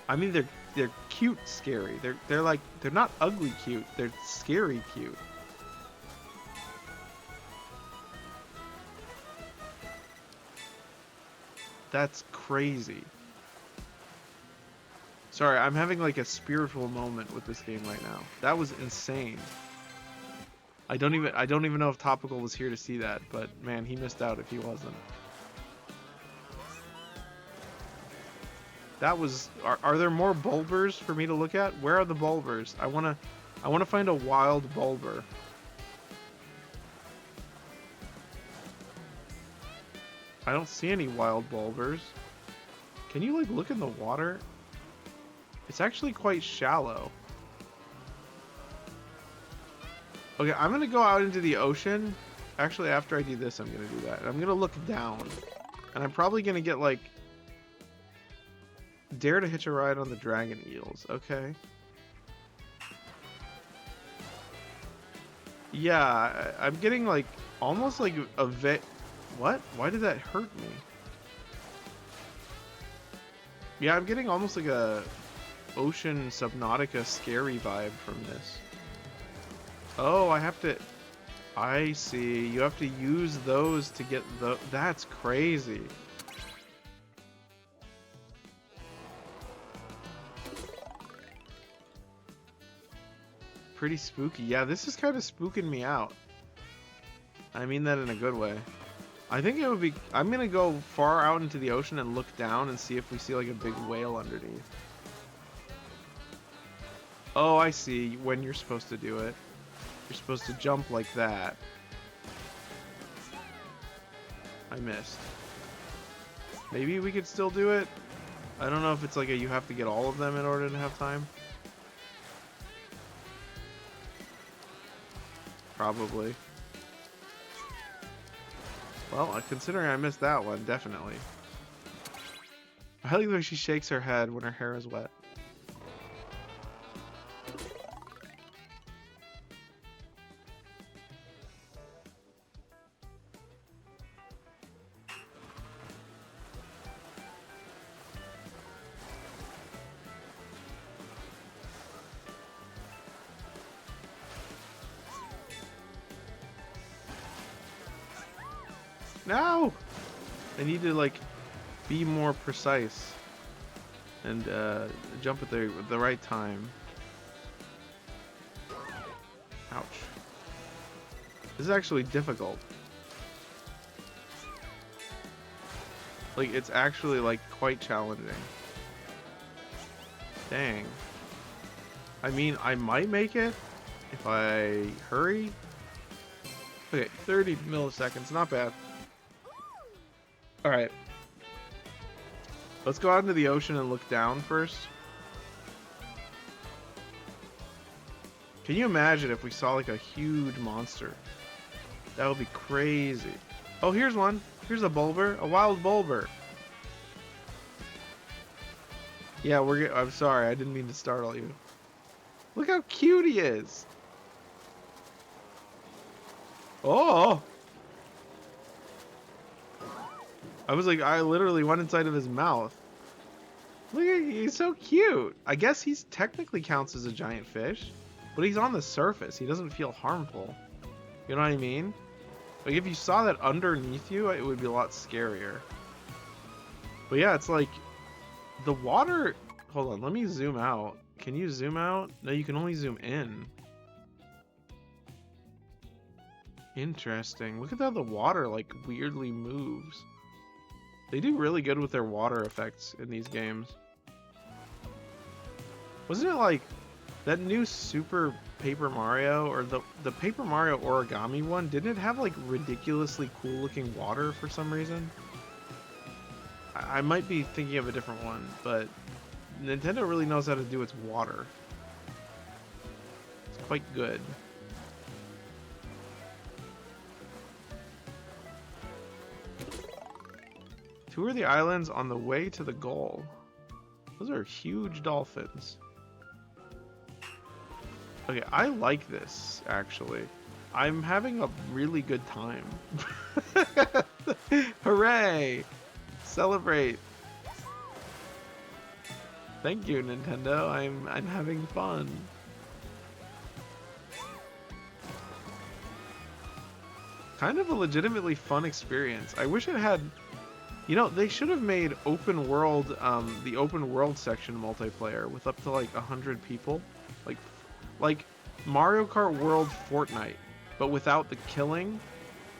I mean they're cute scary. They're like they're not ugly cute. They're scary cute. That's crazy. Sorry, I'm having like a spiritual moment with this game right now. That was insane. I don't even know if Topical was here to see that, but man, he missed out if he wasn't. That was are there more bulbers for me to look at? Where are the bulbers? I wanna find a wild bulber. I don't see any wild bulbers. Can you like look in the water? It's actually quite shallow. Okay, I'm gonna go out into the ocean. Actually, after I do this, I'm gonna do that. I'm gonna look down. And I'm probably gonna get like dare to hitch a ride on the dragon eels. Okay. Yeah, I'm getting like almost like a what? Why did that hurt me? Yeah, I'm getting almost like a Ocean Subnautica scary vibe from this. Oh, I see. You have to use those to get that's crazy. Pretty spooky. Yeah, this is kind of spooking me out. I mean that in a good way. I think it would be... I'm going to go far out into the ocean and look down and see if we see like a big whale underneath. Oh, I see when you're supposed to do it. You're supposed to jump like that. I missed. Maybe we could still do it? I don't know if it's like you have to get all of them in order to have time. Probably. Well, considering I missed that one, definitely. I like the way she shakes her head when her hair is wet. No! I need to, like, be more precise and jump at the right time. Ouch. This is actually difficult. Like, it's actually, like, quite challenging. Dang. I mean, I might make it if I hurry. Okay, 30 milliseconds, not bad. Alright. Let's go out into the ocean and look down first. Can you imagine if we saw like a huge monster? That would be crazy. Oh, here's one. Here's a bulber, a wild bulber. Yeah, I'm sorry, I didn't mean to startle you. Look how cute he is. Oh! I was like, I literally went inside of his mouth. Look at, he's so cute. I guess he's technically counts as a giant fish, but he's on the surface. He doesn't feel harmful. You know what I mean? Like if you saw that underneath you, it would be a lot scarier. But yeah, it's like the water. Hold on, let me zoom out. Can you zoom out? No, you can only zoom in. Interesting. Look at how the water like weirdly moves. They do really good with their water effects in these games. Wasn't it like that new Super Paper Mario or the Paper Mario origami one? Didn't it have like ridiculously cool looking water for some reason? I might be thinking of a different one, but Nintendo really knows how to do its water. It's quite good. Tour the islands on the way to the goal. Those are huge dolphins. Okay, I like this, actually. I'm having a really good time. Hooray! Celebrate! Thank you, Nintendo. I'm having fun. Kind of a legitimately fun experience. I wish it had... You know, they should have made open world, the open world section multiplayer with up to like 100 people, like Mario Kart World Fortnite, but without the killing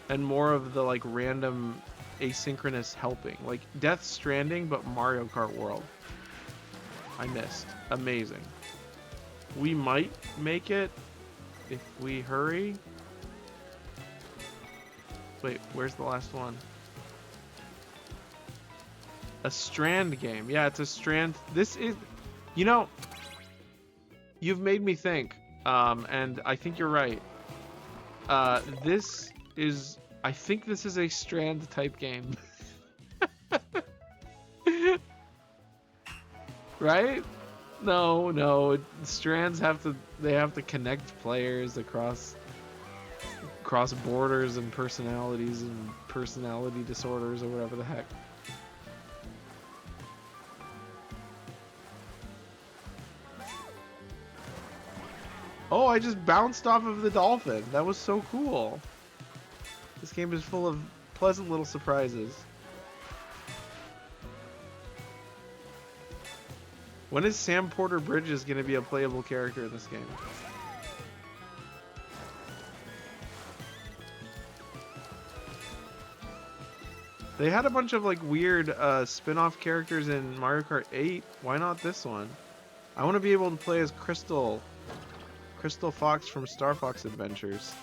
and more of the like random asynchronous helping, like Death Stranding, but Mario Kart World. I missed. Amazing. We might make it if we hurry. Wait, where's the last one? A Strand game. Yeah, it's a Strand. This is, you know, you've made me think, and I think you're right. This is, I think this is a Strand type game. Right? No, Strands they have to connect players across borders and personalities and personality disorders or whatever the heck. Oh, I just bounced off of the dolphin. That was so cool. This game is full of pleasant little surprises. When is Sam Porter Bridges going to be a playable character in this game? They had a bunch of like weird spin-off characters in Mario Kart 8. Why not this one? I want to be able to play as Crystal Fox from Star Fox Adventures.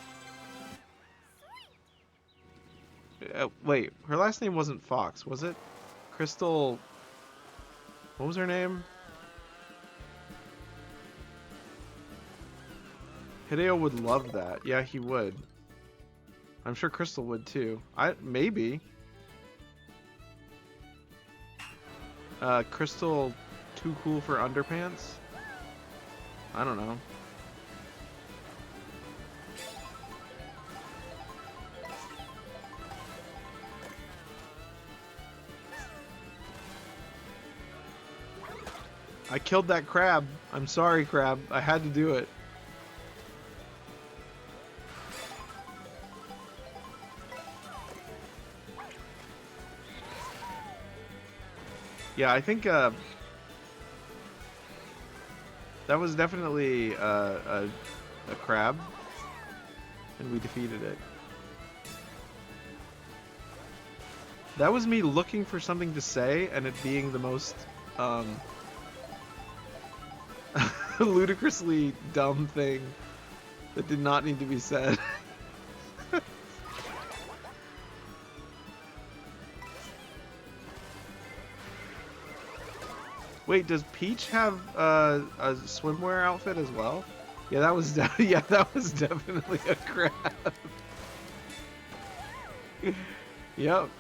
Wait, her last name wasn't Fox, was it? Crystal... What was her name? Hideo would love that. Yeah, he would. I'm sure Crystal would too. Maybe. Crystal too cool for underpants? I don't know. I killed that crab. I'm sorry, crab. I had to do it. Yeah, I think that was definitely a crab, and we defeated it. That was me looking for something to say, and it being the most ludicrously dumb thing that did not need to be said. Wait, does Peach have a swimwear outfit as well? Yeah, that was yeah, that was definitely a crab. Yep,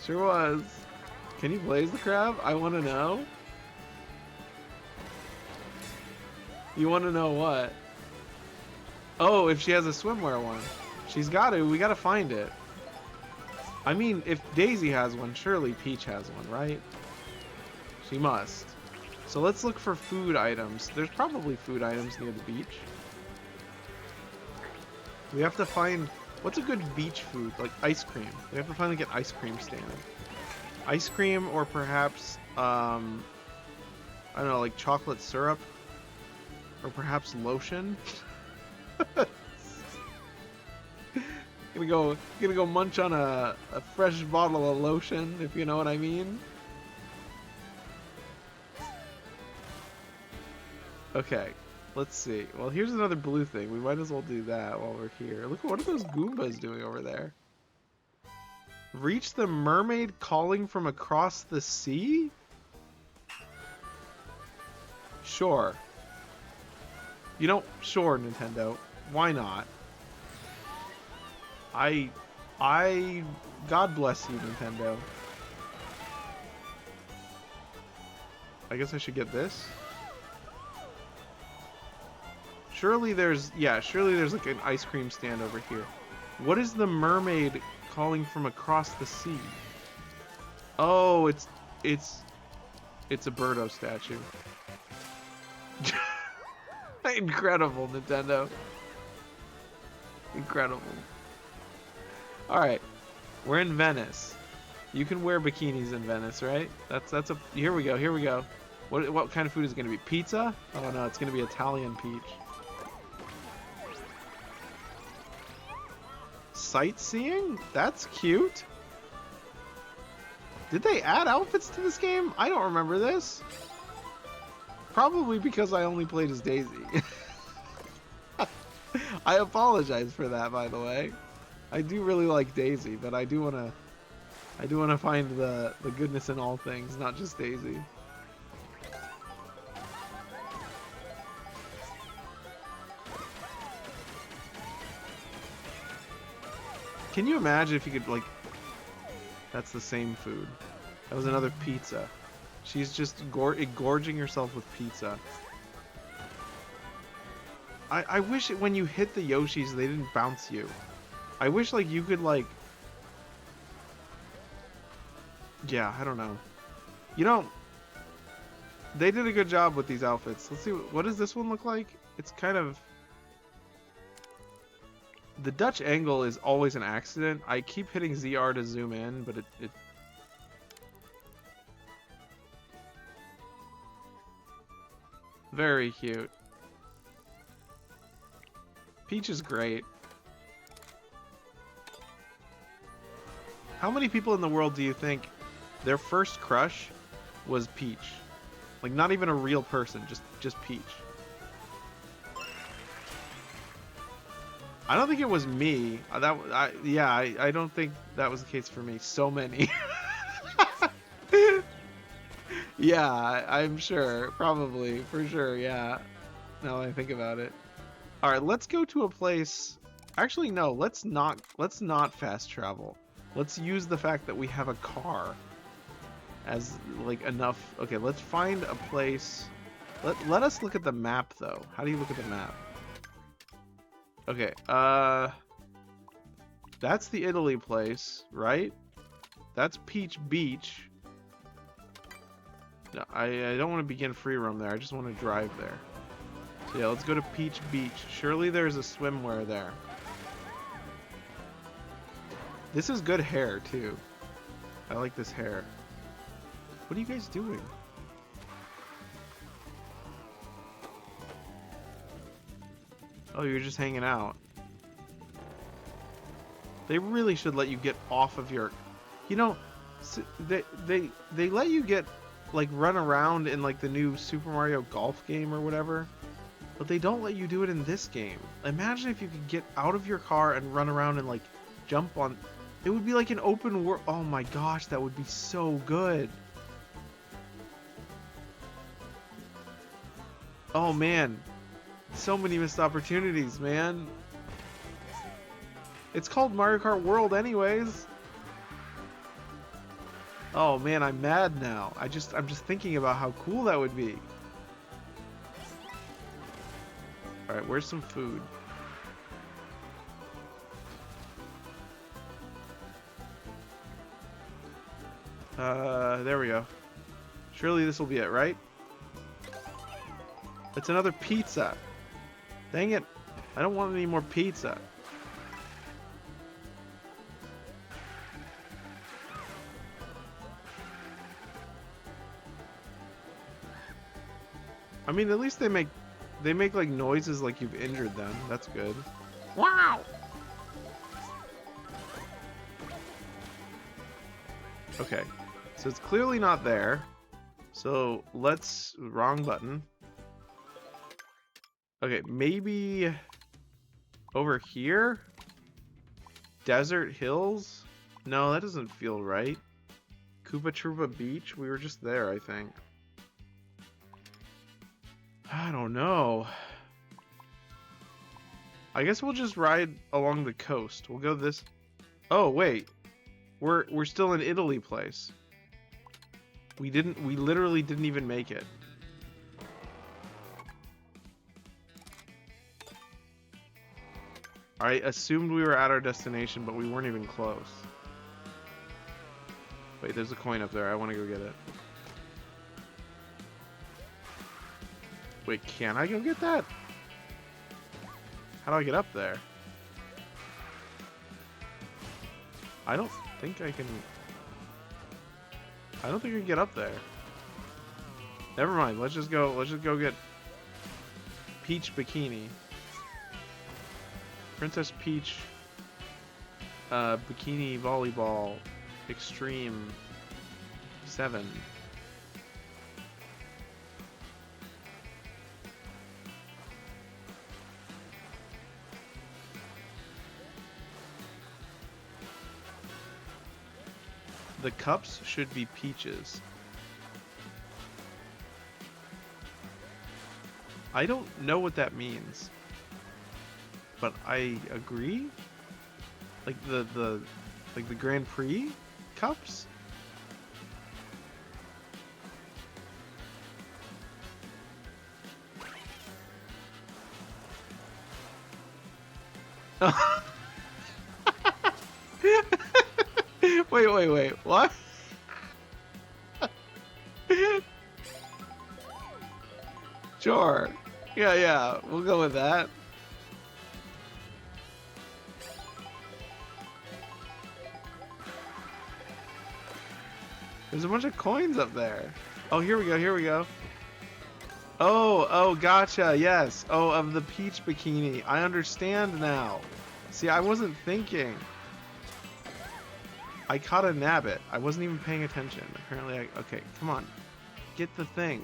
sure was. Can you blaze the crab? I want to know. You want to know what? Oh, if she has a swimwear one. She's got to. We got to find it. I mean, if Daisy has one, surely Peach has one, right? She must. So let's look for food items. There's probably food items near the beach. We have to find... What's a good beach food? Like ice cream. We have to find like an ice cream stand. Ice cream or perhaps, I don't know, like chocolate syrup? Or perhaps lotion? Gonna go munch on a fresh bottle of lotion, if you know what I mean. Okay, let's see. Well, here's another blue thing. We might as well do that while we're here. Look, what are those Goombas doing over there? Reach the mermaid calling from across the sea? Sure. You know, sure, Nintendo. Why not? God bless you, Nintendo. I guess I should get this. Surely there's like an ice cream stand over here. What is the mermaid calling from across the sea? Oh, it's a Birdo statue. Incredible, Nintendo. Incredible. Alright. We're in Venice. You can wear bikinis in Venice, right? That's a... Here we go, here we go. What kind of food is it going to be? Pizza? Oh no, it's going to be Italian Peach. Sightseeing? That's cute. Did they add outfits to this game? I don't remember this. Probably because I only played as Daisy. I apologize for that, by the way. I do really like Daisy, but I do wanna find the goodness in all things, not just Daisy. Can you imagine if you could, like... That's the same food. That was another pizza. She's just gorging herself with pizza. I wish when you hit the Yoshis, they didn't bounce you. I wish, like, you could, like... Yeah, I don't know. You know, they did a good job with these outfits. Let's see, what does this one look like? It's kind of... The Dutch angle is always an accident. I keep hitting ZR to zoom in, but it... Very cute. Peach is great. How many people in the world do you think their first crush was Peach? Like, not even a real person, just Peach. I don't think it was me. I don't think that was the case for me. So many. Yeah, I'm sure. Probably. For sure, yeah. Now that I think about it. Alright, let's go to a place Actually, no. Let's not. Let's not fast travel. Let's use the fact that we have a car as like enough. Okay, let's find a place. Let us look at the map though. How do you look at the map? Okay. That's the Italy place, right? That's Peach Beach. No, I don't want to begin free roam there. I just want to drive there. So yeah, let's go to Peach Beach. Surely there's a swimwear there. This is good hair, too. I like this hair. What are you guys doing? Oh, you're just hanging out. They really should let you get off of your... You know, they let you get, like, run around in, like, the new Super Mario Golf game or whatever. But they don't let you do it in this game. Imagine if you could get out of your car and run around and, like, jump on... It would be like an open world. Oh my gosh, that would be so good. Oh man. So many missed opportunities, man. It's called Mario Kart World anyways. Oh man, I'm mad now. I'm just thinking about how cool that would be. Alright, where's some food? There we go. Surely this will be it, right? It's another pizza. Dang it. I don't want any more pizza. I mean, at least they make like noises like you've injured them. That's good. Wow. Okay. So it's clearly not there. So let's... Wrong button. Okay, maybe... Over here? Desert Hills? No, that doesn't feel right. Koopa Troopa Beach? We were just there, I think. I don't know. I guess we'll just ride along the coast. We'll go this... Oh, wait. We're still in Italy place. We literally didn't even make it. I assumed we were at our destination, but we weren't even close. Wait, there's a coin up there. I want to go get it. Wait, can I go get that? How do I get up there? I don't think I can... I don't think I can get up there. Never mind. Let's just go get Peach Bikini. Princess Peach Bikini Volleyball Extreme 7. The cups should be peaches. I don't know what that means, but I agree. Like the Grand Prix cups. Wait, what? Sure. Yeah, we'll go with that. There's a bunch of coins up there. Oh, here we go. Oh, gotcha, yes. Oh, of the Peach Bikini. I understand now. See, I wasn't thinking. I caught a nabbit. I wasn't even paying attention. Apparently, okay, come on. Get the thing.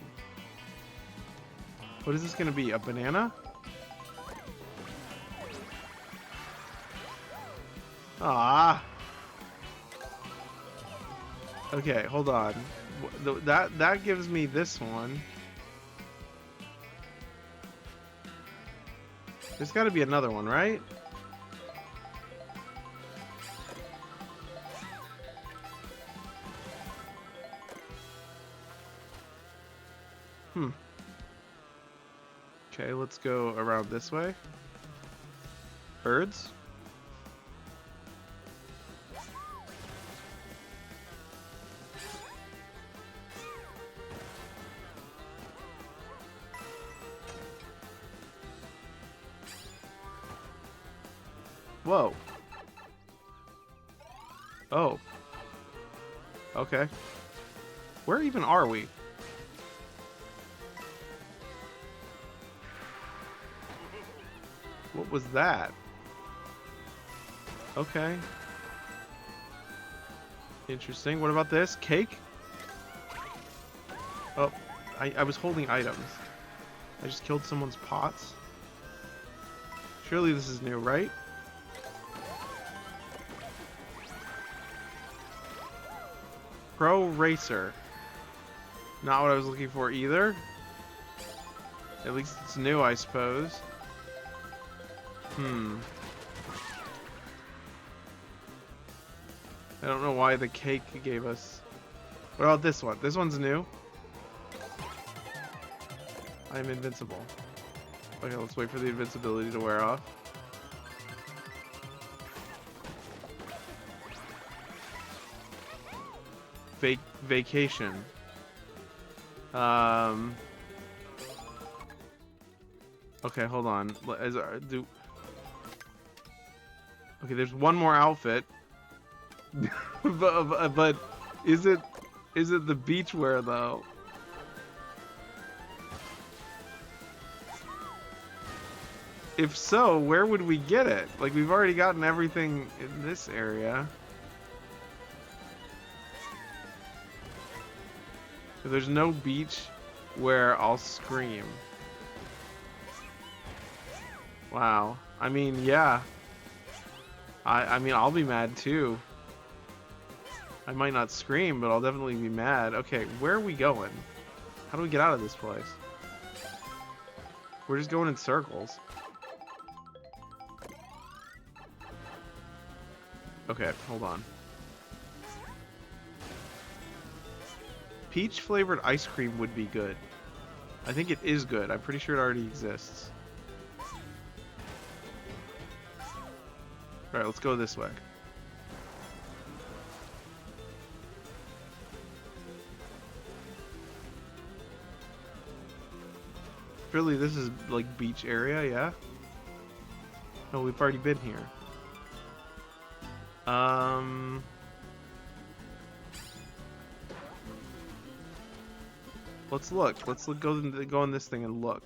What is this gonna be? A banana? Ah. Okay, hold on. That gives me this one. There's got to be another one, right? Okay, let's go around this way. Birds? Whoa. Oh. Okay. Where even are we? What was that? Okay. Interesting. What about this? Cake? Oh, I was holding items. I just killed someone's pots. Surely this is new, right? Pro Racer. Not what I was looking for either. At least it's new, I suppose. I don't know why the cake gave us... What about this one? This one's new. I'm invincible. Okay, let's wait for the invincibility to wear off. Vacation. Okay, hold on. Okay, there's one more outfit. but is it the beachwear though? If so, where would we get it? Like, we've already gotten everything in this area. If there's no beach where I'll scream. Wow. I mean, yeah. I mean, I'll be mad too. I might not scream, but I'll definitely be mad. Okay, where are we going? How do we get out of this place? We're just going in circles. Okay, hold on. Peach flavored ice cream would be good. I think it is good. I'm pretty sure it already exists. Alright, let's go this way. Really, this is like beach area, yeah? No, we've already been here. Let's look. Let's look. Go on this thing and look.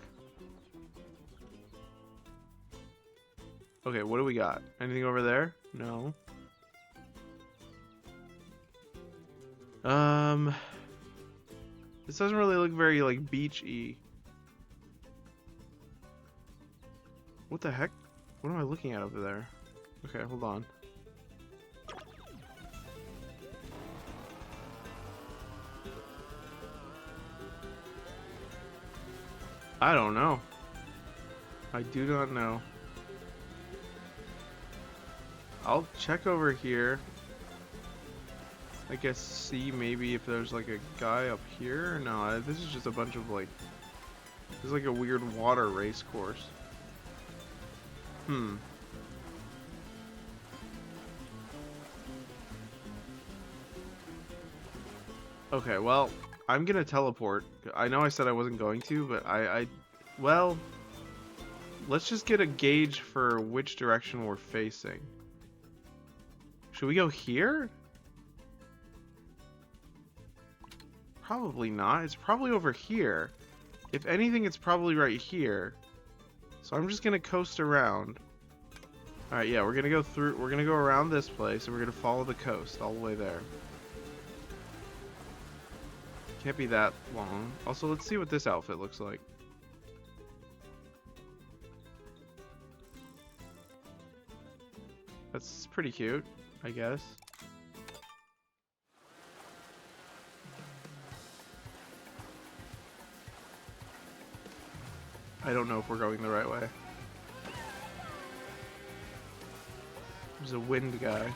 Okay, what do we got? Anything over there? No. This doesn't really look very like beachy. What the heck? What am I looking at over there? Okay, hold on. I don't know. I do not know. I'll check over here. I guess see maybe if there's like a guy up here. No, this is just a bunch of like... This is like a weird water race course. Okay, well, I'm gonna teleport. I know I said I wasn't going to, but well, let's just get a gauge for which direction we're facing. Should we go here? Probably not. It's probably over here. If anything, it's probably right here. So I'm just gonna coast around. Alright, yeah, we're gonna go around this place, and we're gonna follow the coast all the way there. Can't be that long. Also, let's see what this outfit looks like. That's pretty cute, I guess. I don't know if we're going the right way. There's a wind guy.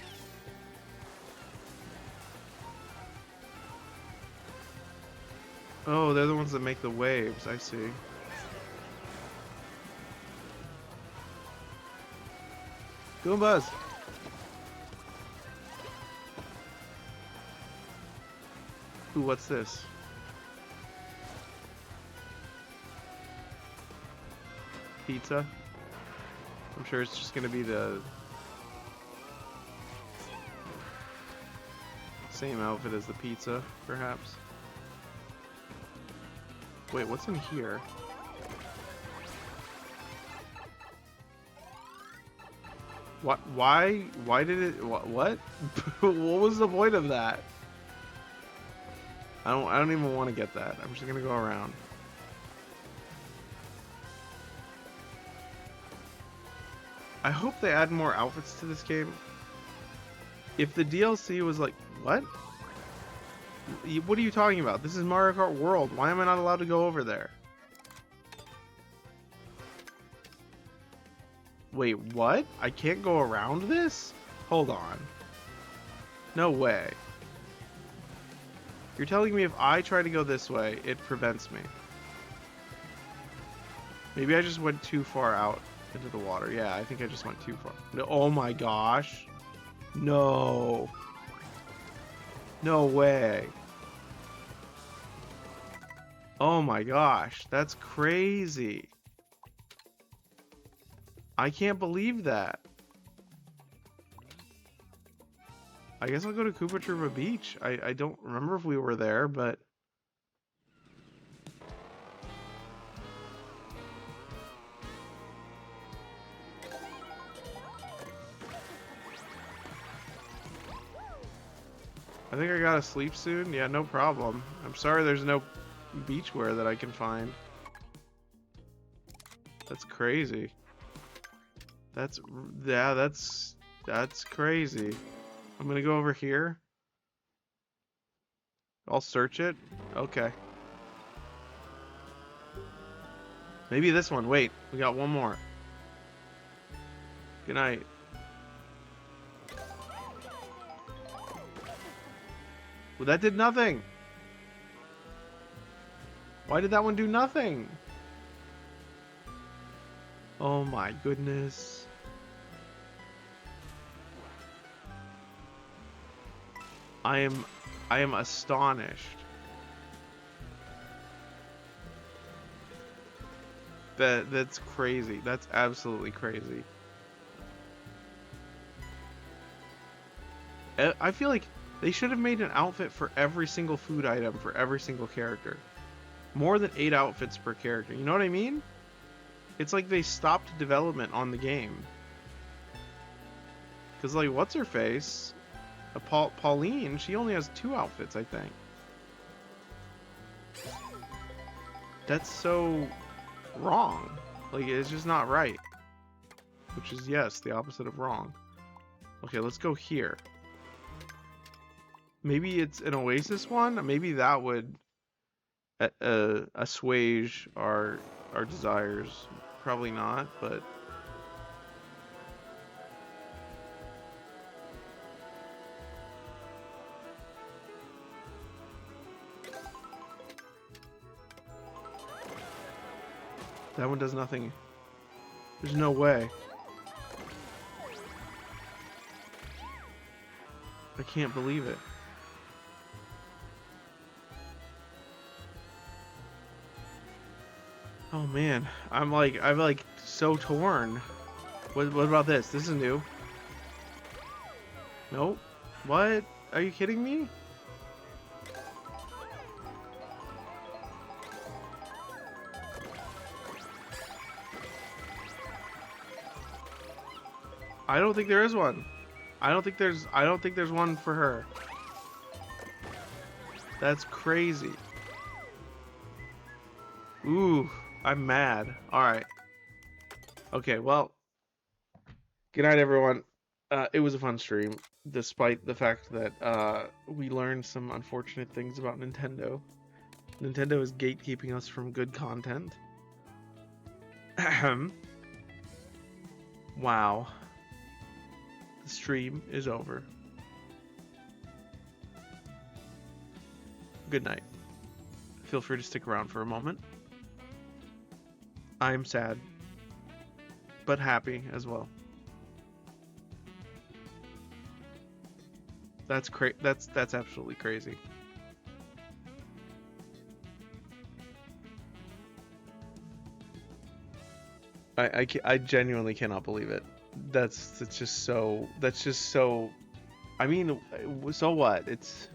Oh, they're the ones that make the waves. I see. Goombas! Ooh, what's this? Pizza? I'm sure it's just gonna be the same outfit as the pizza, perhaps. Wait, what's in here? What? Why? Why did it? What? What was the point of that? I don't even want to get that. I'm just gonna go around. I hope they add more outfits to this game. If the DLC was like, what? What are you talking about? This is Mario Kart World. Why am I not allowed to go over there? Wait, what? I can't go around this? Hold on. No way. You're telling me if I try to go this way, it prevents me. Maybe I just went too far out into the water. Yeah, I think I just went too far. No, oh my gosh. No. No way. Oh my gosh, that's crazy. I can't believe that. I guess I'll go to Koopa Troopa Beach. I don't remember if we were there, but... I think I gotta sleep soon. Yeah, no problem. I'm sorry there's no beachwear that I can find. That's crazy. Yeah, that's crazy. I'm gonna go over here. I'll search it. Okay. Maybe this one. Wait, we got one more. Good night. Well, that did nothing. Why did that one do nothing? Oh my goodness. I am astonished. That's crazy. That's absolutely crazy. I feel like they should have made an outfit for every single food item for every single character. More than 8 outfits per character. You know what I mean? It's like they stopped development on the game. Because, like, what's her face? Pauline, she only has 2 outfits, I think. That's so wrong. Like, it's just not right. Which is, yes, the opposite of wrong. Okay, let's go here. Maybe it's an Oasis one? Maybe that would assuage our desires. Probably not, but... That one does nothing. There's no way. I can't believe it. Oh man, I'm like so torn. What about this? This is new. Nope. What? Are you kidding me? I don't think there is one. I don't think there's one for her. That's crazy. Ooh, I'm mad. Alright. Okay, well. Good night, everyone. It was a fun stream, despite the fact that we learned some unfortunate things about Nintendo. Nintendo is gatekeeping us from good content. Ahem. Wow. The stream is over. Good night. feel free to stick around for a moment. I'm sad, but happy as well. That's that's absolutely crazy. I genuinely cannot believe it. That's just so. I mean, so what? It's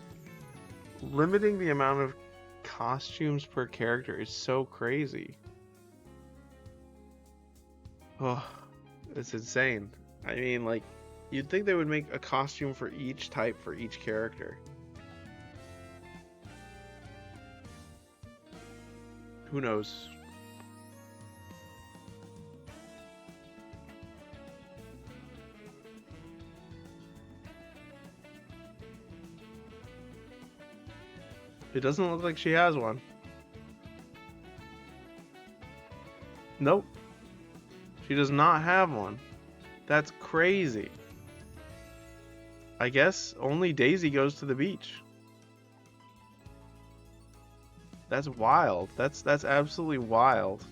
limiting the amount of costumes per character is so crazy. Oh, it's insane. I mean, like, you'd think they would make a costume for each type for each character. Who knows? It doesn't look like she has one. Nope. She does not have one. That's crazy. I guess only Daisy goes to the beach. That's wild. That's absolutely wild.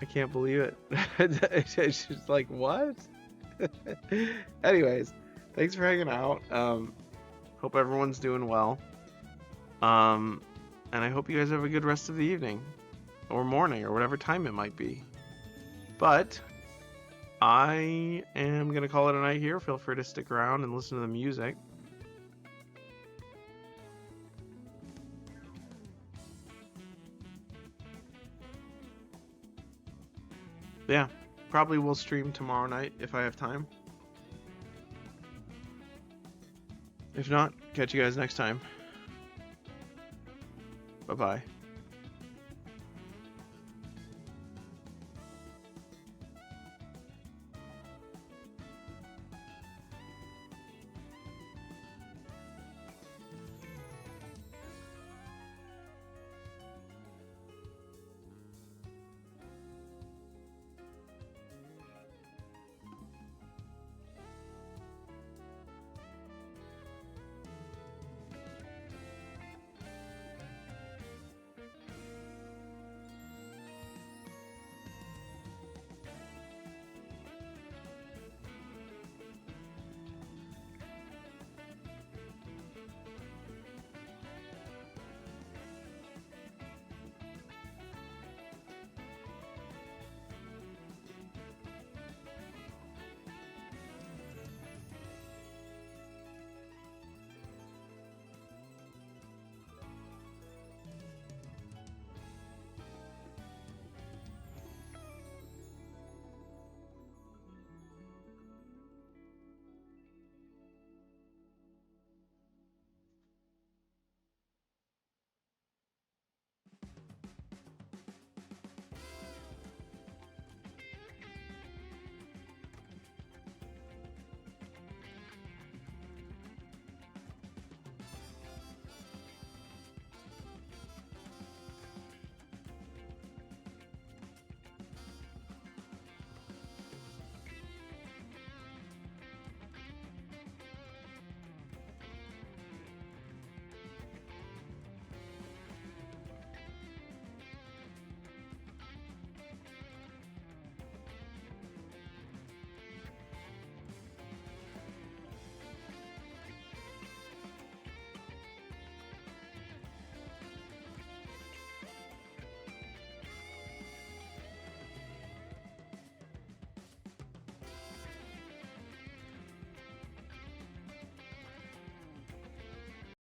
I can't believe it. It's just like, what? Anyways, thanks for hanging out. Hope everyone's doing well. And I hope you guys have a good rest of the evening or morning or whatever time it might be. But I am going to call it a night here. Feel free to stick around and listen to the music. Yeah, probably will stream tomorrow night if I have time. If not, catch you guys next time. Bye-bye.